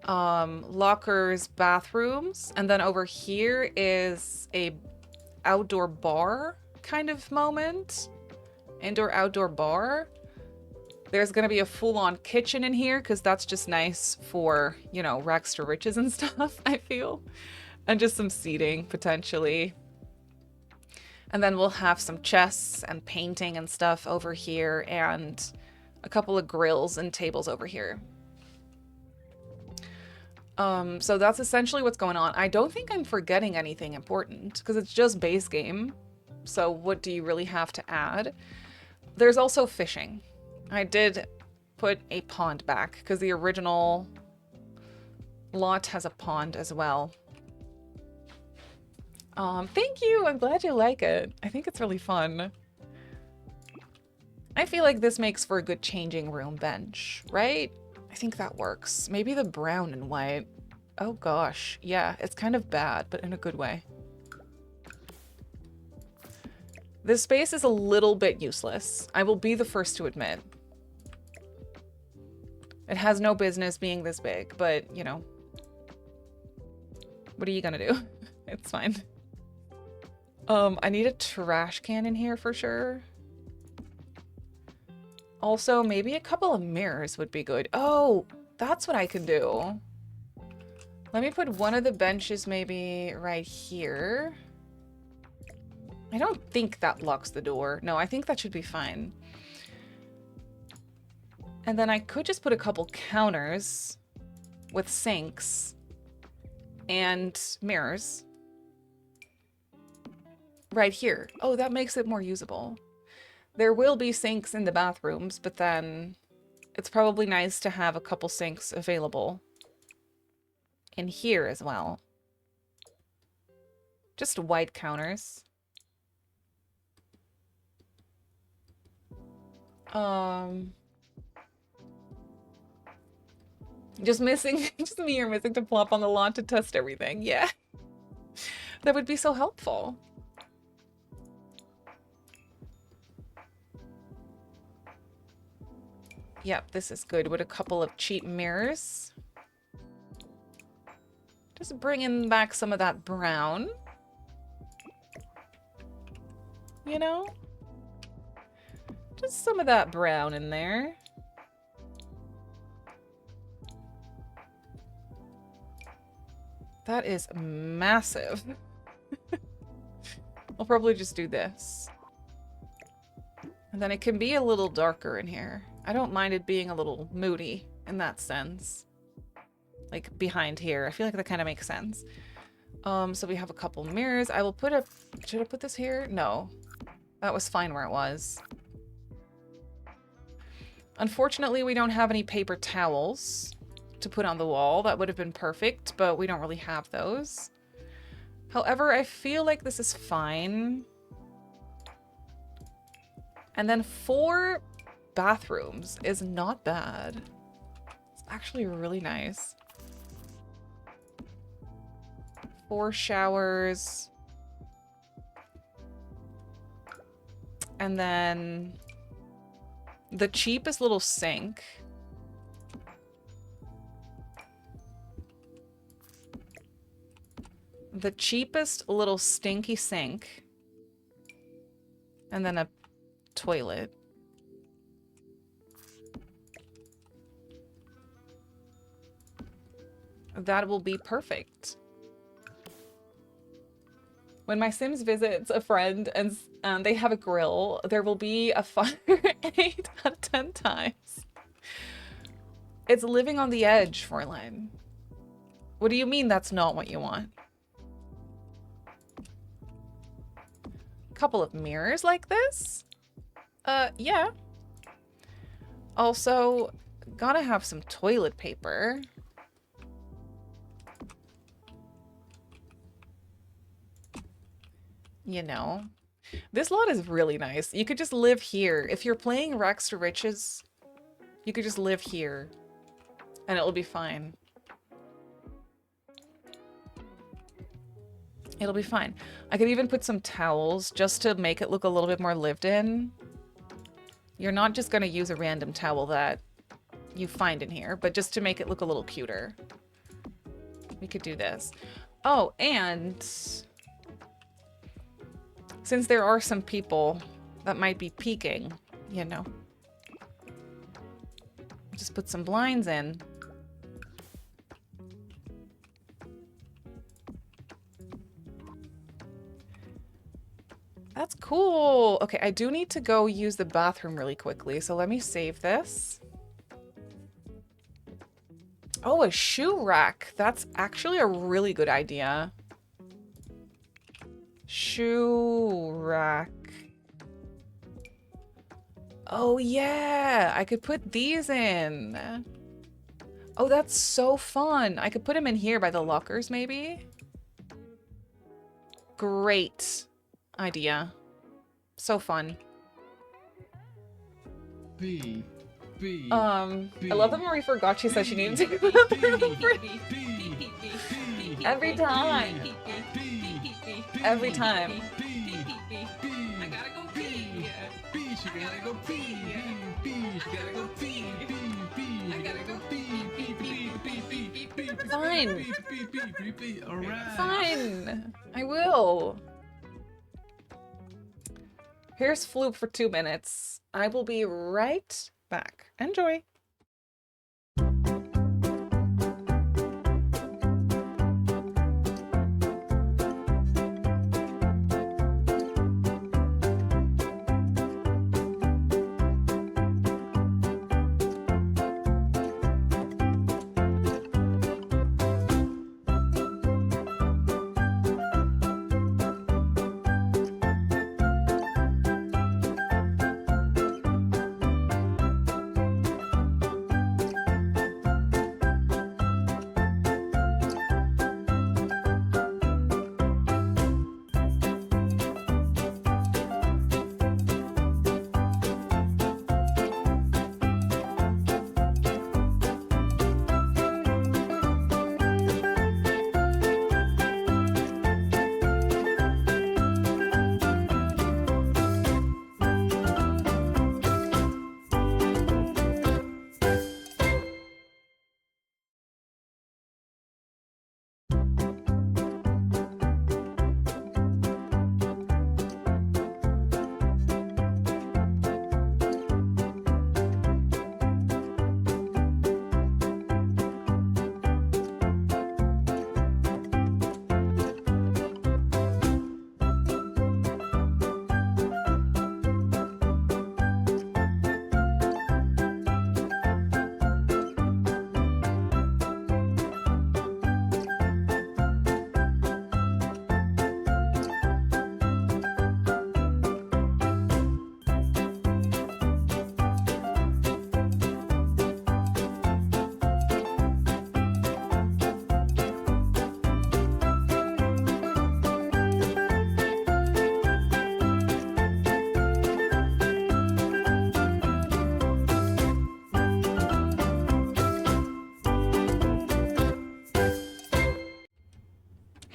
lockers, bathrooms. And then over here is a outdoor bar kind of moment. Indoor outdoor bar. There's gonna be a full-on kitchen in here because that's just nice for, you know, rags to riches and stuff, I feel. And just some seating potentially. And then we'll have some chests and painting and stuff over here and a couple of grills and tables over here. So that's essentially what's going on. I don't think I'm forgetting anything important because it's just base game. So what do you really have to add? There's also fishing. I did put a pond back because the original lot has a pond as well. Thank you. I'm glad you like it. I think it's really fun. I feel like this makes for a good changing room bench, right? I think that works. Maybe the brown and white. Oh gosh. Yeah, it's kind of bad, but in a good way. This space is a little bit useless. I will be the first to admit. It has no business being this big, but, you know. What are you gonna do? It's fine. I need a trash can in here for sure. Also, maybe a couple of mirrors would be good. Oh, that's what I can do. Let me put one of the benches maybe right here. I don't think that locks the door. No, I think that should be fine. And then I could just put a couple counters with sinks and mirrors right here. Oh, that makes it more usable. There will be sinks in the bathrooms, but then it's probably nice to have a couple sinks available in here as well. Just white counters. Um, just missing, just me or missing to plop on the lawn to test everything. Yeah, that would be so helpful. Yep, this is good with a couple of cheap mirrors. Just bringing back some of that brown. You know? Just some of that brown in there. That is massive. I'll probably just do this. And then it can be a little darker in here. I don't mind it being a little moody in that sense. Like behind here. I feel like that kind of makes sense. So we have a couple mirrors. I will put a... Should I put this here? No. That was fine where it was. Unfortunately, we don't have any paper towels to put on the wall. That would have been perfect, but we don't really have those. However, I feel like this is fine. And then 4 bathrooms is not bad. It's actually really nice. 4 showers. And then the cheapest little sink. The cheapest little stinky sink. And then a toilet. That will be perfect. When my Sims visits a friend and they have a grill, there will be a fire 8 out of 10 times. It's living on the edge, Forlin. What do you mean that's not what you want? Couple of mirrors like this? Yeah. Also, gotta have some toilet paper. You know, this lot is really nice. You could just live here. If you're playing Rags to Riches, you could just live here and it'll be fine. It'll be fine. I could even put some towels just to make it look a little bit more lived in. You're not just going to use a random towel that you find in here, but just to make it look a little cuter. We could do this. Oh, and since there are some people that might be peeking, you know, just put some blinds in. That's cool. Okay, I do need to go use the bathroom really quickly, so let me save this. Oh, a shoe rack. That's actually a really good idea. Shoe rack. Oh yeah, I could put these in. Oh, that's so fun. I could put them in here by the lockers, maybe. Great idea. So fun. B. I love that Marie forgot she said she needed to go every time. Every time. I gotta go pee. She gotta go pee. She gotta go pee. I gotta go pee. Fine. All right. Fine. I will. Here's Floop for 2 minutes. I will be right back. Enjoy.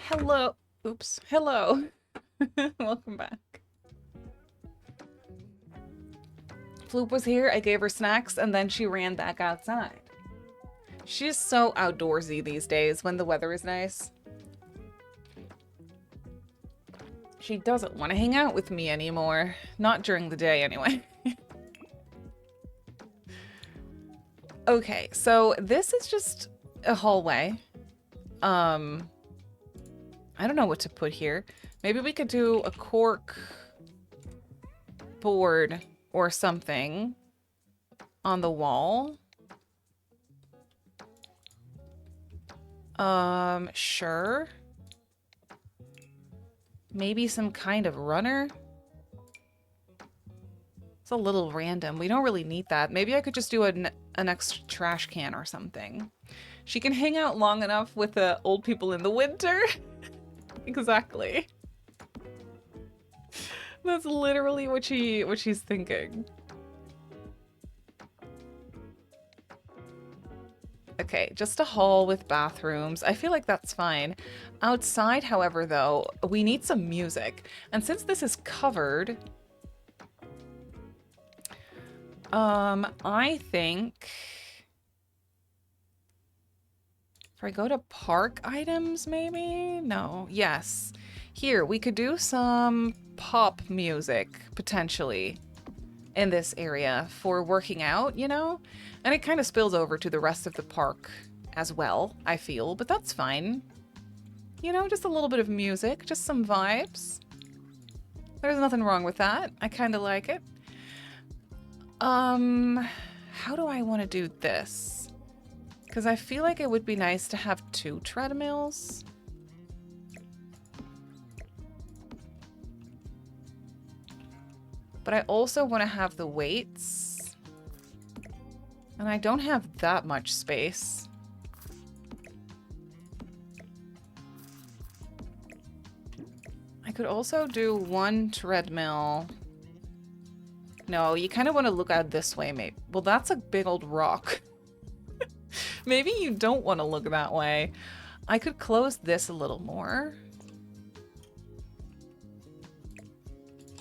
Hello. Oops. Hello. Welcome back. Floop was here. I gave her snacks and then she ran back outside. She's so outdoorsy these days when the weather is nice. She doesn't want to hang out with me anymore. Not during the day anyway. Okay, so this is just a hallway. I don't know what to put here. Maybe we could do a cork board or something on the wall. Sure. Maybe some kind of runner. It's a little random. We don't really need that. Maybe I could just do an extra trash can or something. She can hang out long enough with the old people in the winter. Exactly. That's literally what she's thinking. Okay, just a hall with bathrooms. I feel like that's fine. Outside, however, though, we need some music. And since this is covered, I think if I go to park items, maybe? No. Yes. Here, we could do some pop music, potentially, in this area for working out, you know? And it kind of spills over to the rest of the park as well, I feel, but that's fine. You know, just a little bit of music, just some vibes. There's nothing wrong with that. I kind of like it. How do I want to do this? Because I feel like it would be nice to have 2 treadmills. But I also want to have the weights. And I don't have that much space. I could also do 1 treadmill. No, you kind of want to look out this way, maybe. Well, that's a big old rock. Maybe you don't want to look that way. I could close this a little more.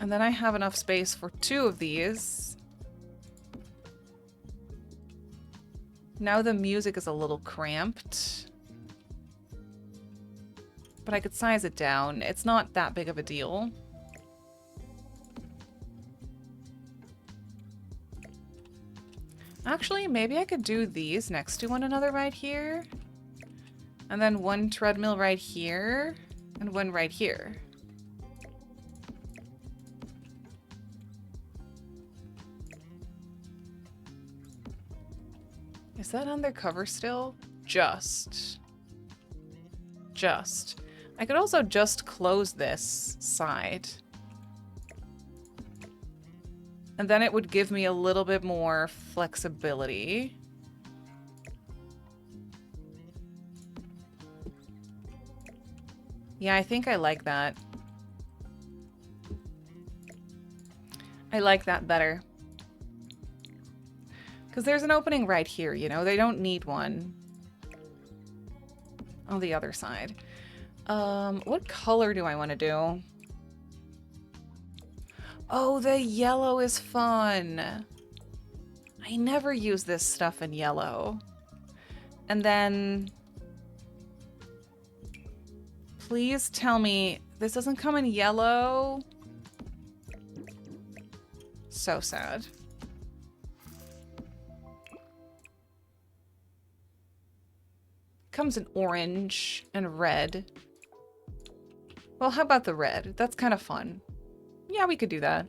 And then I have enough space for 2 of these. Now the music is a little cramped. But I could size it down. It's not that big of a deal. Actually, maybe I could do these next to one another right here. And then 1 treadmill right here. And 1 right here. Is that undercover still? Just. I could also just close this side. And then it would give me a little bit more flexibility. Yeah, I think I like that. I like that better. Because there's an opening right here, you know? They don't need one on the other side. What color do I want to do? Oh, the yellow is fun. I never use this stuff in yellow. And then... Please tell me this doesn't come in yellow. So sad. Comes in orange and red. Well, how about the red? That's kind of fun. Yeah, we could do that.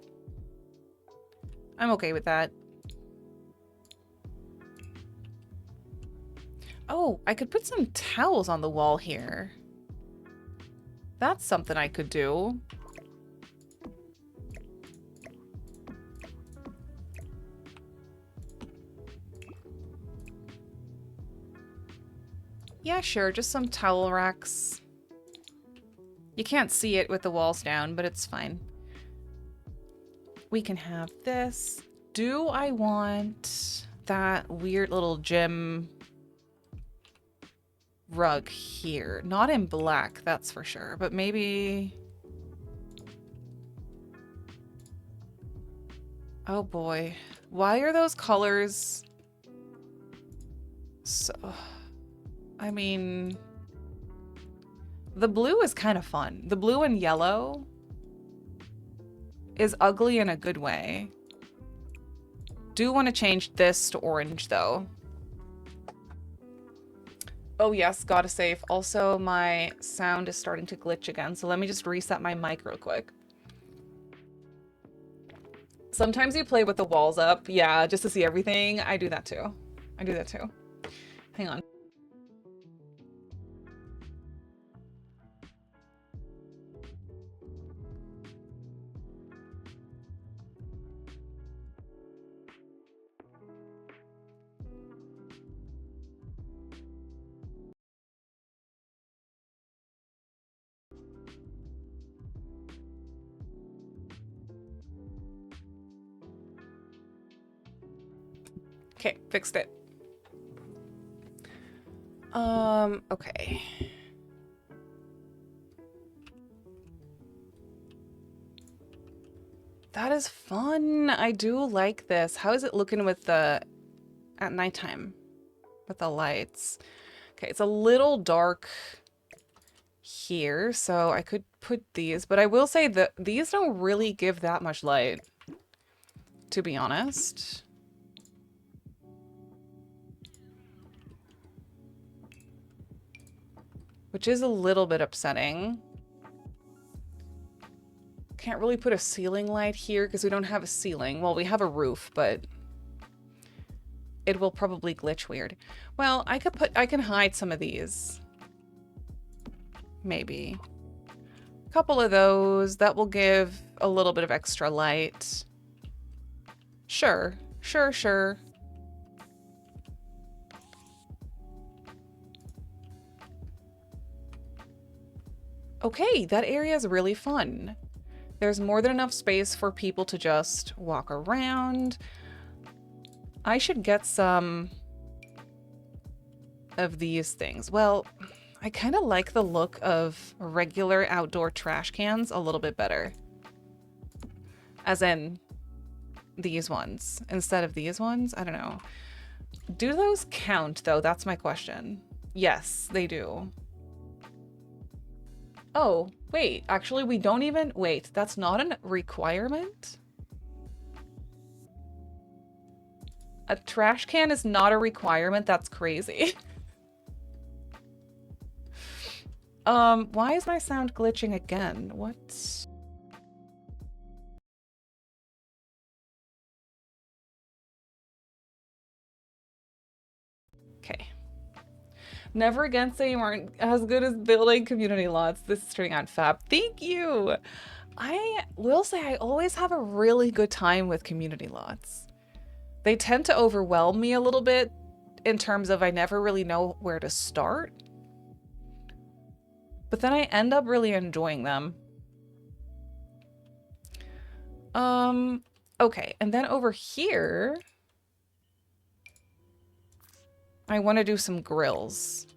I'm okay with that. Oh, I could put some towels on the wall here. That's something I could do. Yeah, sure, just some towel racks. You can't see it with the walls down, but it's fine. We can have this. Do I want that weird little gym rug here. Not in black, that's for sure, but maybe... Oh boy. Why are those colors so... I mean... The blue is kind of fun. The blue and yellow is ugly in a good way. Do want to change this to orange though. Oh yes, gotta save. Also, my sound is starting to glitch again, so let me just reset my mic real quick. Sometimes you play with the walls up, yeah, just to see everything. I do that too. I do that too. Hang on. Okay, fixed it. Okay. That is fun. I do like this. How is it looking with the at nighttime with the lights? Okay, it's a little dark here, so I could put these, but I will say that these don't really give that much light, to be honest. Which is a little bit upsetting. Can't really put a ceiling light here because we don't have a ceiling. Well, we have a roof, but it will probably glitch weird. Well, I can hide some of these. Maybe. A couple of those. That will give a little bit of extra light. Sure. Sure, sure. Okay, that area is really fun. There's more than enough space for people to just walk around. I should get some of these things. Well, I kind of like the look of regular outdoor trash cans a little bit better. As in these ones instead of these ones. I don't know. Do those count though? That's my question. Yes, they do. Oh, wait, actually we don't even, wait, that's not a requirement? A trash can is not a requirement? That's crazy. Why is my sound glitching again? What? Okay. Never again say you aren't as good as building community lots. This is turning out fab. Thank you. I will say I always have a really good time with community lots. They tend to overwhelm me a little bit in terms of I never really know where to start. But then I end up really enjoying them. Okay, and then over here, I want to do some grills.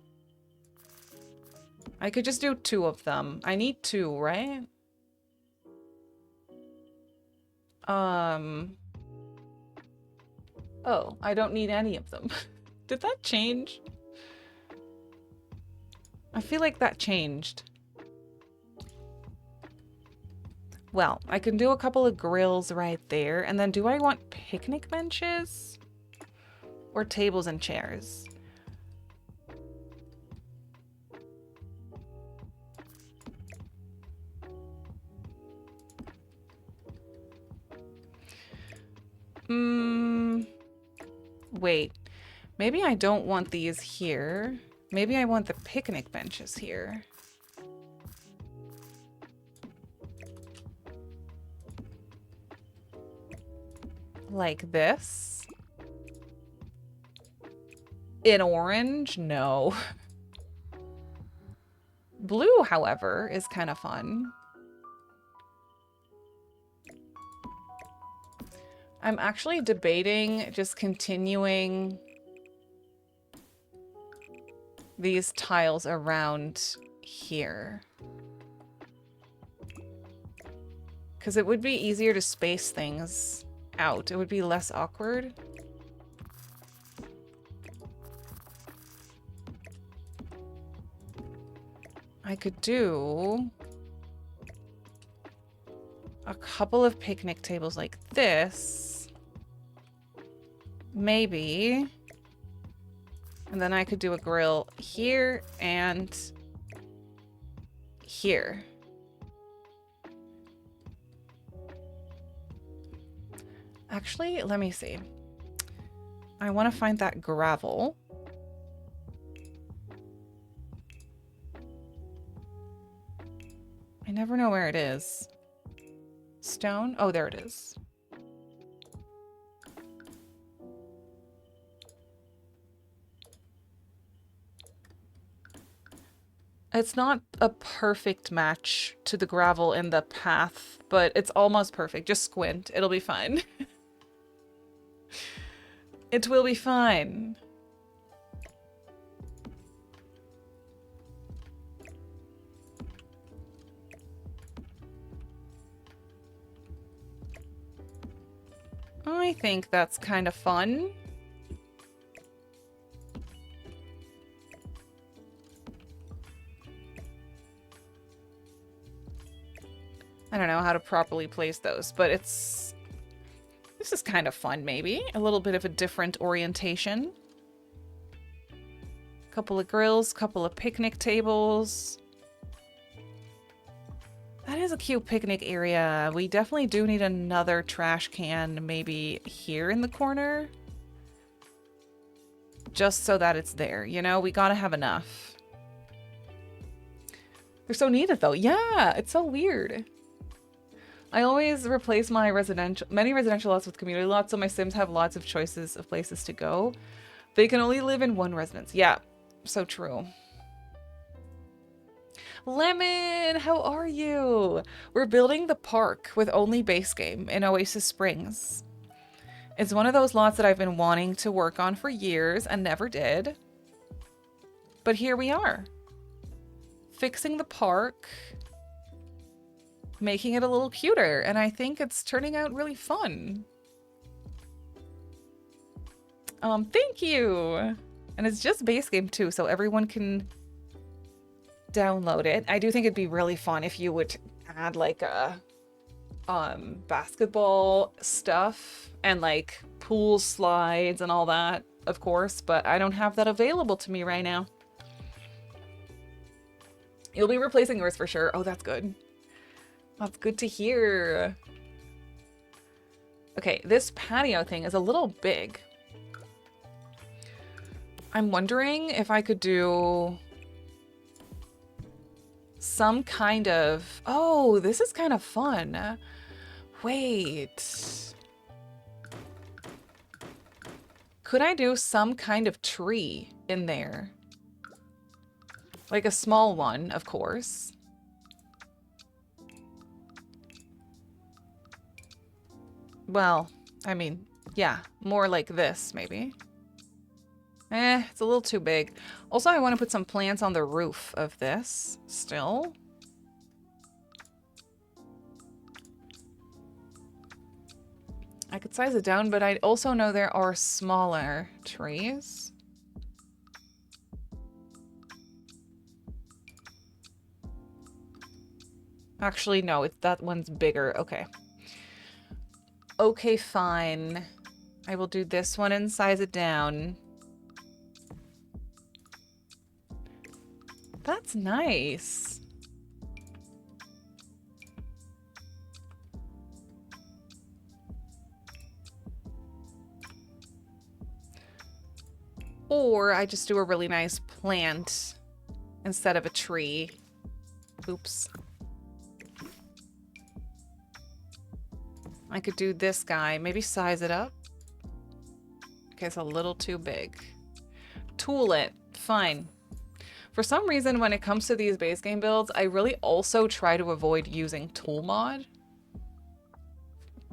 I could just do 2 of them. I need 2, right? Oh, I don't need any of them. Did that change? I feel like that changed. Well, I can do a couple of grills right there. And then do I want picnic benches? Or tables and chairs? Wait. Maybe I don't want these here. Maybe I want the picnic benches here. Like this. In orange? No. Blue, however, is kind of fun. I'm actually debating just continuing these tiles around here. Because it would be easier to space things out. It would be less awkward. I could do a couple of picnic tables like this. Maybe. And then I could do a grill here and here. Actually, let me see. I want to find that gravel. I never know where it is. Stone? Oh, there it is. It's not a perfect match to the gravel in the path, but it's almost perfect. Just squint. It'll be fine. It will be fine. I think that's kind of fun. I don't know how to properly place those, but this is kind of fun, maybe. A little bit of a different orientation. Couple of grills, couple of picnic tables. That is a cute picnic area. We definitely do need another trash can maybe here in the corner. Just so that it's there, you know? We gotta have enough. They're so needed though. Yeah, it's so weird. I always replace my many residential lots with community lots, so my Sims have lots of choices of places to go. They can only live in one residence. Yeah, so true. Lemon, how are you? We're building the park with only base game in Oasis Springs. It's one of those lots that I've been wanting to work on for years and never did. But here we are. Fixing the park. Making it a little cuter, and I think it's turning out really fun. Thank you! And it's just base game too, so everyone can download it. I do think it'd be really fun if you would add like a basketball stuff and like pool slides and all that, of course, but I don't have that available to me right now. You'll be replacing yours for sure. Oh, that's good. That's good to hear. Okay, this patio thing is a little big. I'm wondering if I could do some kind of... Oh, this is kind of fun. Wait. Could I do some kind of tree in there? Like a small one, of course. Well, I mean, yeah, more like this, maybe. It's a little too big. Also, I want to put some plants on the roof of this, still. I could size it down, but I also know there are smaller trees. Actually, no, that one's bigger. Okay. Okay, fine. I will do this one and size it down. That's nice. Or I just do a really nice plant instead of a tree. Oops. I could do this guy. Maybe size it up. Okay, it's a little too big. Tool it. Fine. For some reason, when it comes to these base game builds, I really also try to avoid using tool mod.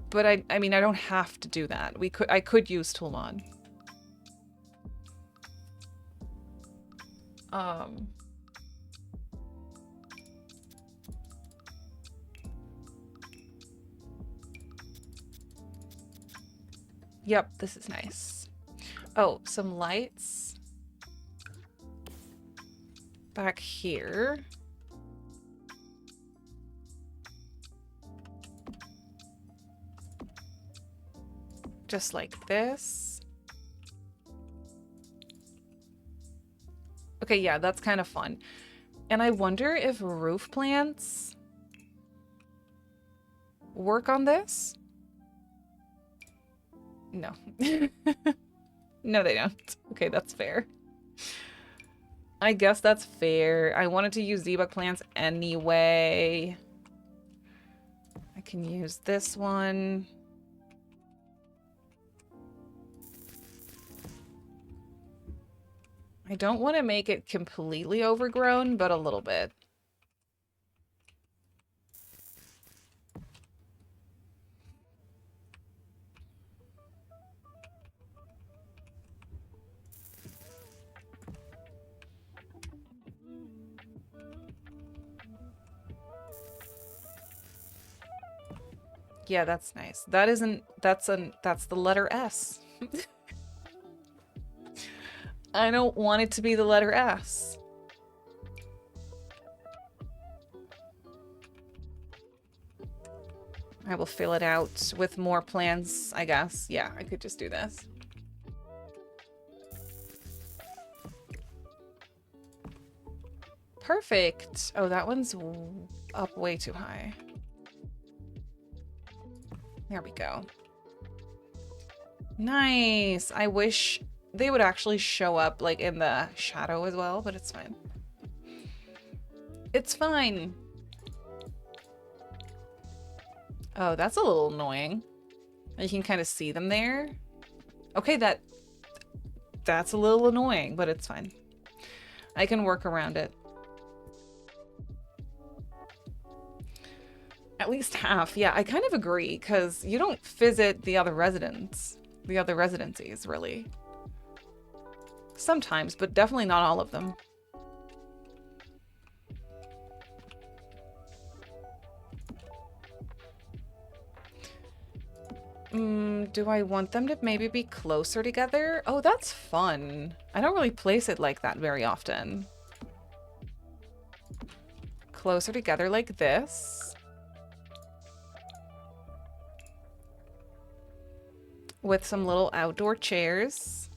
But I mean, I don't have to do that. I could use tool mod. Yep, this is nice. Oh, some lights back here. Just like this. Okay, yeah, that's kind of fun. And I wonder if roof plants work on this? No. No, they don't. Okay, that's fair. I guess that's fair. I wanted to use debug plants anyway. I can use this one. I don't want to make it completely overgrown, but a little bit. Yeah, that's nice. That isn't, that's the letter S. I don't want it to be the letter S. I will fill it out with more plans, I guess. Yeah, I could just do this. Perfect. Oh, that one's up way too high. There we go. Nice. I wish they would actually show up like in the shadow as well, but it's fine. It's fine. Oh, that's a little annoying. You can kind of see them there. Okay, that's a little annoying, but it's fine. I can work around it. At least half. Yeah, I kind of agree, because you don't visit the other residents, the other residencies, really. Sometimes, but definitely not all of them. Do I want them to maybe be closer together? Oh, that's fun. I don't really place it like that very often. Closer together like this. With some little outdoor chairs.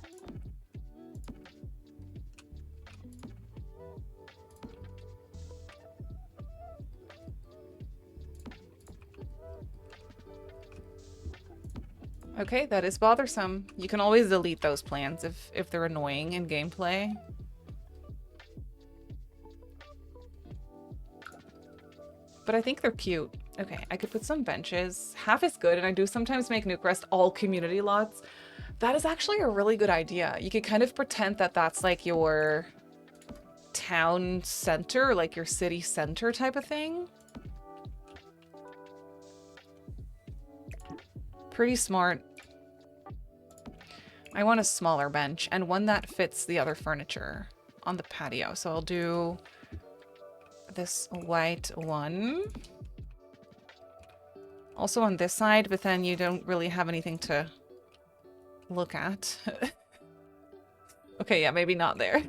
Okay, that is bothersome. You can always delete those plans if they're annoying in gameplay. But I think they're cute. Okay, I could put some benches. Half is good, and I do sometimes make Newcrest all community lots. That is actually a really good idea. You could kind of pretend that that's like your town center, like your city center type of thing. Pretty smart. I want a smaller bench and one that fits the other furniture on the patio. So I'll do this white one. Also on this side, but then you don't really have anything to look at. Okay, yeah, maybe not there.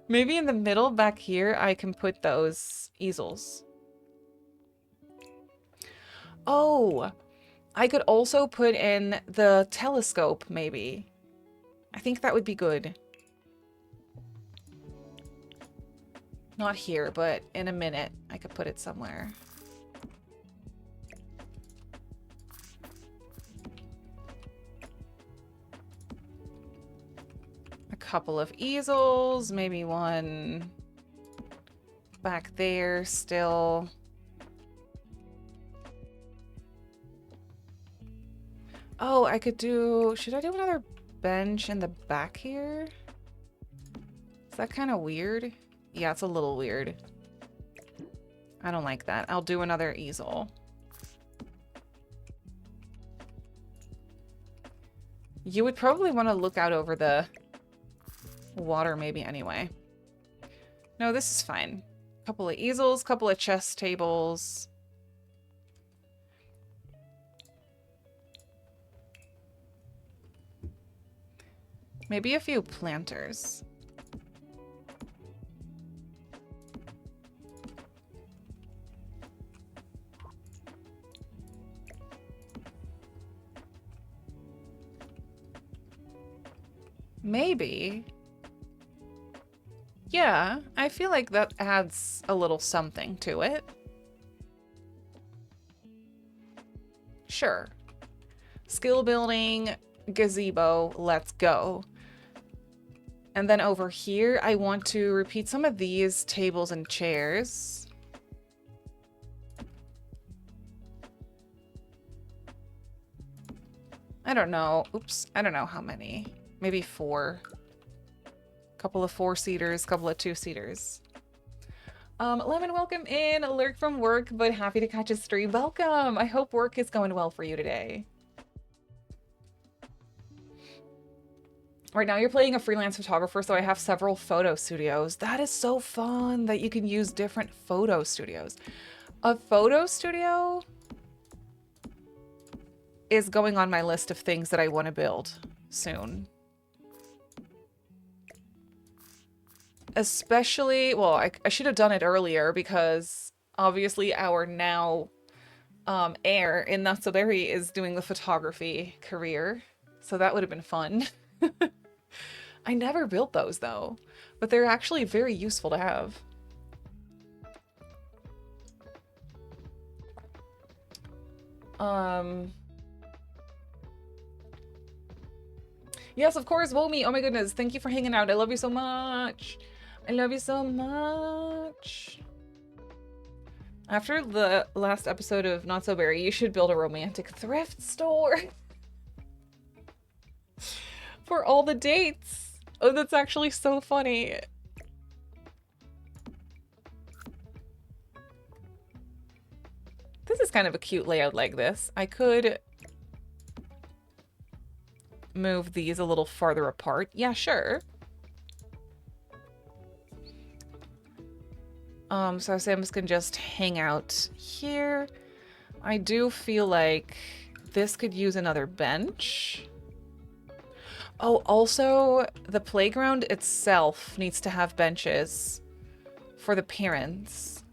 Maybe in the middle back here, I can put those easels. Oh, I could also put in the telescope, maybe. I think that would be good. Not here, but in a minute, I could put it somewhere. A couple of easels, maybe one back there still. Oh, I could do... Should I do another bench in the back here? Is that kind of weird? Yeah, it's a little weird. I don't like that. I'll do another easel. You would probably want to look out over the water maybe anyway. No, this is fine. Couple of easels, couple of chess tables. Maybe a few planters. Maybe. Yeah, I feel like that adds a little something to it. Sure. Skill building, gazebo, let's go. And then over here, I want to repeat some of these tables and chairs. I don't know. Oops. I don't know how many. Maybe 4. Couple of 4-seaters, couple of 2-seaters. Lemon, welcome in. Lurk from work, but happy to catch a stream. Welcome. I hope work is going well for you today. Right now you're playing a freelance photographer, so I have several photo studios. That is so fun that you can use different photo studios. A photo studio is going on my list of things that I want to build soon. Especially, well, I should have done it earlier because obviously our now heir in Not So Berry is doing the photography career. So that would have been fun. I never built those though, but they're actually very useful to have. Yes, of course, Womi. Oh my goodness, thank you for hanging out. I love you so much. I love you so much. After the last episode of Not So Berry, you should build a romantic thrift store for all the dates. Oh, that's actually so funny. This is kind of a cute layout like this. I could move these a little farther apart. Yeah, sure. So Sims can just hang out here. I do feel like this could use another bench. Oh, also, the playground itself needs to have benches for the parents.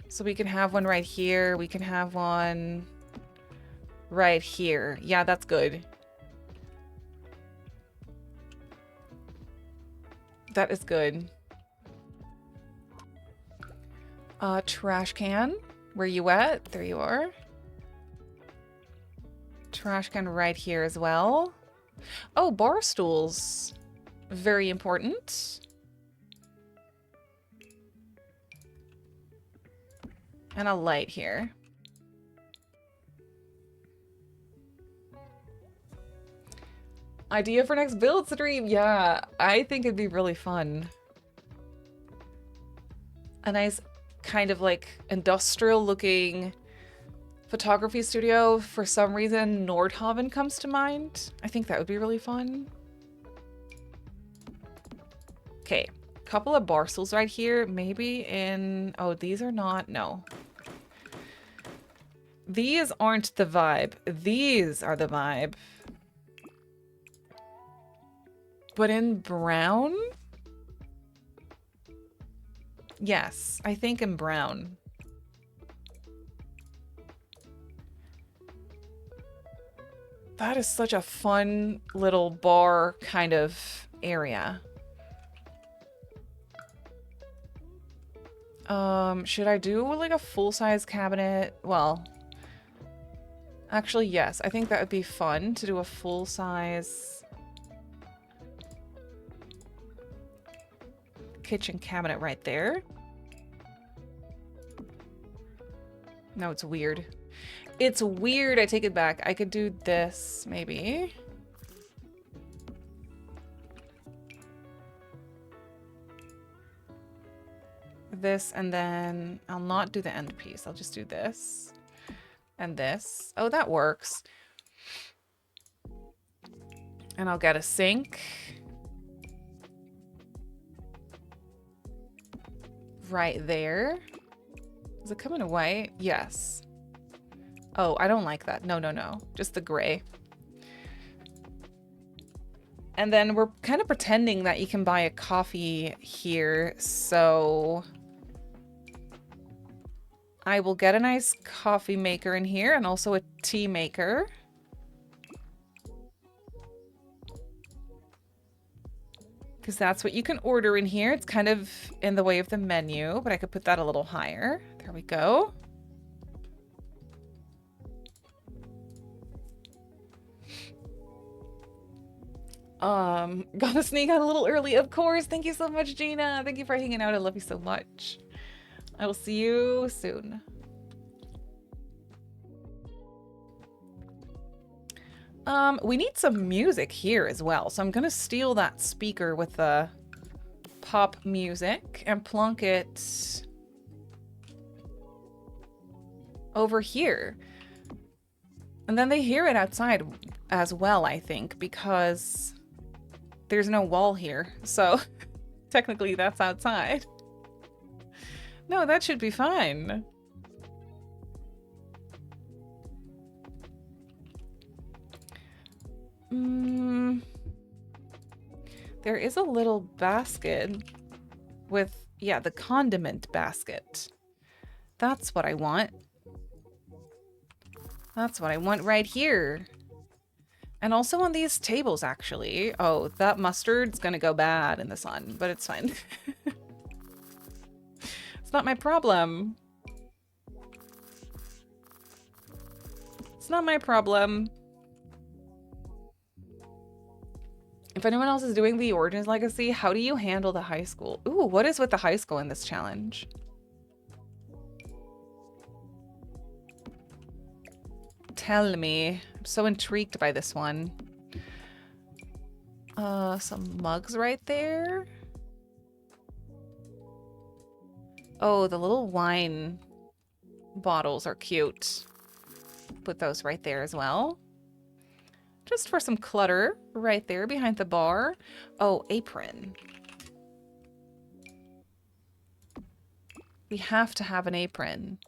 So we can have one right here. We can have one right here. Yeah, that's good. That is good. Trash can. Where you at? There you are. Trash can right here as well. Oh, bar stools. Very important. And a light here. Idea for next build stream. Yeah, I think it'd be really fun. A nice kind of like industrial looking photography studio. For some reason, Nordhaven comes to mind. I think that would be really fun. Okay, couple of bar stools right here. Maybe in... Oh, these are not... No. These aren't the vibe. These are the vibe. But in brown? Yes, I think in brown. That is such a fun little bar kind of area. Should I do like a full-size cabinet? Well, actually, yes. I think that would be fun to do a full-size kitchen cabinet right there. No, it's weird. It's weird. I take it back. I could do this, maybe. This, and then I'll not do the end piece. I'll just do this and this. Oh, that works. And I'll get a sink. right there. Is it coming away? Yes. Oh, I don't like that. No, no, no. Just the gray. And then we're kind of pretending that you can buy a coffee here, so I will get a nice coffee maker in here and also a tea maker. Because that's what you can order in here. It's kind of in the way of the menu, but I could put that a little higher. There we go. Gotta sneak out a little early, of course. Thank you so much, Gina. Thank you for hanging out. I love you so much. I will see you soon. We need some music here as well. So I'm gonna steal that speaker with the pop music and plonk it over here. And then they hear it outside as well, I think, because there's no wall here. So technically that's outside. No, that should be fine. There is a little basket with, yeah, the condiment basket. That's what I want. That's what I want right here. And also on these tables, actually. Oh, that mustard's gonna go bad in the sun, but it's fine. It's not my problem. It's not my problem. If anyone else is doing the Origins Legacy, how do you handle the high school? Ooh, what is with the high school in this challenge? Tell me. I'm so intrigued by this one. Some mugs right there. Oh, the little wine bottles are cute. Put those right there as well. Just for some clutter right there behind the bar. Oh, apron. We have to have an apron.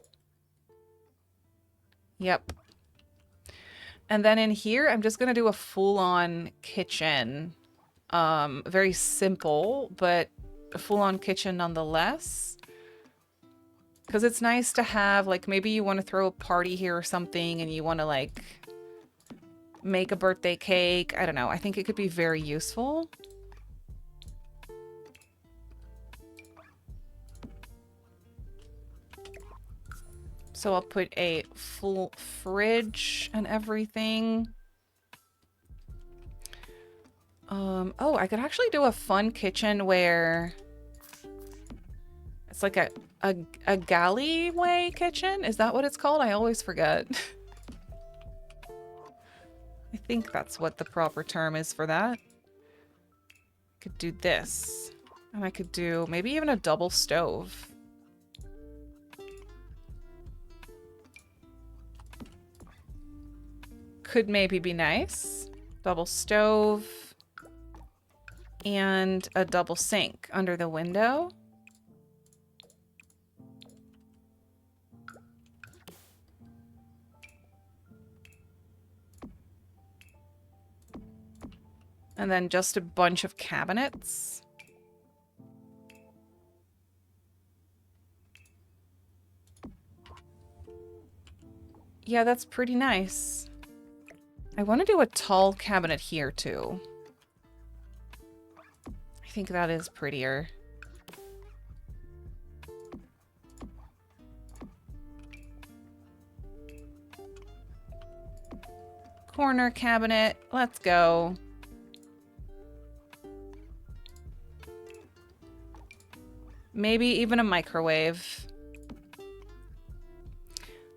Yep. And then in here, I'm just going to do a full-on kitchen. Very simple, but a full-on kitchen nonetheless. Because it's nice to have, like, maybe you want to throw a party here or something and you want to, like, make a birthday cake. I don't know. I think it could be very useful. So I'll put a full fridge and everything. Oh, I could actually do a fun kitchen where it's like a galleyway kitchen. Is that what it's called? I always forget. I think that's what the proper term is for that. Could do this. And I could do maybe even a double stove. Could maybe be nice. Double stove. And a double sink under the window. And then just a bunch of cabinets. Yeah, that's pretty nice. I want to do a tall cabinet here too. I think that is prettier. Corner cabinet, let's go. Maybe even a microwave.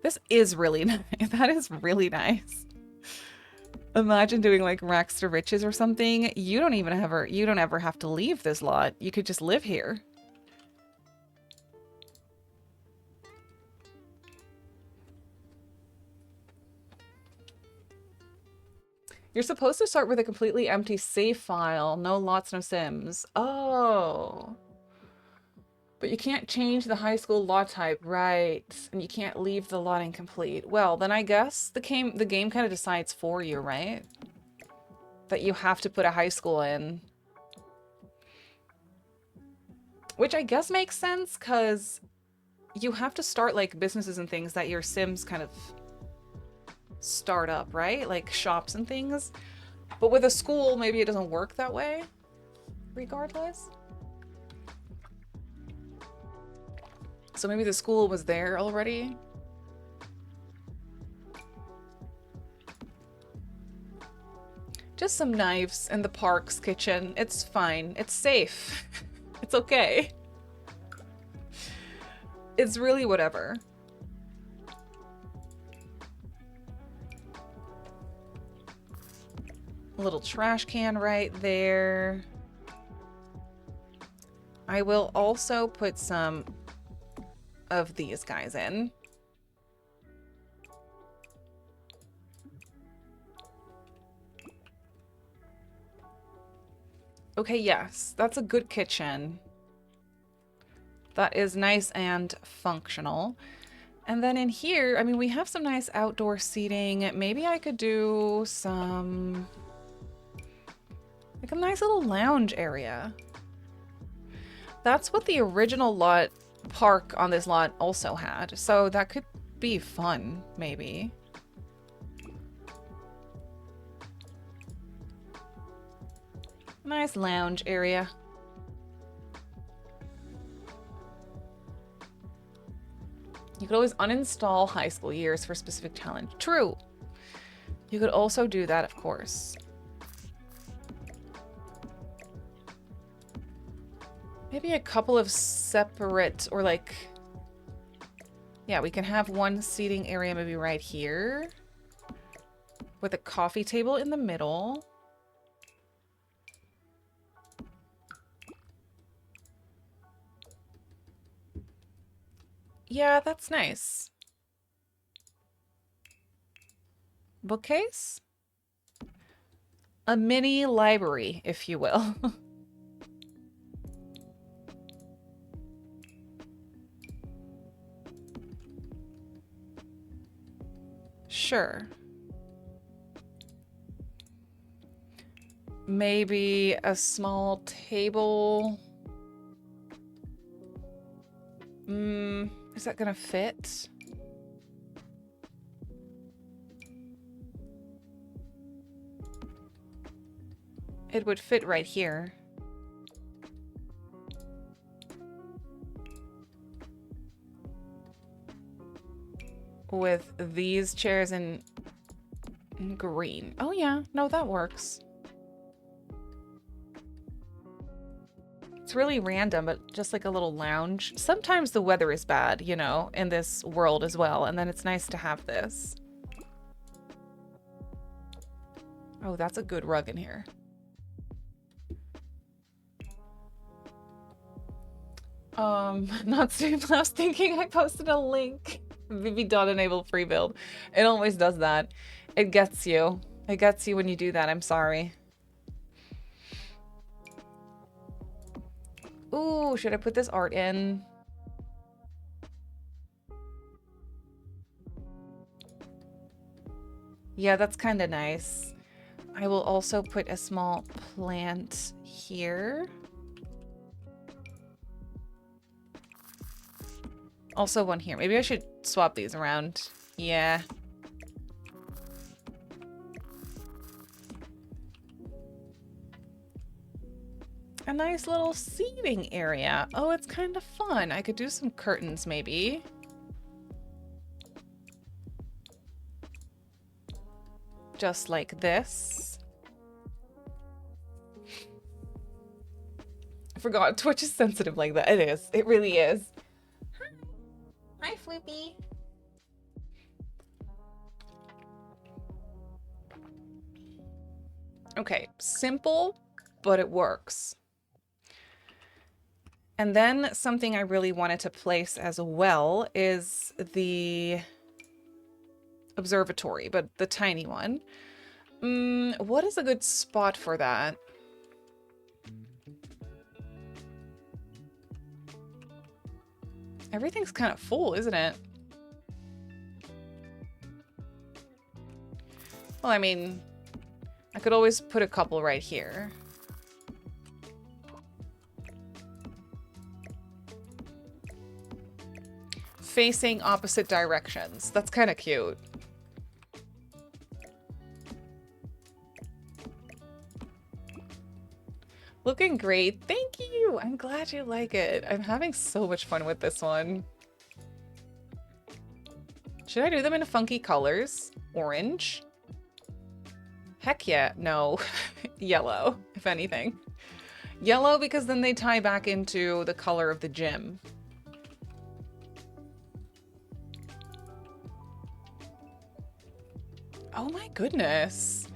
This is really nice. That is really nice. Imagine doing like Rags to Riches or something. You don't ever have to leave this lot. You could just live here. You're supposed to start with a completely empty save file. No lots, no sims. Oh. But you can't change the high school lot type, right? And you can't leave the lot incomplete. Well, then I guess the game kind of decides for you, right? That you have to put a high school in. Which I guess makes sense, because you have to start, like, businesses and things that your Sims kind of start up, right? Like, shops and things. But with a school, maybe it doesn't work that way, regardless. So maybe the school was there already. Just some knives in the park's kitchen. It's fine. It's safe. It's okay. It's really whatever. A little trash can right there. I will also put some of these guys in. Okay, yes, that's a good kitchen. That is nice and functional. And then in here, I mean, we have some nice outdoor seating. Maybe I could do some, like, a nice little lounge area. That's what the original park on this lot also had. So that could be fun, maybe. Nice lounge area. You could always uninstall high school years for specific challenge. True. You could also do that, of course. Maybe a couple of separate, or like, yeah, we can have one seating area maybe right here with a coffee table in the middle. Yeah, that's nice. Bookcase? A mini library, if you will. Sure. Maybe a small table. Is that gonna fit? It would fit right here. With these chairs in green. Oh yeah, no, that works. It's really random, but just like a little lounge. Sometimes the weather is bad, you know, in this world as well, and then it's nice to have this. Oh, that's a good rug in here. Not Steve. I was thinking I posted a link. VB.enable free build. It always does that. It gets you. It gets you when you do that. I'm sorry. Ooh, should I put this art in? Yeah, that's kind of nice. I will also put a small plant here. Also one here. Maybe I should swap these around. Yeah. A nice little seating area. Oh, it's kind of fun. I could do some curtains maybe. Just like this. I forgot Twitch is sensitive like that. It is. It really is. Hi, Floopy. Okay, simple, but it works. And then something I really wanted to place as well is the observatory, but the tiny one. What is a good spot for that? Everything's kind of full, isn't it? Well, I mean, I could always put a couple right here. Facing opposite directions. That's kind of cute. Looking great. Thank you. I'm glad you like it. I'm having so much fun with this one. Should I do them in funky colors? Orange? Heck yeah. No. Yellow, if anything. Yellow because then they tie back into the color of the gym. Oh my goodness.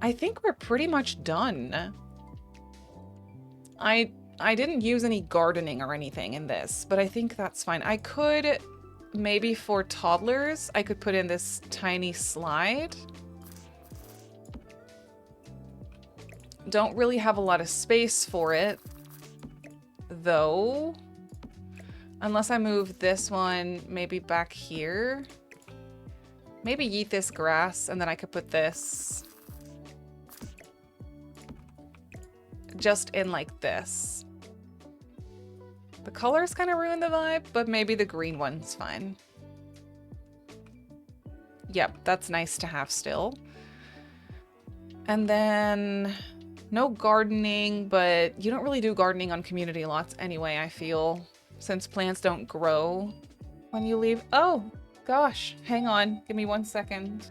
I think we're pretty much done. I didn't use any gardening or anything in this, but I think that's fine. I could, maybe for toddlers, I could put in this tiny slide. Don't really have a lot of space for it, though. Unless I move this one maybe back here. Maybe yeet this grass, and then I could put this just in like this. The colors kind of ruin the vibe, but maybe the green one's fine. Yep, that's nice to have still. And then no gardening, but you don't really do gardening on community lots anyway, I feel, since plants don't grow when you leave. Oh, gosh, hang on. Give me 1 second.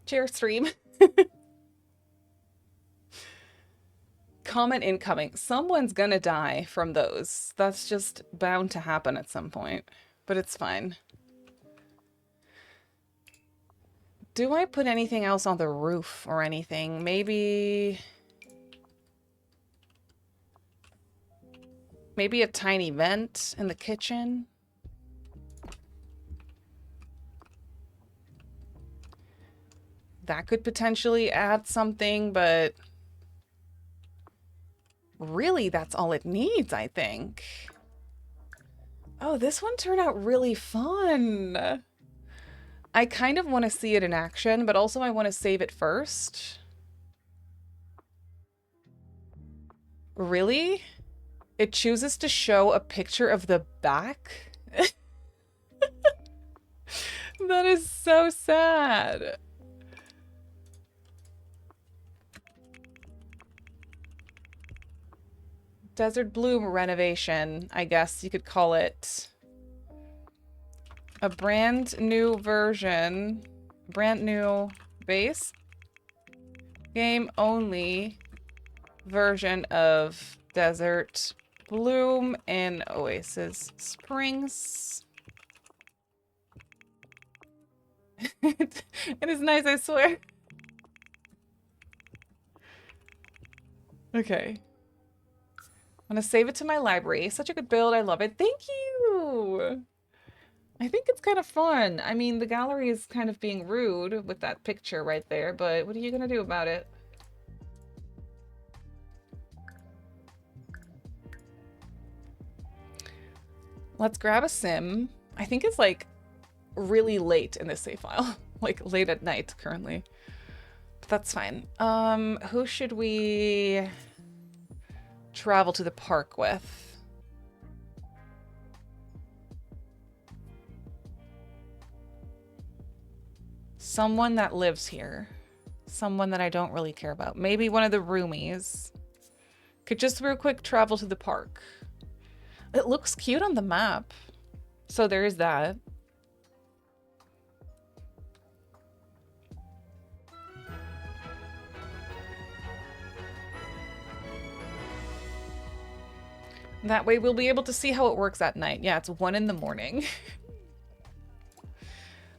Cheers, stream. Comment incoming. Someone's gonna die from those. That's just bound to happen at some point, but it's fine. Do I put anything else on the roof or anything? Maybe a tiny vent in the kitchen? That could potentially add something, but really that's all it needs, I think. Oh, this one turned out really fun. I kind of want to see it in action, but also I want to save it first. Really? It chooses to show a picture of the back? That is so sad. Desert Bloom renovation, I guess you could call it. A brand new version, brand new base game only version of Desert Bloom in OASIS Springs. It is nice, I swear. Okay. I'm gonna save it to my library. Such a good build. I love it. Thank you. I think it's kind of fun. I mean, the gallery is kind of being rude with that picture right there, but what are you gonna do about it? Let's grab a sim. I think it's like really late in this save file. Like late at night currently. But that's fine. Who should we travel to the park with? Someone that lives here. Someone that I don't really care about. Maybe one of the roomies. Could just real quick travel to the park. It looks cute on the map. So there is that. That way we'll be able to see how it works at night. Yeah, it's 1 in the morning.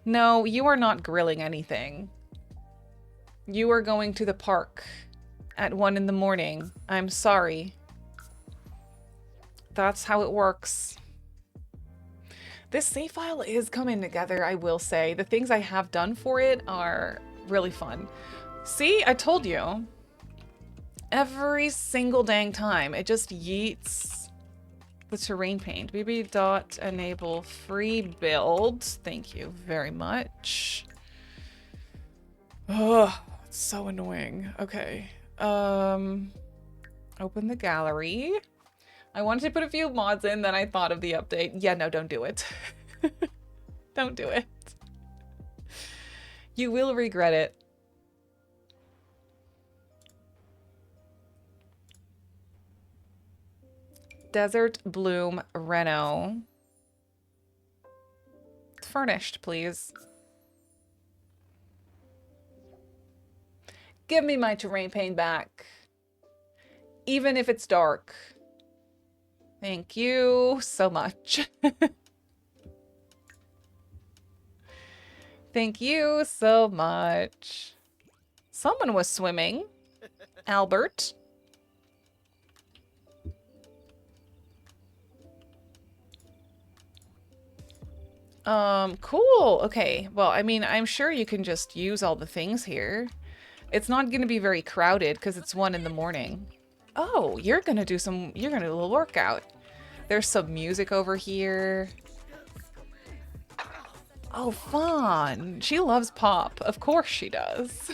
No, you are not grilling anything. You are going to the park at 1 in the morning. I'm sorry. That's how it works. This save file is coming together, I will say. The things I have done for it are really fun. See, I told you. Every single dang time, it just yeets the terrain paint. bb.enable free build. Thank you very much. Oh, it's so annoying. Okay. Open the gallery. I wanted to put a few mods in, then I thought of the update. Yeah, no, don't do it. Don't do it. You will regret it. Desert Bloom Reno. Furnished, please. Give me my terrain paint back. Even if it's dark. Thank you so much. Thank you so much. Someone was swimming. Albert. Cool. Okay. Well, I mean, I'm sure you can just use all the things here. It's not going to be very crowded because it's 1 in the morning. Oh, you're going to do a little workout. There's some music over here. Oh, fun. She loves pop. Of course she does.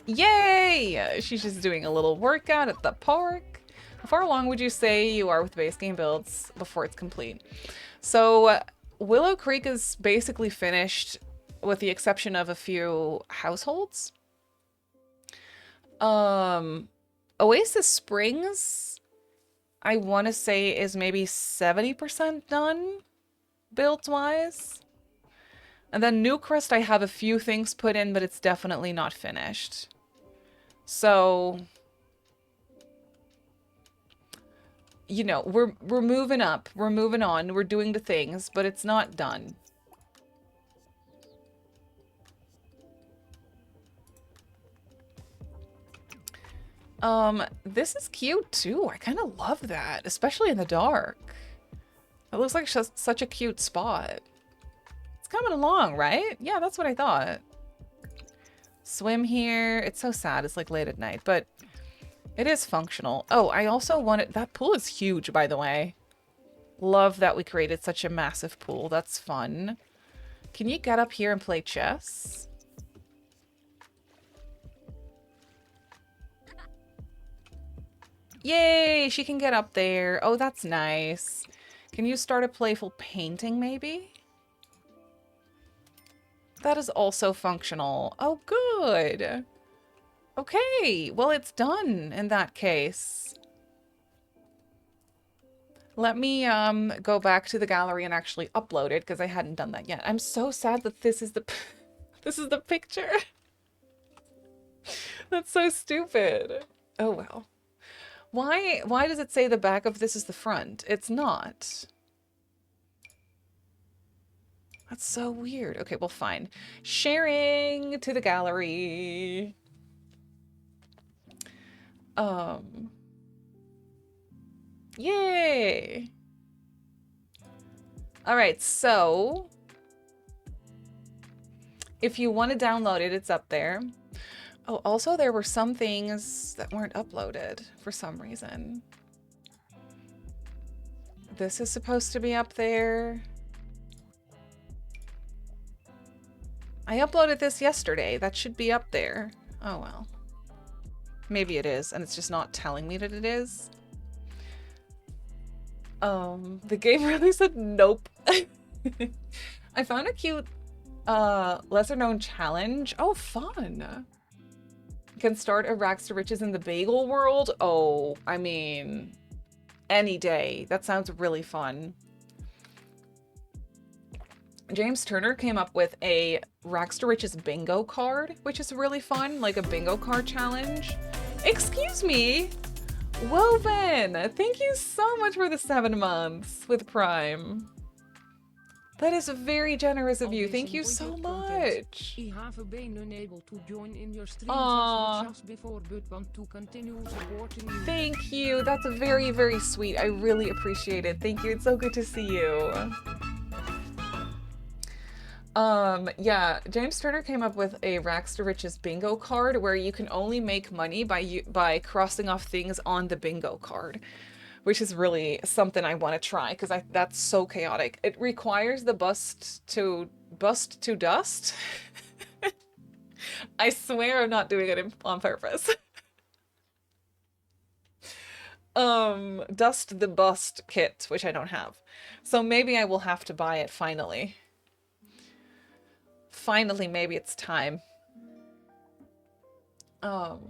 Yay! She's just doing a little workout at the park. How far along would you say you are with base game builds before it's complete? So Willow Creek is basically finished with the exception of a few households. Oasis Springs, I want to say, is maybe 70% done build-wise. And then Newcrest, I have a few things put in, but it's definitely not finished. So, you know, we're moving up, we're moving on, we're doing the things, but it's not done. This is cute too. I kind of love that, especially in the dark. It looks like just such a cute spot. It's coming along, right? Yeah, that's what I thought. Swim here. It's so sad. It's like late at night, but it is functional. Oh, I also wanted... That pool is huge, by the way. Love that we created such a massive pool. That's fun. Can you get up here and play chess? Yay! She can get up there. Oh, that's nice. Can you start a playful painting, maybe? That is also functional. Oh, good. Okay, well, it's done in that case. Let me go back to the gallery and actually upload it because I hadn't done that yet. I'm so sad that this is the this is the picture. That's so stupid. Oh well. Why does it say the back of this is the front? It's not. That's so weird. Okay, well, fine. Sharing to the gallery. Yay! All right, so if you want to download it, it's up there. Oh, also there were some things that weren't uploaded for some reason. This is supposed to be up there. I uploaded this yesterday. That should be up there. Oh, well. Maybe it is, and it's just not telling me that it is. The game really said nope. I found a cute, lesser known challenge. Oh, fun. You can start a rags to riches in the bagel world. Oh, I mean, any day. That sounds really fun. James Turner came up with a rags to riches bingo card, which is really fun, like a bingo card challenge. Excuse me, Woven, thank you so much for the 7 months with Prime. That is very generous of you. Thank you so much. I have been unable to join in your stream Aw. just before, but want to continue supporting you. Thank you. That's very, very sweet. I really appreciate it. Thank you. It's so good to see you. Yeah, James Turner came up with a Rags to Riches bingo card where you can only make money by crossing off things on the bingo card, which is really something I want to try because that's so chaotic. It requires the bust to dust. I swear I'm not doing it on purpose. Dust the bust kit, which I don't have. So maybe I will have to buy it finally. Finally, maybe it's time. The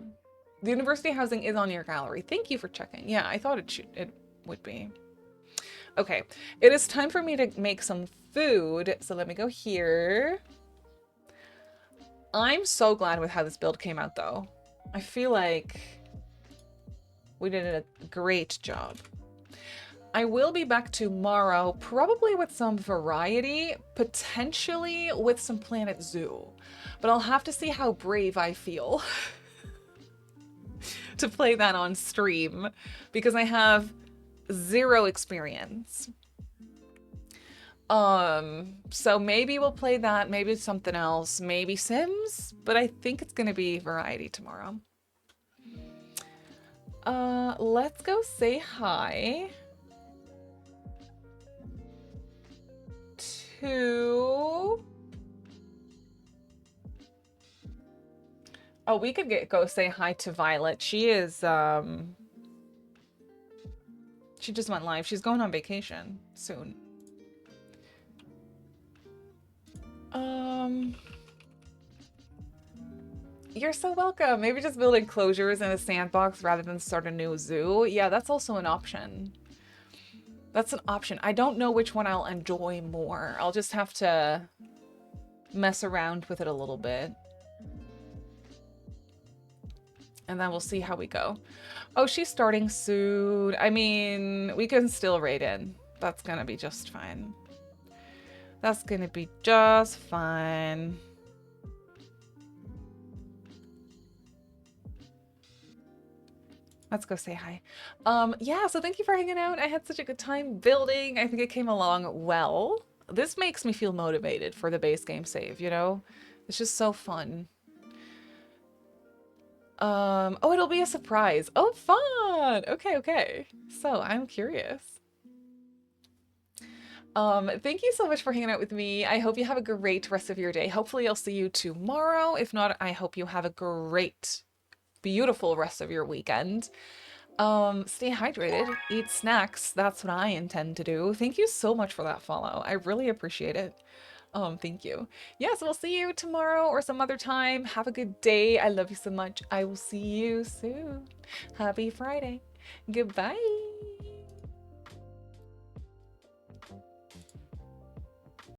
university housing is on your gallery. Thank you for checking. Yeah, I thought it would be. Okay, it is time for me to make some food. So let me go here. I'm so glad with how this build came out though. I feel like we did a great job. I will be back tomorrow, probably with some variety, potentially with some Planet Zoo. But I'll have to see how brave I feel to play that on stream because I have 0 experience. So maybe we'll play that, maybe something else, maybe Sims, but I think it's gonna be variety tomorrow. Let's go say hi to... Oh, we could go say hi to Violet. She is, she just went live. She's going on vacation soon. You're so welcome. Maybe just build enclosures in a sandbox rather than start a new zoo. Yeah, that's also an option. That's an option. I don't know which one I'll enjoy more. I'll just have to mess around with it a little bit. And then we'll see how we go. Oh, she's starting soon. I mean, we can still raid in. That's gonna be just fine. That's gonna be just fine. Let's go say hi. Yeah, so thank you for hanging out. I had such a good time building. I think it came along well. This makes me feel motivated for the base game save, you know? It's just so fun. Oh, it'll be a surprise. Oh, fun! Okay, okay. So, I'm curious. Thank you so much for hanging out with me. I hope you have a great rest of your day. Hopefully I'll see you tomorrow. If not, I hope you have a great, beautiful rest of your weekend. Stay hydrated, eat snacks. That's what I intend to do. Thank you so much for that follow. I really appreciate it. Thank you. Yes, we'll see you tomorrow or some other time. Have a good day. I love you so much. I will see you soon. Happy Friday. Goodbye.